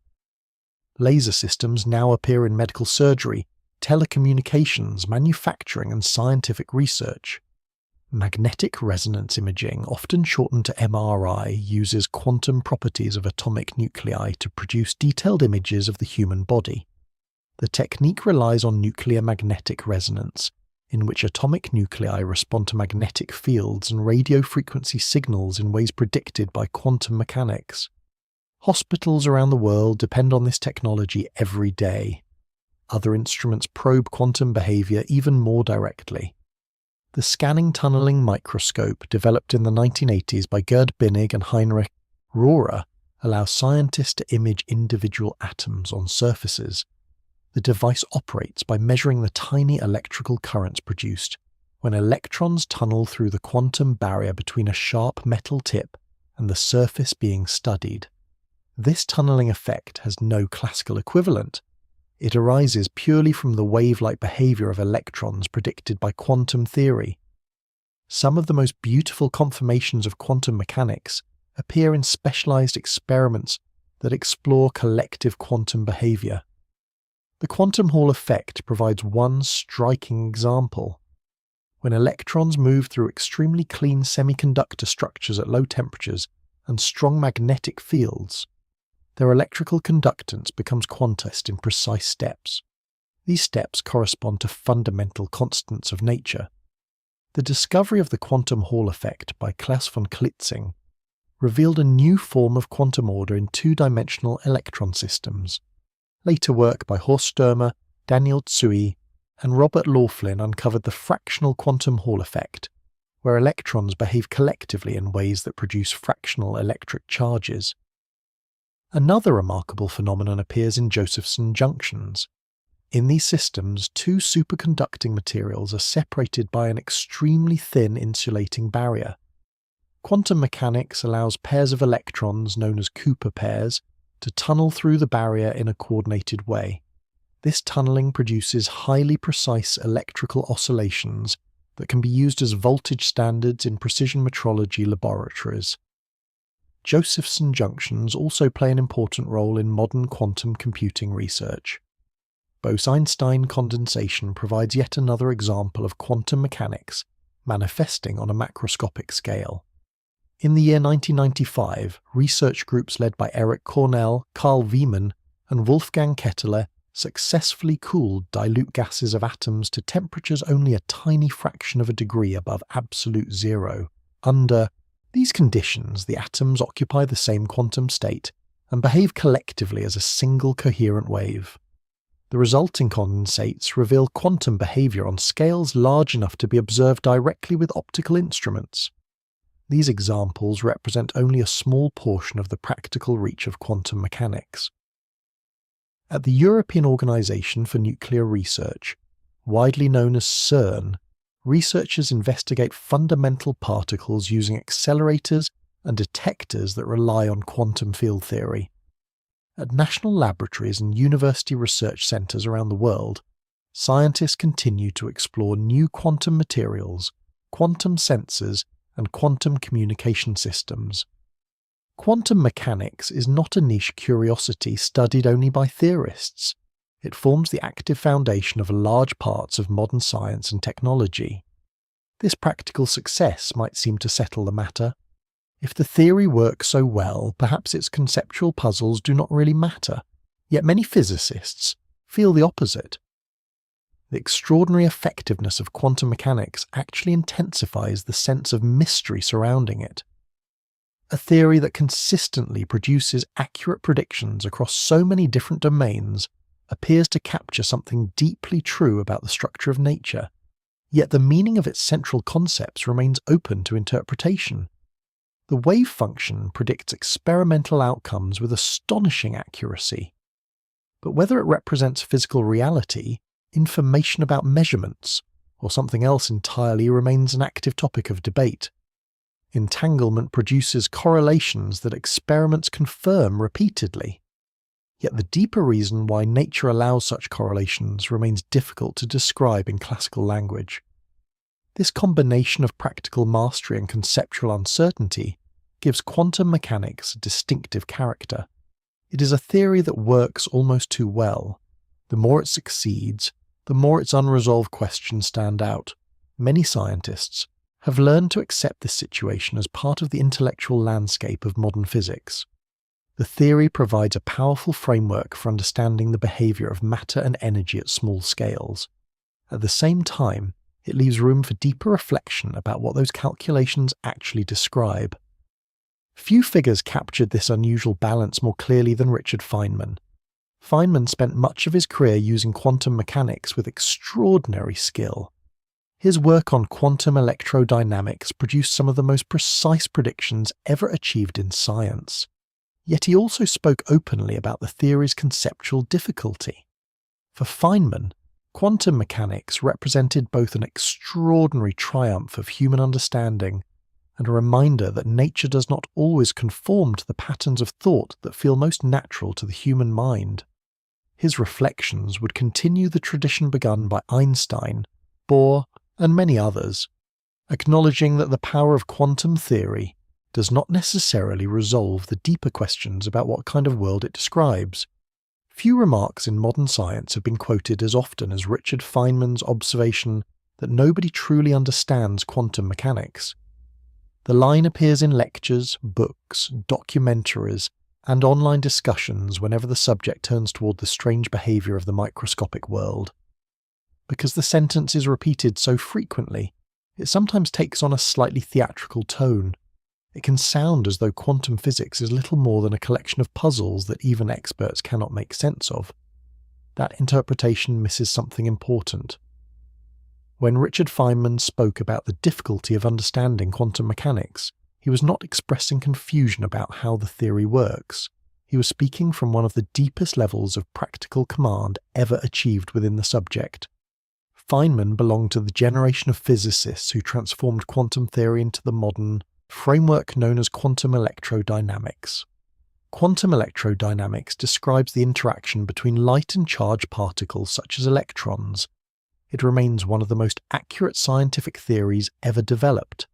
Laser systems now appear in medical surgery, telecommunications, manufacturing, and scientific research. Magnetic resonance imaging, often shortened to MRI, uses quantum properties of atomic nuclei to produce detailed images of the human body. The technique relies on nuclear magnetic resonance, in which atomic nuclei respond to magnetic fields and radio frequency signals in ways predicted by quantum mechanics. Hospitals around the world depend on this technology every day. Other instruments probe quantum behaviour even more directly. The scanning tunneling microscope, developed in the 1980s by Gerd Binnig and Heinrich Rohrer, allows scientists to image individual atoms on surfaces. The device operates by measuring the tiny electrical currents produced when electrons tunnel through the quantum barrier between a sharp metal tip and the surface being studied. This tunneling effect has no classical equivalent. It arises purely from the wave-like behaviour of electrons predicted by quantum theory. Some of the most beautiful confirmations of quantum mechanics appear in specialised experiments that explore collective quantum behaviour. The quantum Hall effect provides one striking example. When electrons move through extremely clean semiconductor structures at low temperatures and strong magnetic fields, their electrical conductance becomes quantized in precise steps. These steps correspond to fundamental constants of nature. The discovery of the quantum Hall effect by Klaus von Klitzing revealed a new form of quantum order in two-dimensional electron systems. Later work by Horst Sturmer, Daniel Tsui, and Robert Laughlin uncovered the fractional quantum Hall effect, where electrons behave collectively in ways that produce fractional electric charges. Another remarkable phenomenon appears in Josephson junctions. In these systems, two superconducting materials are separated by an extremely thin insulating barrier. Quantum mechanics allows pairs of electrons, known as Cooper pairs, to tunnel through the barrier in a coordinated way. This tunneling produces highly precise electrical oscillations that can be used as voltage standards in precision metrology laboratories. Josephson junctions also play an important role in modern quantum computing research. Bose-Einstein condensation provides yet another example of quantum mechanics manifesting on a macroscopic scale. In the year 1995, research groups led by Eric Cornell, Carl Wieman, and Wolfgang Ketteler successfully cooled dilute gases of atoms to temperatures only a tiny fraction of a degree above absolute zero. Under these conditions, the atoms occupy the same quantum state and behave collectively as a single coherent wave. The resulting condensates reveal quantum behaviour on scales large enough to be observed directly with optical instruments. These examples represent only a small portion of the practical reach of quantum mechanics. At the European Organisation for Nuclear Research, widely known as CERN, researchers investigate fundamental particles using accelerators and detectors that rely on quantum field theory. At national laboratories and university research centres around the world, scientists continue to explore new quantum materials, quantum sensors, and quantum communication systems. Quantum mechanics is not a niche curiosity studied only by theorists. It forms the active foundation of large parts of modern science and technology. This practical success might seem to settle the matter. If the theory works so well, perhaps its conceptual puzzles do not really matter. Yet many physicists feel the opposite. The extraordinary effectiveness of quantum mechanics actually intensifies the sense of mystery surrounding it. A theory that consistently produces accurate predictions across so many different domains appears to capture something deeply true about the structure of nature, yet the meaning of its central concepts remains open to interpretation. The wave function predicts experimental outcomes with astonishing accuracy. But whether it represents physical reality, information about measurements, or something else entirely remains an active topic of debate. Entanglement produces correlations that experiments confirm repeatedly. Yet the deeper reason why nature allows such correlations remains difficult to describe in classical language. This combination of practical mastery and conceptual uncertainty gives quantum mechanics a distinctive character. It is a theory that works almost too well. The more it succeeds, the more its unresolved questions stand out. Many scientists have learned to accept this situation as part of the intellectual landscape of modern physics. The theory provides a powerful framework for understanding the behaviour of matter and energy at small scales. At the same time, it leaves room for deeper reflection about what those calculations actually describe. Few figures captured this unusual balance more clearly than Richard Feynman. Feynman spent much of his career using quantum mechanics with extraordinary skill. His work on quantum electrodynamics produced some of the most precise predictions ever achieved in science. Yet he also spoke openly about the theory's conceptual difficulty. For Feynman, quantum mechanics represented both an extraordinary triumph of human understanding and a reminder that nature does not always conform to the patterns of thought that feel most natural to the human mind. His reflections would continue the tradition begun by Einstein, Bohr, and many others, acknowledging that the power of quantum theory does not necessarily resolve the deeper questions about what kind of world it describes. Few remarks in modern science have been quoted as often as Richard Feynman's observation that nobody truly understands quantum mechanics. The line appears in lectures, books, documentaries, and online discussions whenever the subject turns toward the strange behaviour of the microscopic world. Because the sentence is repeated so frequently, it sometimes takes on a slightly theatrical tone. It can sound as though quantum physics is little more than a collection of puzzles that even experts cannot make sense of. That interpretation misses something important. When Richard Feynman spoke about the difficulty of understanding quantum mechanics, he was not expressing confusion about how the theory works. He was speaking from one of the deepest levels of practical command ever achieved within the subject. Feynman belonged to the generation of physicists who transformed quantum theory into the modern framework known as quantum electrodynamics. Quantum electrodynamics describes the interaction between light and charged particles such as electrons. It remains one of the most accurate scientific theories ever developed.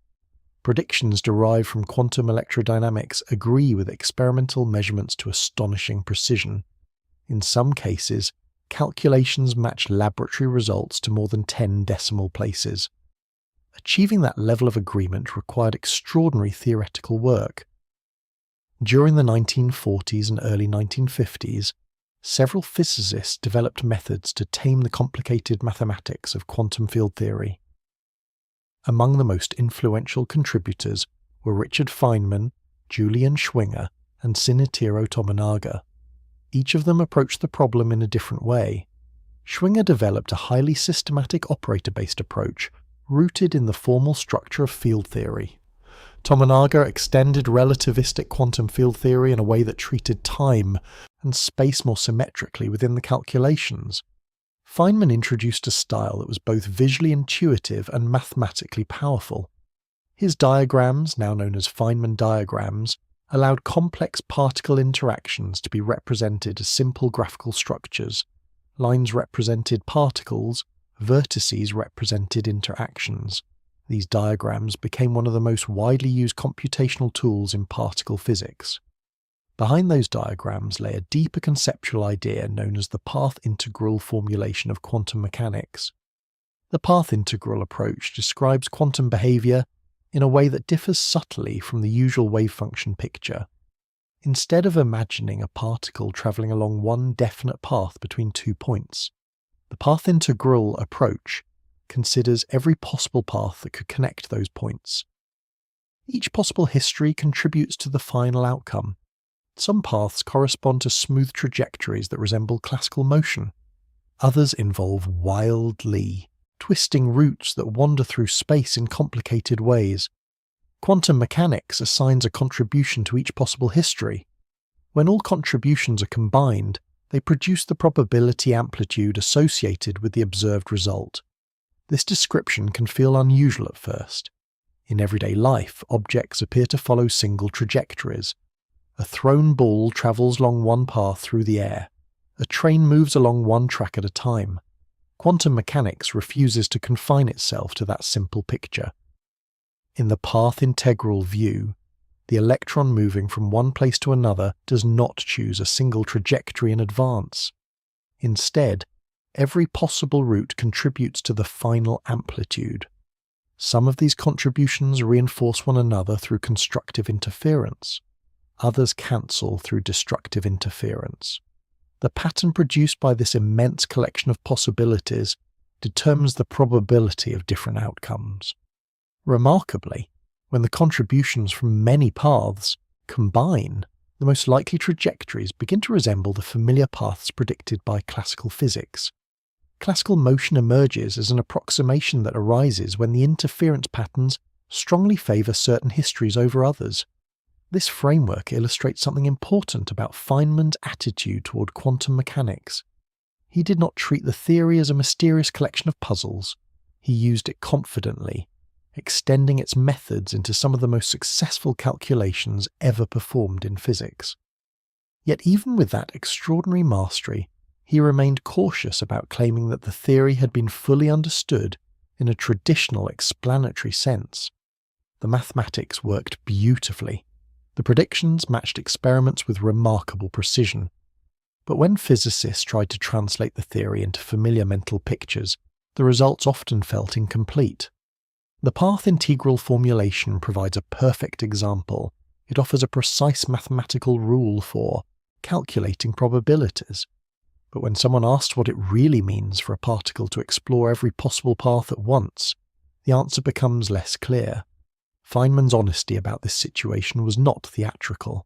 Predictions derived from quantum electrodynamics agree with experimental measurements to astonishing precision. In some cases, calculations match laboratory results to more than 10 decimal places. Achieving that level of agreement required extraordinary theoretical work. During the 1940s and early 1950s, several physicists developed methods to tame the complicated mathematics of quantum field theory. Among the most influential contributors were Richard Feynman, Julian Schwinger, and Shinichiro Tominaga. Each of them approached the problem in a different way. Schwinger developed a highly systematic operator-based approach rooted in the formal structure of field theory. Tominaga extended relativistic quantum field theory in a way that treated time and space more symmetrically within the calculations. Feynman introduced a style that was both visually intuitive and mathematically powerful. His diagrams, now known as Feynman diagrams, allowed complex particle interactions to be represented as simple graphical structures. Lines represented particles, vertices represented interactions. These diagrams became one of the most widely used computational tools in particle physics. Behind those diagrams lay a deeper conceptual idea known as the path integral formulation of quantum mechanics. The path integral approach describes quantum behaviour in a way that differs subtly from the usual wave function picture. Instead of imagining a particle travelling along one definite path between 2 points, the path integral approach considers every possible path that could connect those points. Each possible history contributes to the final outcome. Some paths correspond to smooth trajectories that resemble classical motion. Others involve wildly twisting routes that wander through space in complicated ways. Quantum mechanics assigns a contribution to each possible history. When all contributions are combined, they produce the probability amplitude associated with the observed result. This description can feel unusual at first. In everyday life, objects appear to follow single trajectories. A thrown ball travels along one path through the air. A train moves along one track at a time. Quantum mechanics refuses to confine itself to that simple picture. In the path integral view, the electron moving from one place to another does not choose a single trajectory in advance. Instead, every possible route contributes to the final amplitude. Some of these contributions reinforce one another through constructive interference. Others cancel through destructive interference. The pattern produced by this immense collection of possibilities determines the probability of different outcomes. Remarkably, when the contributions from many paths combine, the most likely trajectories begin to resemble the familiar paths predicted by classical physics. Classical motion emerges as an approximation that arises when the interference patterns strongly favour certain histories over others. This framework illustrates something important about Feynman's attitude toward quantum mechanics. He did not treat the theory as a mysterious collection of puzzles. He used it confidently, extending its methods into some of the most successful calculations ever performed in physics. Yet even with that extraordinary mastery, he remained cautious about claiming that the theory had been fully understood in a traditional explanatory sense. The mathematics worked beautifully. The predictions matched experiments with remarkable precision. But when physicists tried to translate the theory into familiar mental pictures, the results often felt incomplete. The path integral formulation provides a perfect example. It offers a precise mathematical rule for calculating probabilities. But when someone asks what it really means for a particle to explore every possible path at once, the answer becomes less clear. Feynman's honesty about this situation was not theatrical.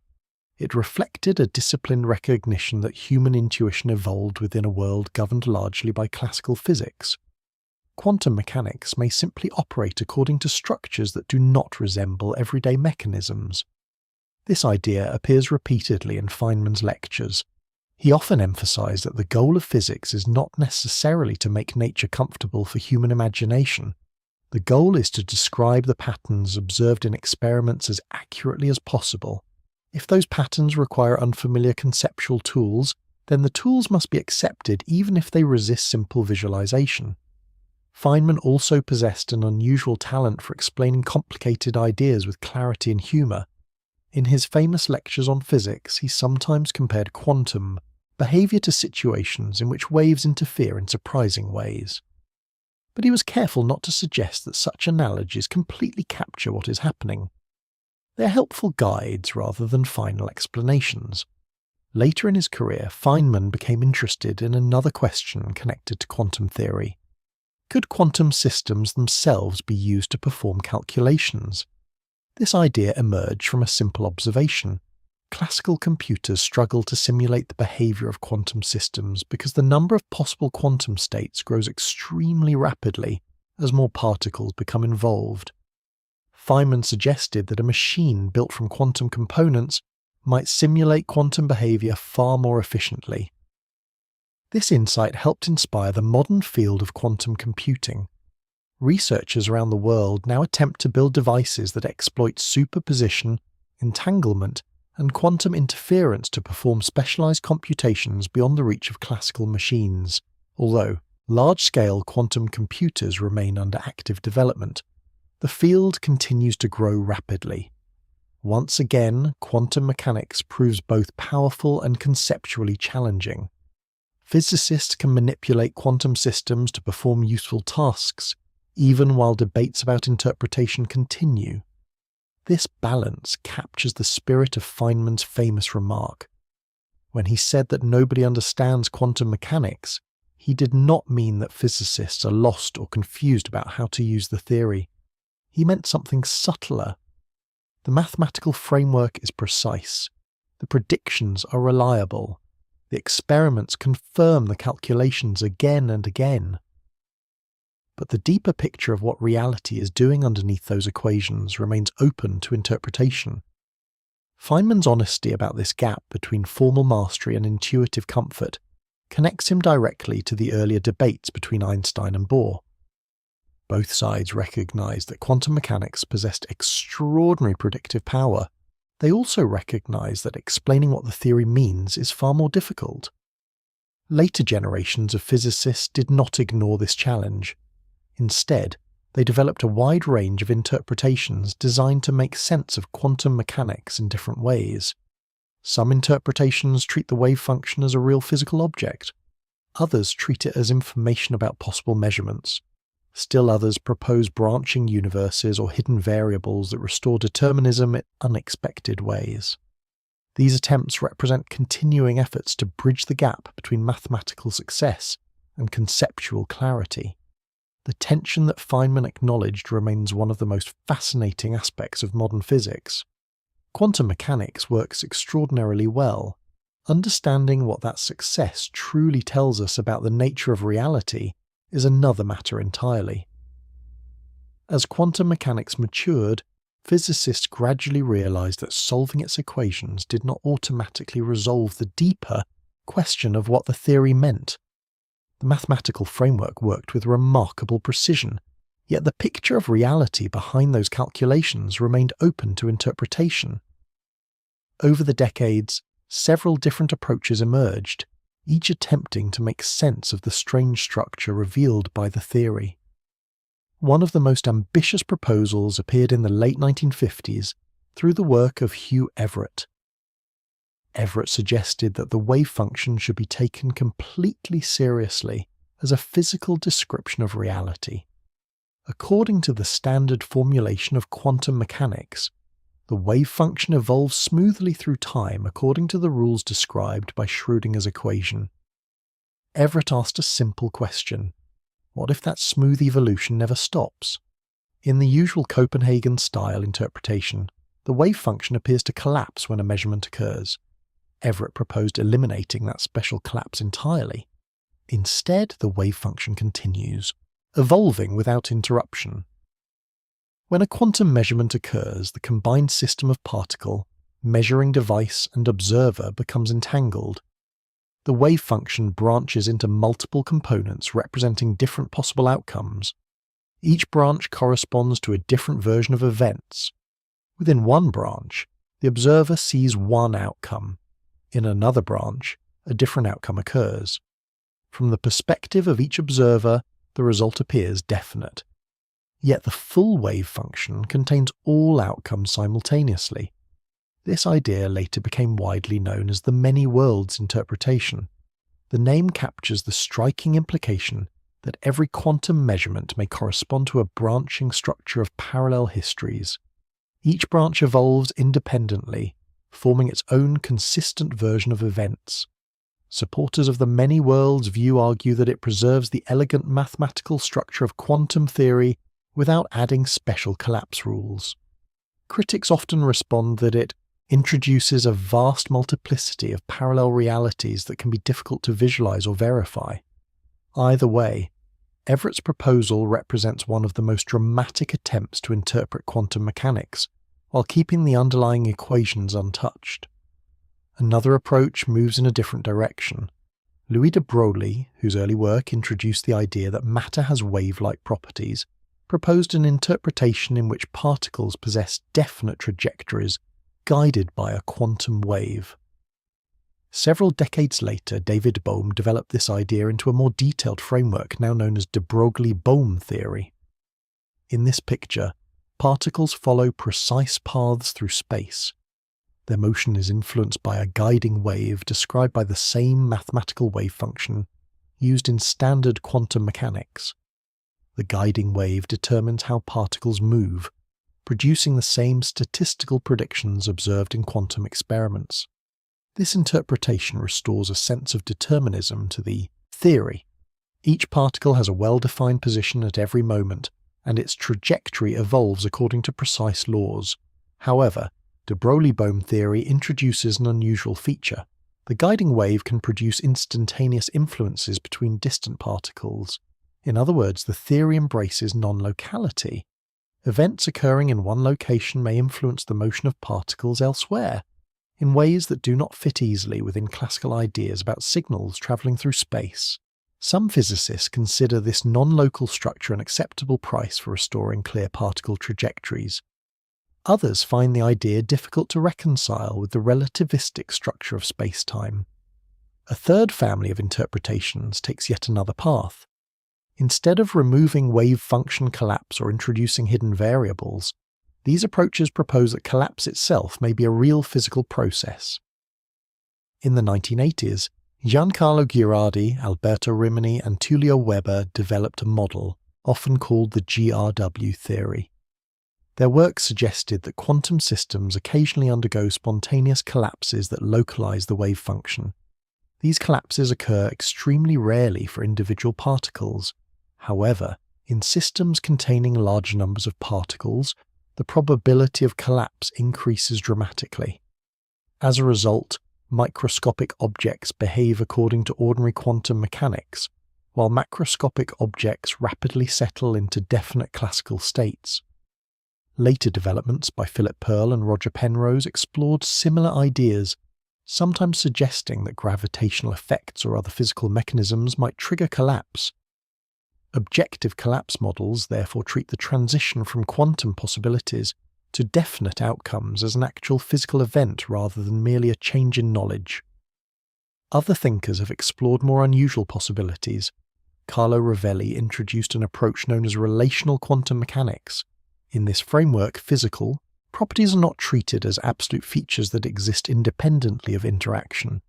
It reflected a disciplined recognition that human intuition evolved within a world governed largely by classical physics. Quantum mechanics may simply operate according to structures that do not resemble everyday mechanisms. This idea appears repeatedly in Feynman's lectures. He often emphasized that the goal of physics is not necessarily to make nature comfortable for human imagination. The goal is to describe the patterns observed in experiments as accurately as possible. If those patterns require unfamiliar conceptual tools, then the tools must be accepted even if they resist simple visualization. Feynman also possessed an unusual talent for explaining complicated ideas with clarity and humour. In his famous lectures on physics, he sometimes compared quantum behaviour to situations in which waves interfere in surprising ways. But he was careful not to suggest that such analogies completely capture what is happening. They are helpful guides rather than final explanations. Later in his career, Feynman became interested in another question connected to quantum theory. Could quantum systems themselves be used to perform calculations? This idea emerged from a simple observation. Classical computers struggle to simulate the behaviour of quantum systems because the number of possible quantum states grows extremely rapidly as more particles become involved. Feynman suggested that a machine built from quantum components might simulate quantum behaviour far more efficiently. This insight helped inspire the modern field of quantum computing. Researchers around the world now attempt to build devices that exploit superposition, entanglement, and quantum interference to perform specialized computations beyond the reach of classical machines, although large-scale quantum computers remain under active development. The field continues to grow rapidly. Once again, quantum mechanics proves both powerful and conceptually challenging. Physicists can manipulate quantum systems to perform useful tasks, even while debates about interpretation continue. This balance captures the spirit of Feynman's famous remark. When he said that nobody understands quantum mechanics, he did not mean that physicists are lost or confused about how to use the theory. He meant something subtler. The mathematical framework is precise. The predictions are reliable. The experiments confirm the calculations again and again. But the deeper picture of what reality is doing underneath those equations remains open to interpretation. Feynman's honesty about this gap between formal mastery and intuitive comfort connects him directly to the earlier debates between Einstein and Bohr. Both sides recognized that quantum mechanics possessed extraordinary predictive power. They also recognized that explaining what the theory means is far more difficult. Later generations of physicists did not ignore this challenge. Instead, they developed a wide range of interpretations designed to make sense of quantum mechanics in different ways. Some interpretations treat the wave function as a real physical object. Others treat it as information about possible measurements. Still others propose branching universes or hidden variables that restore determinism in unexpected ways. These attempts represent continuing efforts to bridge the gap between mathematical success and conceptual clarity. The tension that Feynman acknowledged remains one of the most fascinating aspects of modern physics. Quantum mechanics works extraordinarily well. Understanding what that success truly tells us about the nature of reality is another matter entirely. As quantum mechanics matured, physicists gradually realized that solving its equations did not automatically resolve the deeper question of what the theory meant. The mathematical framework worked with remarkable precision, yet the picture of reality behind those calculations remained open to interpretation. Over the decades, several different approaches emerged, each attempting to make sense of the strange structure revealed by the theory. One of the most ambitious proposals appeared in the late 1950s through the work of Hugh Everett. Everett suggested that the wave function should be taken completely seriously as a physical description of reality. According to the standard formulation of quantum mechanics, the wave function evolves smoothly through time according to the rules described by Schrödinger's equation. Everett asked a simple question: what if that smooth evolution never stops? In the usual Copenhagen-style interpretation, the wave function appears to collapse when a measurement occurs. Everett proposed eliminating that special collapse entirely. Instead, the wave function continues, evolving without interruption. When a quantum measurement occurs, the combined system of particle, measuring device, and observer becomes entangled. The wave function branches into multiple components representing different possible outcomes. Each branch corresponds to a different version of events. Within one branch, the observer sees one outcome. In another branch, a different outcome occurs. From the perspective of each observer, the result appears definite. Yet the full wave function contains all outcomes simultaneously. This idea later became widely known as the many worlds interpretation. The name captures the striking implication that every quantum measurement may correspond to a branching structure of parallel histories. Each branch evolves independently, forming its own consistent version of events. Supporters of the many worlds view argue that it preserves the elegant mathematical structure of quantum theory without adding special collapse rules. Critics often respond that it introduces a vast multiplicity of parallel realities that can be difficult to visualize or verify. Either way, Everett's proposal represents one of the most dramatic attempts to interpret quantum mechanics, while keeping the underlying equations untouched. Another approach moves in a different direction. Louis de Broglie, whose early work introduced the idea that matter has wave-like properties, proposed an interpretation in which particles possess definite trajectories guided by a quantum wave. Several decades later, David Bohm developed this idea into a more detailed framework now known as de Broglie-Bohm theory. In this picture, particles follow precise paths through space. Their motion is influenced by a guiding wave described by the same mathematical wave function used in standard quantum mechanics. The guiding wave determines how particles move, producing the same statistical predictions observed in quantum experiments. This interpretation restores a sense of determinism to the theory. Each particle has a well-defined position at every moment, and its trajectory evolves according to precise laws. However, de Broglie-Bohm theory introduces an unusual feature. The guiding wave can produce instantaneous influences between distant particles. In other words, the theory embraces non-locality. Events occurring in one location may influence the motion of particles elsewhere, in ways that do not fit easily within classical ideas about signals travelling through space. Some physicists consider this non-local structure an acceptable price for restoring clear particle trajectories. Others find the idea difficult to reconcile with the relativistic structure of space-time. A third family of interpretations takes yet another path. Instead of removing wave function collapse or introducing hidden variables, these approaches propose that collapse itself may be a real physical process. In the 1980s, Giancarlo Ghirardi, Alberto Rimini, and Tullio Weber developed a model, often called the GRW theory. Their work suggested that quantum systems occasionally undergo spontaneous collapses that localize the wave function. These collapses occur extremely rarely for individual particles. However, in systems containing large numbers of particles, the probability of collapse increases dramatically. As a result, microscopic objects behave according to ordinary quantum mechanics, while macroscopic objects rapidly settle into definite classical states. Later developments by Philip Pearl and Roger Penrose explored similar ideas, sometimes suggesting that gravitational effects or other physical mechanisms might trigger collapse. Objective collapse models therefore treat the transition from quantum possibilities to definite outcomes as an actual physical event rather than merely a change in knowledge. Other thinkers have explored more unusual possibilities. Carlo Rovelli introduced an approach known as relational quantum mechanics. In this framework, physical properties are not treated as absolute features that exist independently of interaction.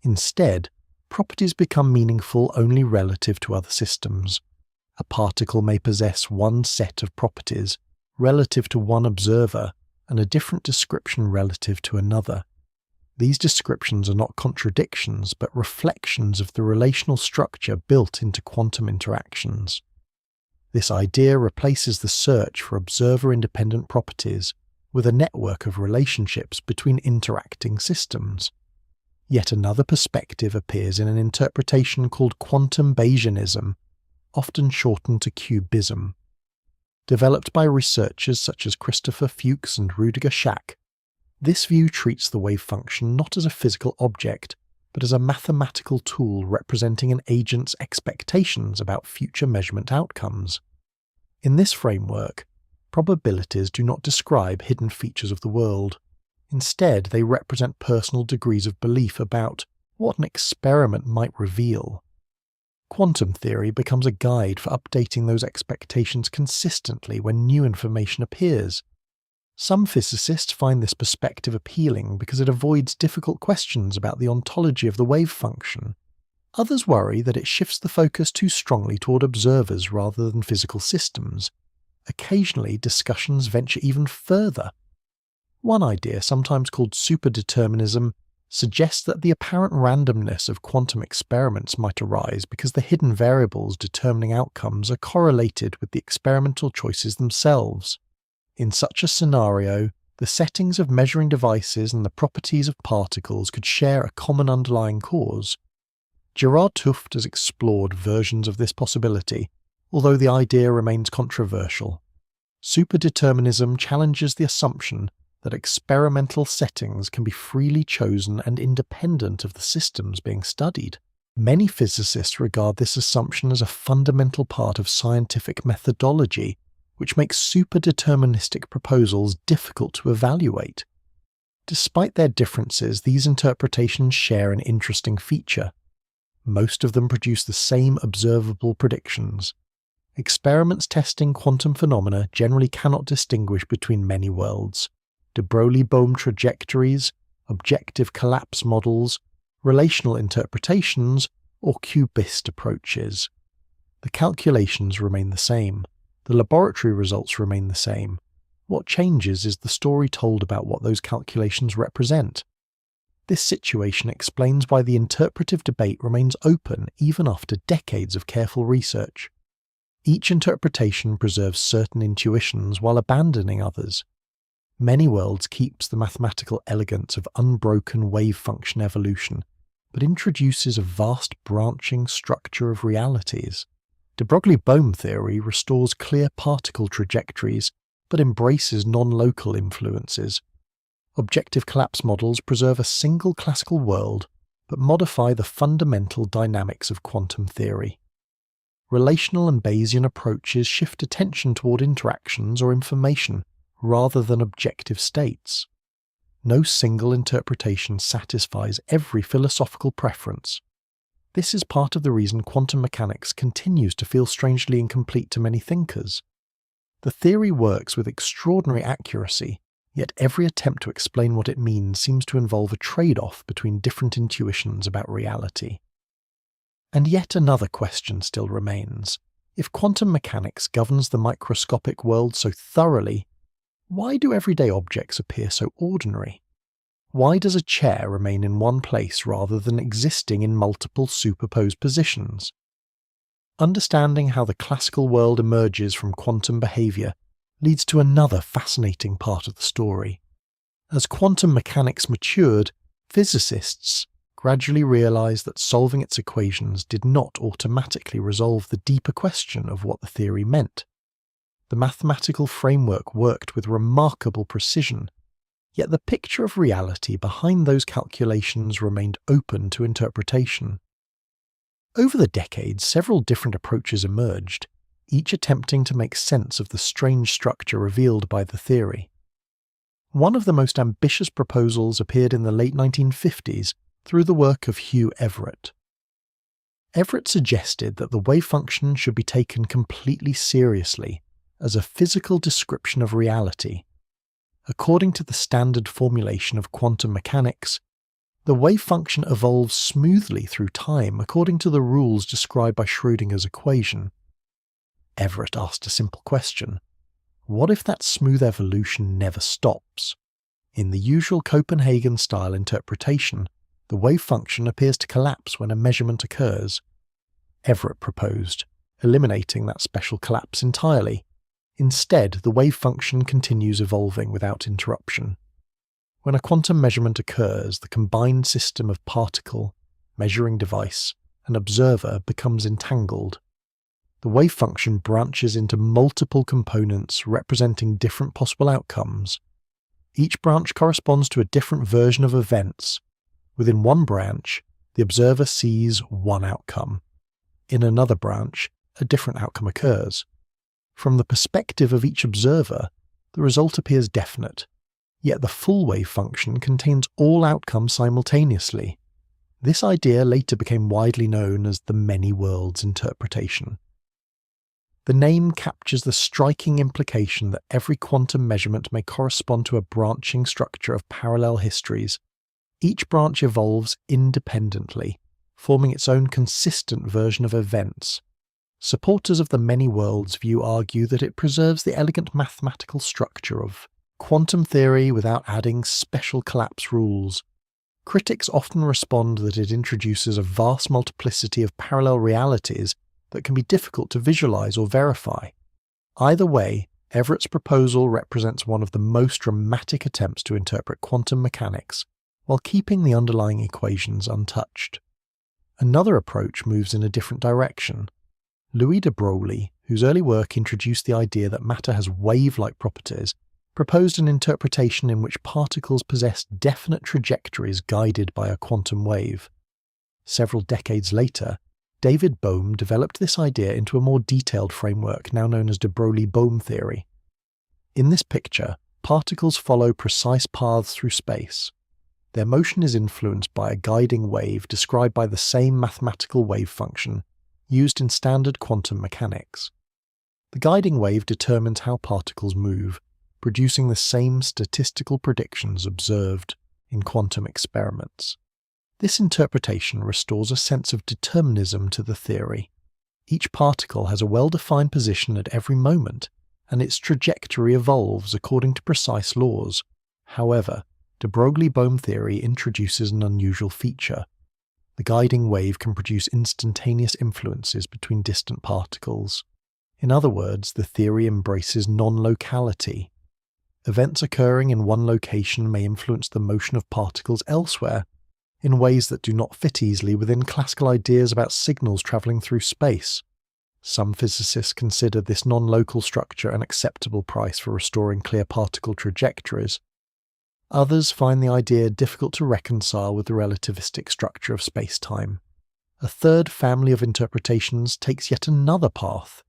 Instead, properties become meaningful only relative to other systems. A particle may possess one set of properties relative to one observer and a different description relative to another. These descriptions are not contradictions but reflections of the relational structure built into quantum interactions. This idea replaces the search for observer-independent properties with a network of relationships between interacting systems. Yet another perspective appears in an interpretation called quantum Bayesianism, often shortened to cubism. Developed by researchers such as Christopher Fuchs and Rudiger Schack, this view treats the wave function not as a physical object, but as a mathematical tool representing an agent's expectations about future measurement outcomes. In this framework, probabilities do not describe hidden features of the world. Instead, they represent personal degrees of belief about what an experiment might reveal. Quantum theory becomes a guide for updating those expectations consistently when new information appears. Some physicists find this perspective appealing because it avoids difficult questions about the ontology of the wave function. Others worry that it shifts the focus too strongly toward observers rather than physical systems. Occasionally, discussions venture even further. One idea, sometimes called superdeterminism, suggests that the apparent randomness of quantum experiments might arise because the hidden variables determining outcomes are correlated with the experimental choices themselves. In such a scenario, the settings of measuring devices and the properties of particles could share a common underlying cause. Gerard Tufte has explored versions of this possibility, although the idea remains controversial. Superdeterminism challenges the assumption that experimental settings can be freely chosen and independent of the systems being studied. Many physicists regard this assumption as a fundamental part of scientific methodology, which makes superdeterministic proposals difficult to evaluate. Despite their differences, these interpretations share an interesting feature. Most of them produce the same observable predictions. Experiments testing quantum phenomena generally cannot distinguish between many worlds: de Broglie-Bohm trajectories, objective collapse models, relational interpretations, or cubist approaches. The calculations remain the same. The laboratory results remain the same. What changes is the story told about what those calculations represent. This situation explains why the interpretive debate remains open even after decades of careful research. Each interpretation preserves certain intuitions while abandoning others. Many worlds keeps the mathematical elegance of unbroken wave function evolution, but introduces a vast branching structure of realities. De Broglie-Bohm theory restores clear particle trajectories, but embraces non-local influences. Objective collapse models preserve a single classical world, but modify the fundamental dynamics of quantum theory. Relational and Bayesian approaches shift attention toward interactions or information, rather than objective states. No single interpretation satisfies every philosophical preference. This is part of the reason quantum mechanics continues to feel strangely incomplete to many thinkers. The theory works with extraordinary accuracy, yet every attempt to explain what it means seems to involve a trade-off between different intuitions about reality. And yet another question still remains. If quantum mechanics governs the microscopic world so thoroughly, why do everyday objects appear so ordinary? Why does a chair remain in one place rather than existing in multiple superposed positions? Understanding how the classical world emerges from quantum behaviour leads to another fascinating part of the story. As quantum mechanics matured, physicists gradually realised that solving its equations did not automatically resolve the deeper question of what the theory meant. The mathematical framework worked with remarkable precision, yet the picture of reality behind those calculations remained open to interpretation. Over the decades, several different approaches emerged, each attempting to make sense of the strange structure revealed by the theory. One of the most ambitious proposals appeared in the late 1950s through the work of Hugh Everett. Everett suggested that the wave function should be taken completely seriously as a physical description of reality. According to the standard formulation of quantum mechanics, the wave function evolves smoothly through time according to the rules described by Schrödinger's equation. Everett asked a simple question: what if that smooth evolution never stops? In the usual Copenhagen-style interpretation, the wave function appears to collapse when a measurement occurs. Everett proposed eliminating that special collapse entirely. Instead, the wave function continues evolving without interruption. When a quantum measurement occurs, the combined system of particle, measuring device, and observer becomes entangled. The wave function branches into multiple components representing different possible outcomes. Each branch corresponds to a different version of events. Within one branch, the observer sees one outcome. In another branch, a different outcome occurs. From the perspective of each observer, the result appears definite, yet the full wave function contains all outcomes simultaneously. This idea later became widely known as the many worlds interpretation. The name captures the striking implication that every quantum measurement may correspond to a branching structure of parallel histories. Each branch evolves independently, forming its own consistent version of events. Supporters of the many worlds view argue that it preserves the elegant mathematical structure of quantum theory without adding special collapse rules. Critics often respond that it introduces a vast multiplicity of parallel realities that can be difficult to visualize or verify. Either way, Everett's proposal represents one of the most dramatic attempts to interpret quantum mechanics while keeping the underlying equations untouched. Another approach moves in a different direction. Louis de Broglie, whose early work introduced the idea that matter has wave-like properties, proposed an interpretation in which particles possess definite trajectories guided by a quantum wave. Several decades later, David Bohm developed this idea into a more detailed framework now known as de Broglie-Bohm theory. In this picture, particles follow precise paths through space. Their motion is influenced by a guiding wave described by the same mathematical wave function used in standard quantum mechanics. The guiding wave determines how particles move, producing the same statistical predictions observed in quantum experiments. This interpretation restores a sense of determinism to the theory. Each particle has a well-defined position at every moment, and its trajectory evolves according to precise laws. However, de Broglie-Bohm theory introduces an unusual feature. The guiding wave can produce instantaneous influences between distant particles. In other words, the theory embraces non-locality. Events occurring in one location may influence the motion of particles elsewhere, in ways that do not fit easily within classical ideas about signals travelling through space. Some physicists consider this non-local structure an acceptable price for restoring clear particle trajectories. Others find the idea difficult to reconcile with the relativistic structure of space-time. A third family of interpretations takes yet another path.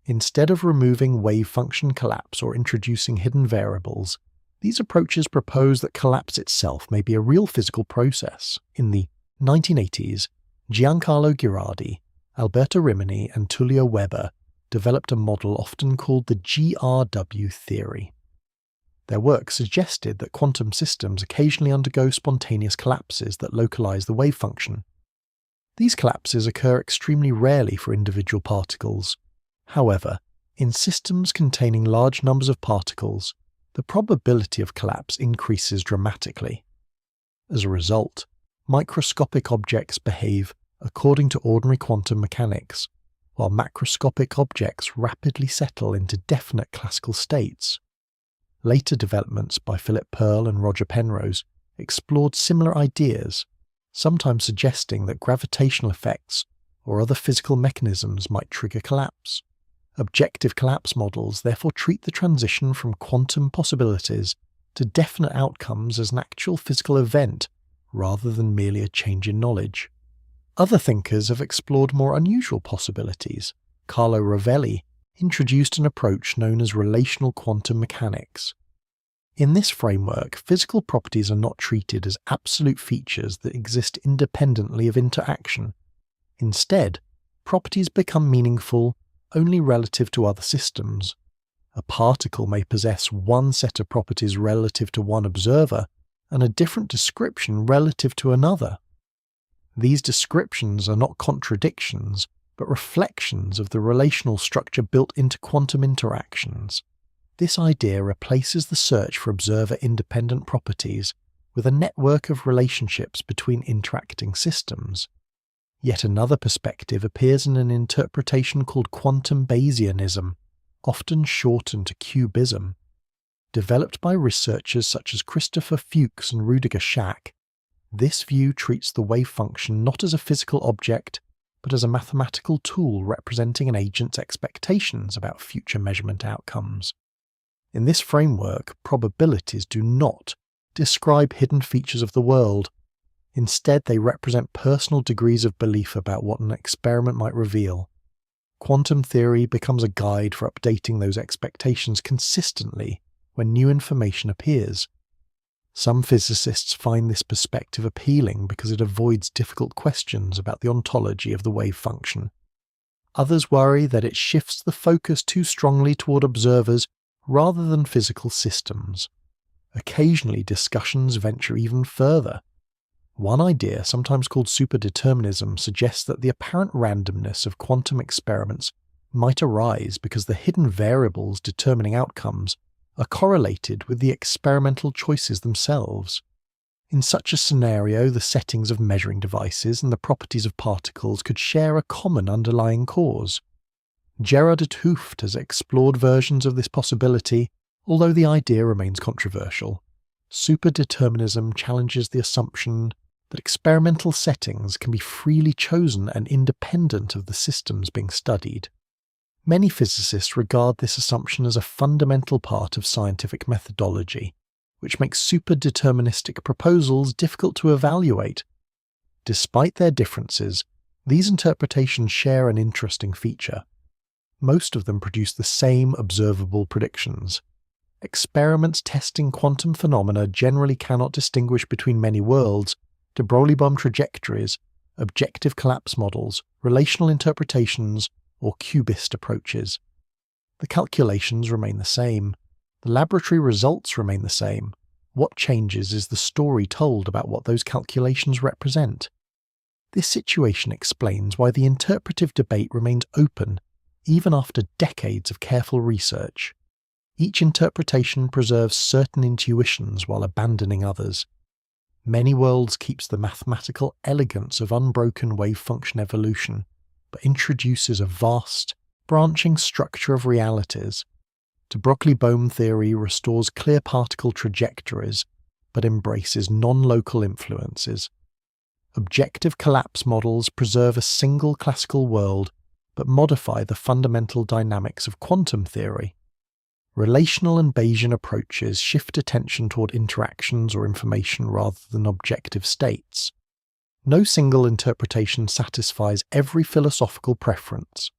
Instead of removing wave function collapse or introducing hidden variables, these approaches propose that collapse itself may be a real physical process. In the 1980s, Giancarlo Ghirardi, Alberto Rimini, and Tullio Weber developed a model often called the GRW theory. Their work suggested that quantum systems occasionally undergo spontaneous collapses that localize the wave function. These collapses occur extremely rarely for individual particles. However, in systems containing large numbers of particles, the probability of collapse increases dramatically. As a result, microscopic objects behave according to ordinary quantum mechanics, while macroscopic objects rapidly settle into definite classical states. Later developments by Philip Pearl and Roger Penrose explored similar ideas, sometimes suggesting that gravitational effects or other physical mechanisms might trigger collapse. Objective collapse models therefore treat the transition from quantum possibilities to definite outcomes as an actual physical event rather than merely a change in knowledge. Other thinkers have explored more unusual possibilities. Carlo Rovelli introduced an approach known as relational quantum mechanics. In this framework, physical properties are not treated as absolute features that exist independently of interaction. Instead, properties become meaningful only relative to other systems. A particle may possess one set of properties relative to one observer and a different description relative to another. These descriptions are not contradictions, but reflections of the relational structure built into quantum interactions. This idea replaces the search for observer-independent properties with a network of relationships between interacting systems. Yet another perspective appears in an interpretation called quantum Bayesianism, often shortened to cubism. Developed by researchers such as Christopher Fuchs and Rudiger Schack, this view treats the wave function not as a physical object, but as a mathematical tool representing an agent's expectations about future measurement outcomes. In this framework, probabilities do not describe hidden features of the world. Instead, they represent personal degrees of belief about what an experiment might reveal. Quantum theory becomes a guide for updating those expectations consistently when new information appears. Some physicists find this perspective appealing because it avoids difficult questions about the ontology of the wave function. Others worry that it shifts the focus too strongly toward observers rather than physical systems. Occasionally, discussions venture even further. One idea, sometimes called superdeterminism, suggests that the apparent randomness of quantum experiments might arise because the hidden variables determining outcomes are correlated with the experimental choices themselves. In such a scenario, the settings of measuring devices and the properties of particles could share a common underlying cause. Gerard 't Hooft has explored versions of this possibility, although the idea remains controversial. Superdeterminism challenges the assumption that experimental settings can be freely chosen and independent of the systems being studied. Many physicists regard this assumption as a fundamental part of scientific methodology, which makes superdeterministic proposals difficult to evaluate. Despite their differences, these interpretations share an interesting feature. Most of them produce the same observable predictions. Experiments testing quantum phenomena generally cannot distinguish between many worlds, de Broglie-Bohm trajectories, objective collapse models, relational interpretations, or cubist approaches. The calculations remain the same. The laboratory results remain the same. What changes is the story told about what those calculations represent. This situation explains why the interpretive debate remains open, even after decades of careful research. Each interpretation preserves certain intuitions while abandoning others. Many worlds keeps the mathematical elegance of unbroken wave function evolution, but introduces a vast, branching structure of realities. De Broglie-Bohm theory restores clear particle trajectories, but embraces non-local influences. Objective collapse models preserve a single classical world, but modify the fundamental dynamics of quantum theory. Relational and Bayesian approaches shift attention toward interactions or information rather than objective states. No single interpretation satisfies every philosophical preference.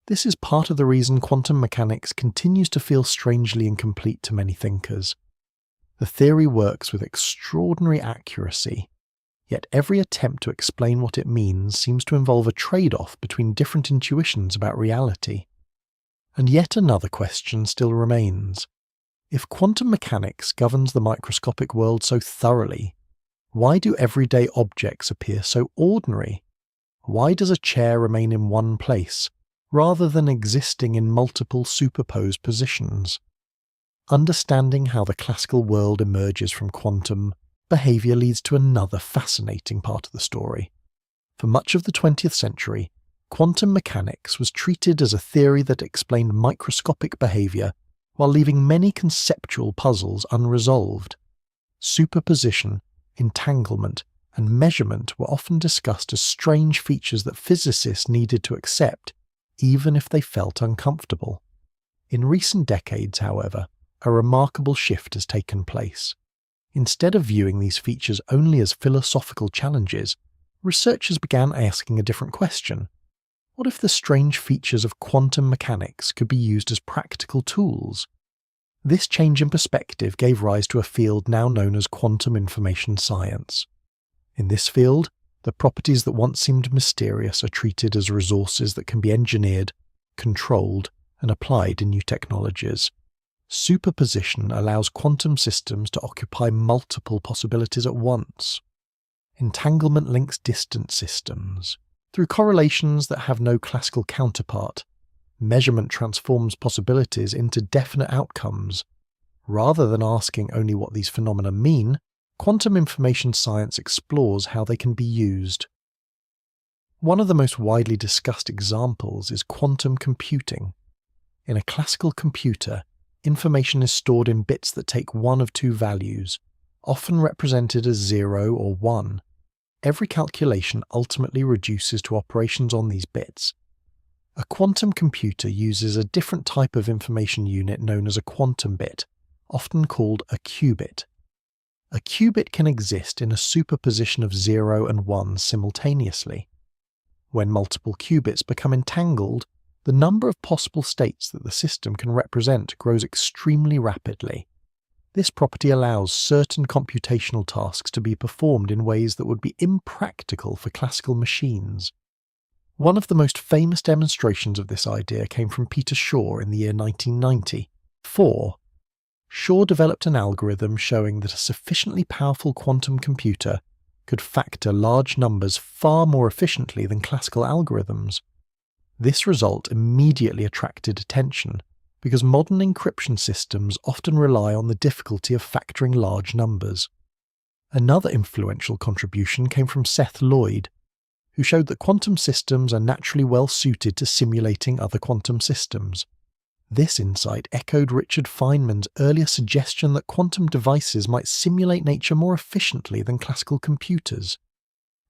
This is part of the reason quantum mechanics continues to feel strangely incomplete to many thinkers. The theory works with extraordinary accuracy, yet every attempt to explain what it means seems to involve a trade-off between different intuitions about reality. And yet another question still remains. If quantum mechanics governs the microscopic world so thoroughly, why do everyday objects appear so ordinary? Why does a chair remain in one place, rather than existing in multiple superposed positions? Understanding how the classical world emerges from quantum behaviour leads to another fascinating part of the story. For much of the 20th century, quantum mechanics was treated as a theory that explained microscopic behaviour while leaving many conceptual puzzles unresolved. Superposition, entanglement, and measurement were often discussed as strange features that physicists needed to accept, even if they felt uncomfortable. In recent decades, however, a remarkable shift has taken place. Instead of viewing these features only as philosophical challenges, researchers began asking a different question. What if the strange features of quantum mechanics could be used as practical tools? This change in perspective gave rise to a field now known as quantum information science. In this field, the properties that once seemed mysterious are treated as resources that can be engineered, controlled, and applied in new technologies. Superposition allows quantum systems to occupy multiple possibilities at once. Entanglement links distant systems. Through correlations that have no classical counterpart, measurement transforms possibilities into definite outcomes. Rather than asking only what these phenomena mean, quantum information science explores how they can be used. One of the most widely discussed examples is quantum computing. In a classical computer, information is stored in bits that take one of two values, often represented as 0 or 1. Every calculation ultimately reduces to operations on these bits. A quantum computer uses a different type of information unit known as a quantum bit, often called a qubit. A qubit can exist in a superposition of 0 and 1 simultaneously. When multiple qubits become entangled, the number of possible states that the system can represent grows extremely rapidly. This property allows certain computational tasks to be performed in ways that would be impractical for classical machines. One of the most famous demonstrations of this idea came from Peter Shor in the year 1990. Shor developed an algorithm showing that a sufficiently powerful quantum computer could factor large numbers far more efficiently than classical algorithms. This result immediately attracted attention, because modern encryption systems often rely on the difficulty of factoring large numbers. Another influential contribution came from Seth Lloyd, who showed that quantum systems are naturally well suited to simulating other quantum systems. This insight echoed Richard Feynman's earlier suggestion that quantum devices might simulate nature more efficiently than classical computers.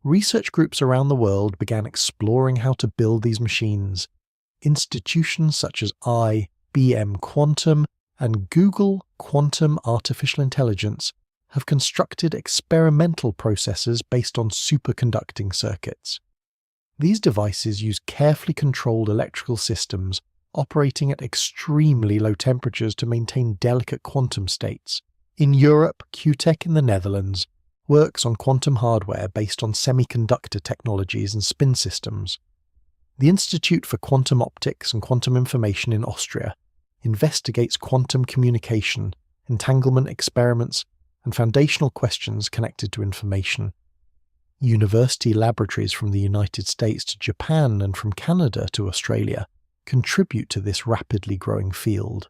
Research groups around the world began exploring how to build these machines. Institutions such as IBM Quantum and Google Quantum Artificial Intelligence have constructed experimental processors based on superconducting circuits. These devices use carefully controlled electrical systems operating at extremely low temperatures to maintain delicate quantum states. In Europe, QTech in the Netherlands works on quantum hardware based on semiconductor technologies and spin systems. The Institute for Quantum Optics and Quantum Information in Austria investigates quantum communication, entanglement experiments, and foundational questions connected to information. University laboratories from the United States to Japan and from Canada to Australia contribute to this rapidly growing field.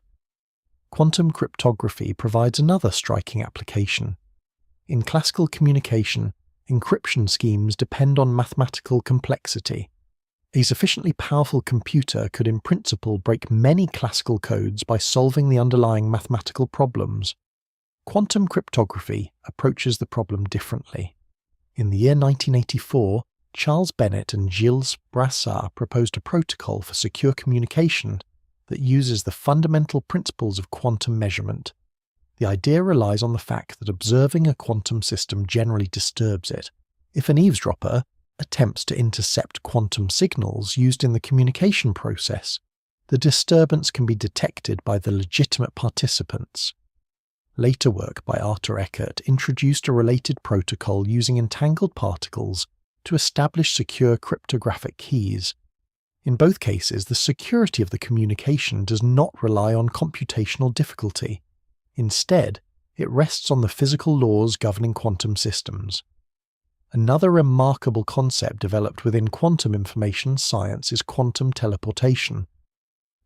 Quantum cryptography provides another striking application. In classical communication, encryption schemes depend on mathematical complexity. A sufficiently powerful computer could in principle break many classical codes by solving the underlying mathematical problems. Quantum cryptography approaches the problem differently. In the year 1984, Charles Bennett and Gilles Brassard proposed a protocol for secure communication that uses the fundamental principles of quantum measurement. The idea relies on the fact that observing a quantum system generally disturbs it. If an eavesdropper attempts to intercept quantum signals used in the communication process, the disturbance can be detected by the legitimate participants. Later work by Arthur Eckert introduced a related protocol using entangled particles to establish secure cryptographic keys. In both cases, the security of the communication does not rely on computational difficulty. Instead, it rests on the physical laws governing quantum systems. Another remarkable concept developed within quantum information science is quantum teleportation.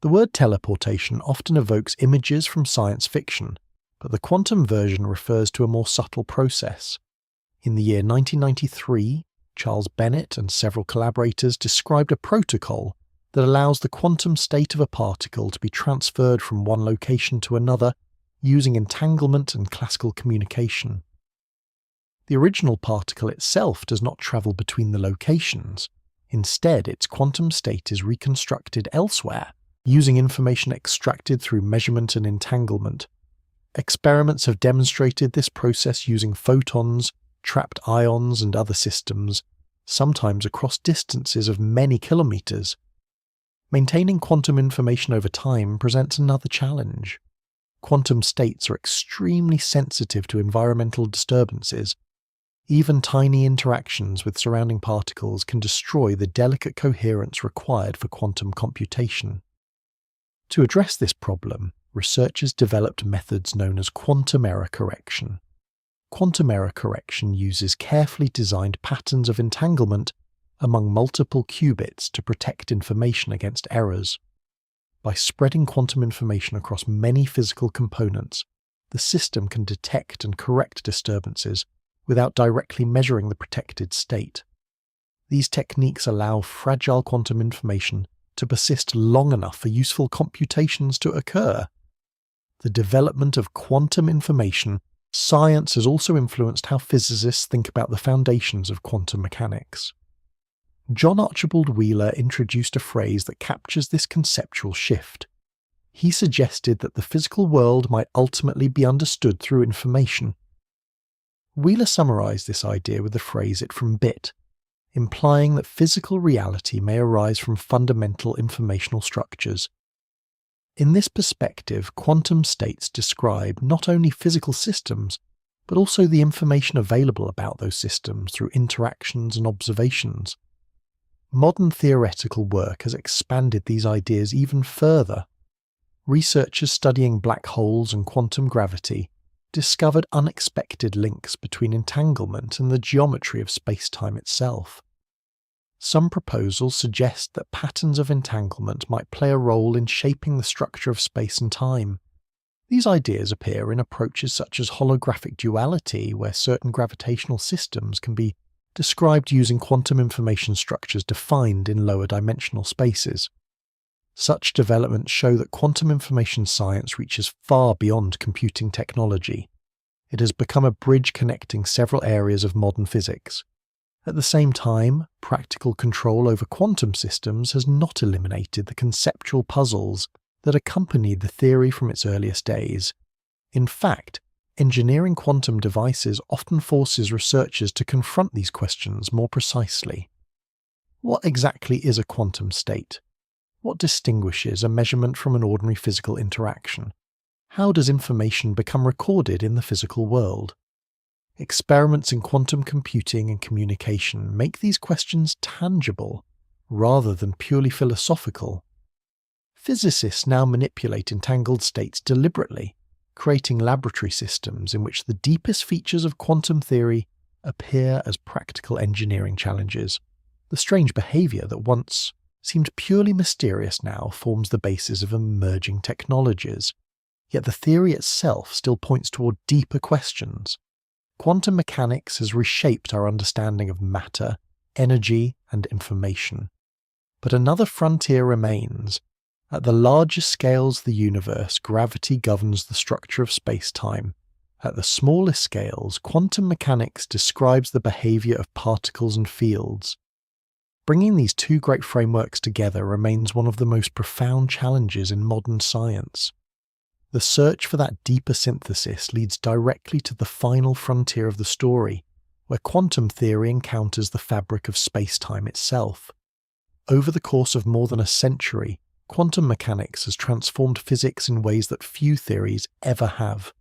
The word teleportation often evokes images from science fiction, but the quantum version refers to a more subtle process. In the year 1993, Charles Bennett and several collaborators described a protocol that allows the quantum state of a particle to be transferred from one location to another using entanglement and classical communication. The original particle itself does not travel between the locations. Instead, its quantum state is reconstructed elsewhere, using information extracted through measurement and entanglement. Experiments have demonstrated this process using photons, trapped ions, and other systems, sometimes across distances of many kilometers. Maintaining quantum information over time presents another challenge. Quantum states are extremely sensitive to environmental disturbances. Even tiny interactions with surrounding particles can destroy the delicate coherence required for quantum computation. To address this problem, researchers developed methods known as quantum error correction. Quantum error correction uses carefully designed patterns of entanglement among multiple qubits to protect information against errors. By spreading quantum information across many physical components, the system can detect and correct disturbances without directly measuring the protected state. These techniques allow fragile quantum information to persist long enough for useful computations to occur. The development of quantum information science has also influenced how physicists think about the foundations of quantum mechanics. John Archibald Wheeler introduced a phrase that captures this conceptual shift. He suggested that the physical world might ultimately be understood through information. Wheeler summarized this idea with the phrase "it from bit," implying that physical reality may arise from fundamental informational structures. In this perspective, quantum states describe not only physical systems, but also the information available about those systems through interactions and observations. Modern theoretical work has expanded these ideas even further. Researchers studying black holes and quantum gravity discovered unexpected links between entanglement and the geometry of space-time itself. Some proposals suggest that patterns of entanglement might play a role in shaping the structure of space and time. These ideas appear in approaches such as holographic duality, where certain gravitational systems can be described using quantum information structures defined in lower dimensional spaces. Such developments show that quantum information science reaches far beyond computing technology. It has become a bridge connecting several areas of modern physics. At the same time, practical control over quantum systems has not eliminated the conceptual puzzles that accompanied the theory from its earliest days. In fact, engineering quantum devices often forces researchers to confront these questions more precisely. What exactly is a quantum state? What distinguishes a measurement from an ordinary physical interaction? How does information become recorded in the physical world? Experiments in quantum computing and communication make these questions tangible, rather than purely philosophical. Physicists now manipulate entangled states deliberately, creating laboratory systems in which the deepest features of quantum theory appear as practical engineering challenges. The strange behaviour that once seemed purely mysterious now forms the basis of emerging technologies. Yet the theory itself still points toward deeper questions. Quantum mechanics has reshaped our understanding of matter, energy, and information. But another frontier remains. At the largest scales of the universe, gravity governs the structure of space-time. At the smallest scales, quantum mechanics describes the behaviour of particles and fields. Bringing these two great frameworks together remains one of the most profound challenges in modern science. The search for that deeper synthesis leads directly to the final frontier of the story, where quantum theory encounters the fabric of space-time itself. Over the course of more than a century, quantum mechanics has transformed physics in ways that few theories ever have.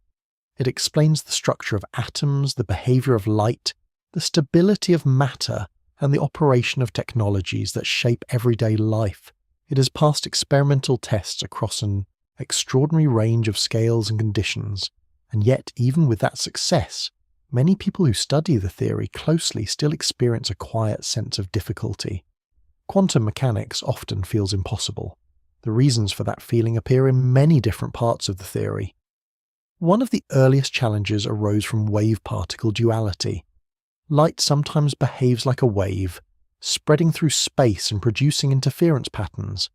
It explains the structure of atoms, the behaviour of light, the stability of matter, and the operation of technologies that shape everyday life. It has passed experimental tests across an extraordinary range of scales and conditions, and yet, even with that success, many people who study the theory closely still experience a quiet sense of difficulty. Quantum mechanics often feels impossible. The reasons for that feeling appear in many different parts of the theory. One of the earliest challenges arose from wave-particle duality. Light sometimes behaves like a wave, spreading through space and producing interference patterns.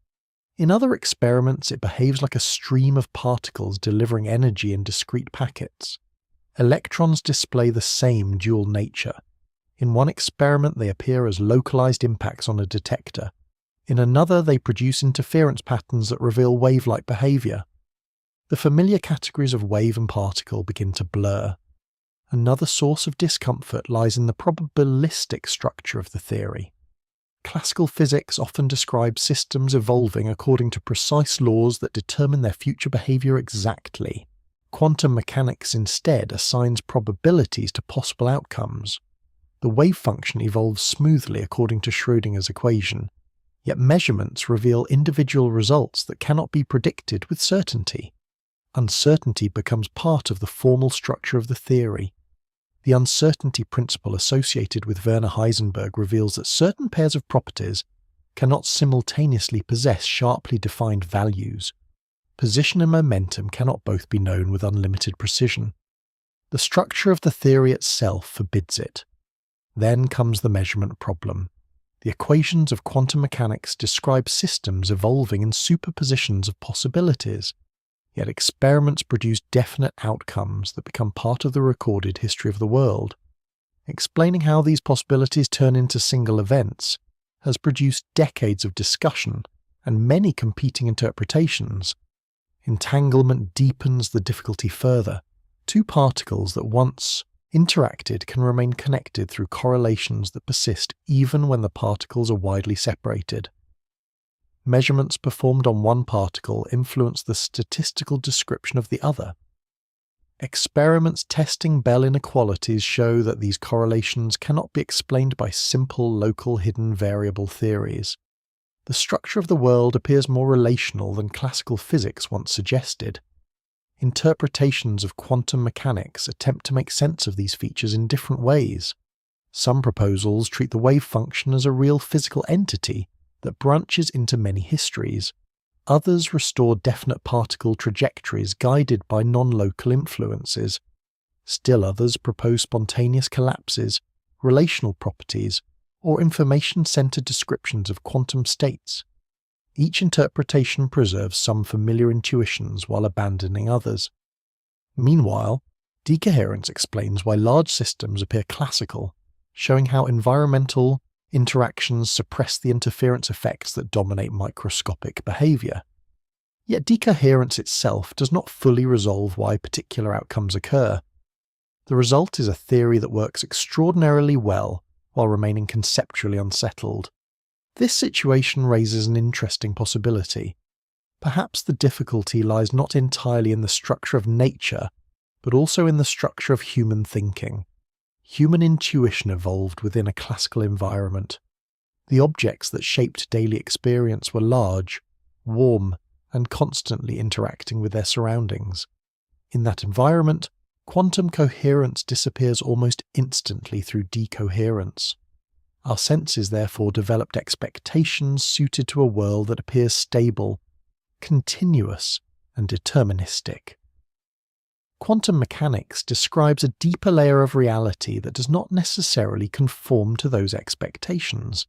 In other experiments, it behaves like a stream of particles delivering energy in discrete packets. Electrons display the same dual nature. In one experiment, they appear as localized impacts on a detector. In another, they produce interference patterns that reveal wave-like behavior. The familiar categories of wave and particle begin to blur. Another source of discomfort lies in the probabilistic structure of the theory. Classical physics often describes systems evolving according to precise laws that determine their future behavior exactly. Quantum mechanics instead assigns probabilities to possible outcomes. The wave function evolves smoothly according to Schrödinger's equation, yet measurements reveal individual results that cannot be predicted with certainty. Uncertainty becomes part of the formal structure of the theory. The uncertainty principle associated with Werner Heisenberg reveals that certain pairs of properties cannot simultaneously possess sharply defined values. Position and momentum cannot both be known with unlimited precision. The structure of the theory itself forbids it. Then comes the measurement problem. The equations of quantum mechanics describe systems evolving in superpositions of possibilities. Yet experiments produce definite outcomes that become part of the recorded history of the world. Explaining how these possibilities turn into single events has produced decades of discussion and many competing interpretations. Entanglement deepens the difficulty further. Two particles that once interacted can remain connected through correlations that persist even when the particles are widely separated. Measurements performed on one particle influence the statistical description of the other. Experiments testing Bell inequalities show that these correlations cannot be explained by simple local hidden variable theories. The structure of the world appears more relational than classical physics once suggested. Interpretations of quantum mechanics attempt to make sense of these features in different ways. Some proposals treat the wave function as a real physical entity that branches into many histories. Others restore definite particle trajectories guided by non-local influences. Still others propose spontaneous collapses, relational properties, or information-centered descriptions of quantum states. Each interpretation preserves some familiar intuitions while abandoning others. Meanwhile, decoherence explains why large systems appear classical, showing how environmental interactions suppress the interference effects that dominate microscopic behaviour. Yet decoherence itself does not fully resolve why particular outcomes occur. The result is a theory that works extraordinarily well while remaining conceptually unsettled. This situation raises an interesting possibility. Perhaps the difficulty lies not entirely in the structure of nature, but also in the structure of human thinking. Human intuition evolved within a classical environment. The objects that shaped daily experience were large, warm, and constantly interacting with their surroundings. In that environment, quantum coherence disappears almost instantly through decoherence. Our senses therefore developed expectations suited to a world that appears stable, continuous, and deterministic. Quantum mechanics describes a deeper layer of reality that does not necessarily conform to those expectations.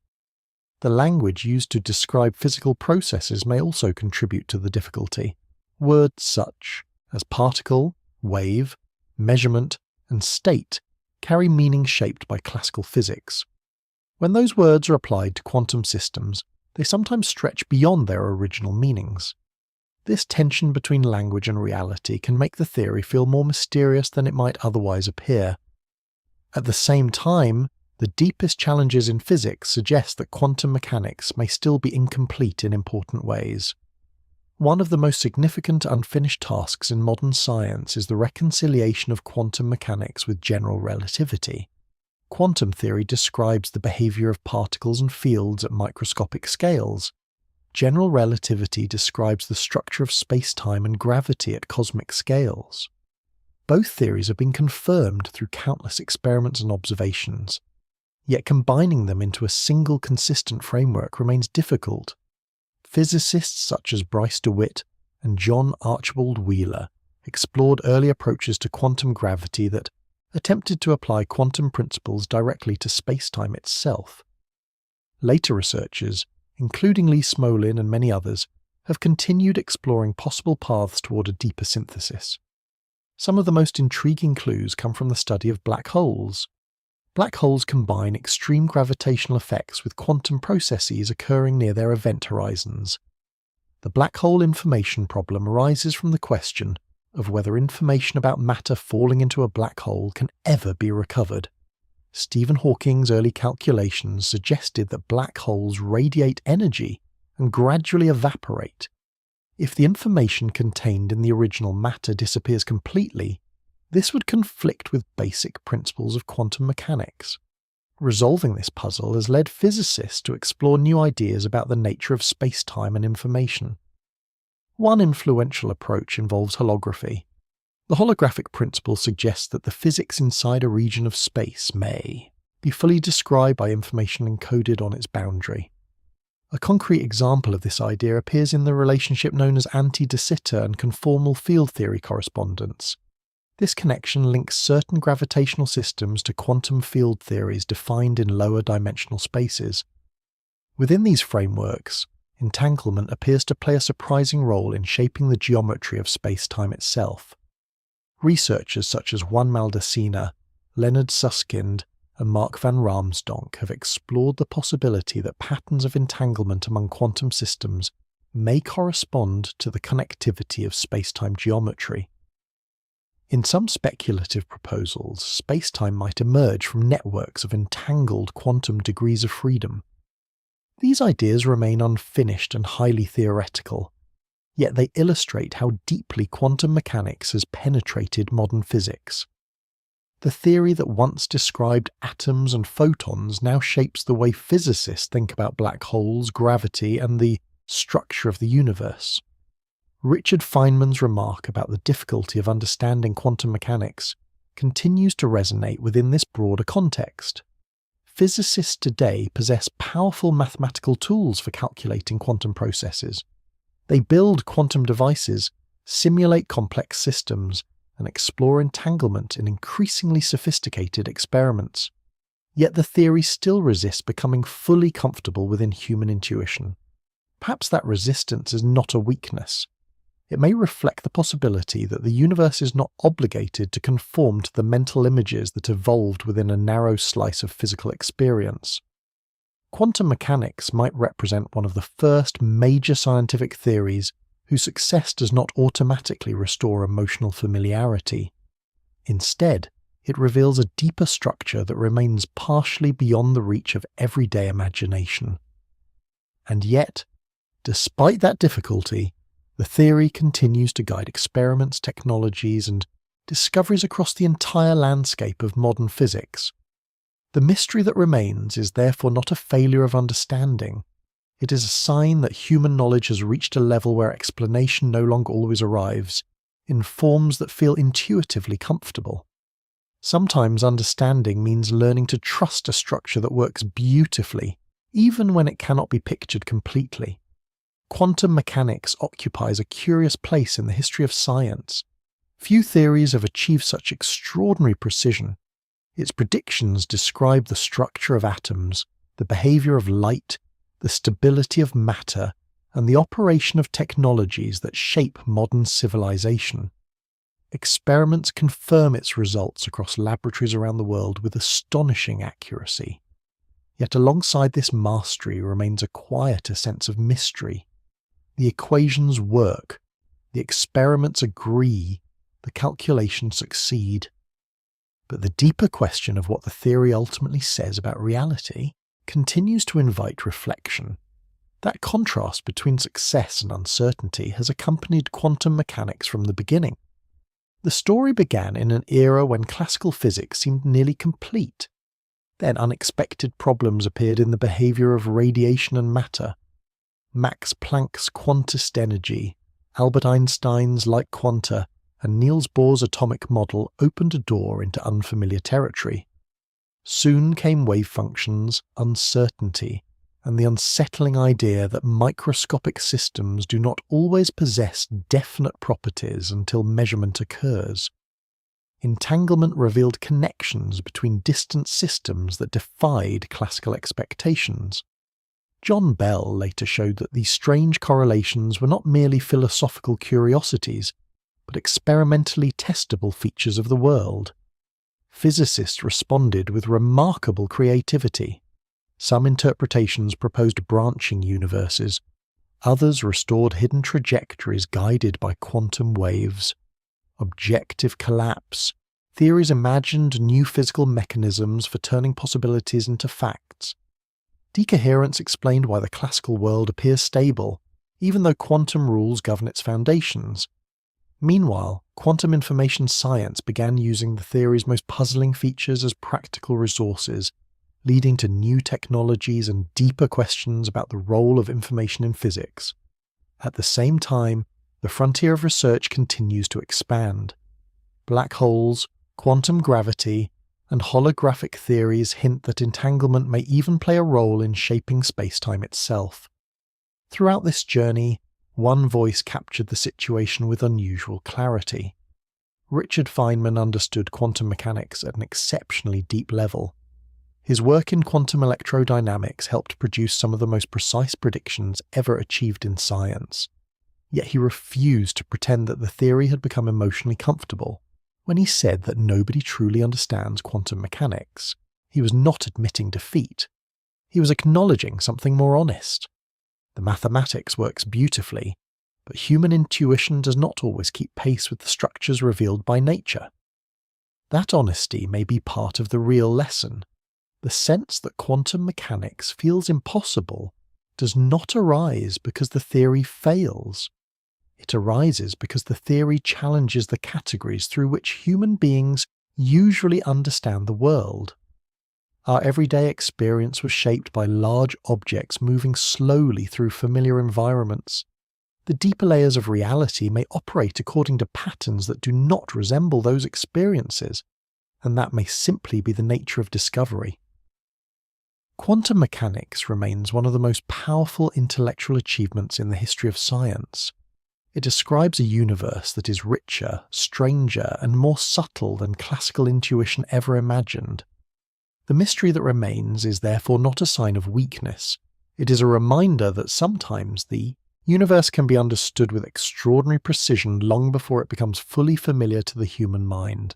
The language used to describe physical processes may also contribute to the difficulty. Words such as particle, wave, measurement, and state carry meaning shaped by classical physics. When those words are applied to quantum systems, they sometimes stretch beyond their original meanings. This tension between language and reality can make the theory feel more mysterious than it might otherwise appear. At the same time, the deepest challenges in physics suggest that quantum mechanics may still be incomplete in important ways. One of the most significant unfinished tasks in modern science is the reconciliation of quantum mechanics with general relativity. Quantum theory describes the behaviour of particles and fields at microscopic scales. General relativity describes the structure of space-time and gravity at cosmic scales. Both theories have been confirmed through countless experiments and observations, yet combining them into a single consistent framework remains difficult. Physicists such as Bryce DeWitt and John Archibald Wheeler explored early approaches to quantum gravity that attempted to apply quantum principles directly to space-time itself. Later researchers, including Lee Smolin and many others, have continued exploring possible paths toward a deeper synthesis. Some of the most intriguing clues come from the study of black holes. Black holes combine extreme gravitational effects with quantum processes occurring near their event horizons. The black hole information problem arises from the question of whether information about matter falling into a black hole can ever be recovered. Stephen Hawking's early calculations suggested that black holes radiate energy and gradually evaporate. If the information contained in the original matter disappears completely, this would conflict with basic principles of quantum mechanics. Resolving this puzzle has led physicists to explore new ideas about the nature of space-time and information. One influential approach involves holography. The holographic principle suggests that the physics inside a region of space may be fully described by information encoded on its boundary. A concrete example of this idea appears in the relationship known as anti-de Sitter and conformal field theory correspondence. This connection links certain gravitational systems to quantum field theories defined in lower dimensional spaces. Within these frameworks, entanglement appears to play a surprising role in shaping the geometry of space-time itself. Researchers such as Juan Maldacena, Leonard Susskind, and Mark van Raamsdonk have explored the possibility that patterns of entanglement among quantum systems may correspond to the connectivity of space-time geometry. In some speculative proposals, space-time might emerge from networks of entangled quantum degrees of freedom. These ideas remain unfinished and highly theoretical, yet they illustrate how deeply quantum mechanics has penetrated modern physics. The theory that once described atoms and photons now shapes the way physicists think about black holes, gravity, and the structure of the universe. Richard Feynman's remark about the difficulty of understanding quantum mechanics continues to resonate within this broader context. Physicists today possess powerful mathematical tools for calculating quantum processes. They build quantum devices, simulate complex systems, and explore entanglement in increasingly sophisticated experiments. Yet the theory still resists becoming fully comfortable within human intuition. Perhaps that resistance is not a weakness. It may reflect the possibility that the universe is not obligated to conform to the mental images that evolved within a narrow slice of physical experience. Quantum mechanics might represent one of the first major scientific theories whose success does not automatically restore emotional familiarity. Instead, it reveals a deeper structure that remains partially beyond the reach of everyday imagination. And yet, despite that difficulty, the theory continues to guide experiments, technologies, and discoveries across the entire landscape of modern physics. The mystery that remains is therefore not a failure of understanding. It is a sign that human knowledge has reached a level where explanation no longer always arrives, in forms that feel intuitively comfortable. Sometimes understanding means learning to trust a structure that works beautifully, even when it cannot be pictured completely. Quantum mechanics occupies a curious place in the history of science. Few theories have achieved such extraordinary precision. Its predictions describe the structure of atoms, the behaviour of light, the stability of matter, and the operation of technologies that shape modern civilization. Experiments confirm its results across laboratories around the world with astonishing accuracy. Yet alongside this mastery remains a quieter sense of mystery. The equations work, the experiments agree, the calculations succeed. But the deeper question of what the theory ultimately says about reality continues to invite reflection. That contrast between success and uncertainty has accompanied quantum mechanics from the beginning. The story began in an era when classical physics seemed nearly complete. Then unexpected problems appeared in the behaviour of radiation and matter. Max Planck's quantist energy, Albert Einstein's light quanta, and Niels Bohr's atomic model opened a door into unfamiliar territory. Soon came wave functions, uncertainty, and the unsettling idea that microscopic systems do not always possess definite properties until measurement occurs. Entanglement revealed connections between distant systems that defied classical expectations. John Bell later showed that these strange correlations were not merely philosophical curiosities, but experimentally testable features of the world. Physicists responded with remarkable creativity. Some interpretations proposed branching universes, others restored hidden trajectories guided by quantum waves. Objective collapse. Theories imagined new physical mechanisms for turning possibilities into facts. Decoherence explained why the classical world appears stable, even though quantum rules govern its foundations. Meanwhile, quantum information science began using the theory's most puzzling features as practical resources, leading to new technologies and deeper questions about the role of information in physics. At the same time, the frontier of research continues to expand. Black holes, quantum gravity, and holographic theories hint that entanglement may even play a role in shaping spacetime itself. Throughout this journey, one voice captured the situation with unusual clarity. Richard Feynman understood quantum mechanics at an exceptionally deep level. His work in quantum electrodynamics helped produce some of the most precise predictions ever achieved in science. Yet he refused to pretend that the theory had become emotionally comfortable. When he said that nobody truly understands quantum mechanics, he was not admitting defeat. He was acknowledging something more honest. The mathematics works beautifully, but human intuition does not always keep pace with the structures revealed by nature. That honesty may be part of the real lesson. The sense that quantum mechanics feels impossible does not arise because the theory fails. It arises because the theory challenges the categories through which human beings usually understand the world. Our everyday experience was shaped by large objects moving slowly through familiar environments. The deeper layers of reality may operate according to patterns that do not resemble those experiences, and that may simply be the nature of discovery. Quantum mechanics remains one of the most powerful intellectual achievements in the history of science. It describes a universe that is richer, stranger, and more subtle than classical intuition ever imagined. The mystery that remains is therefore not a sign of weakness. It is a reminder that sometimes the universe can be understood with extraordinary precision long before it becomes fully familiar to the human mind.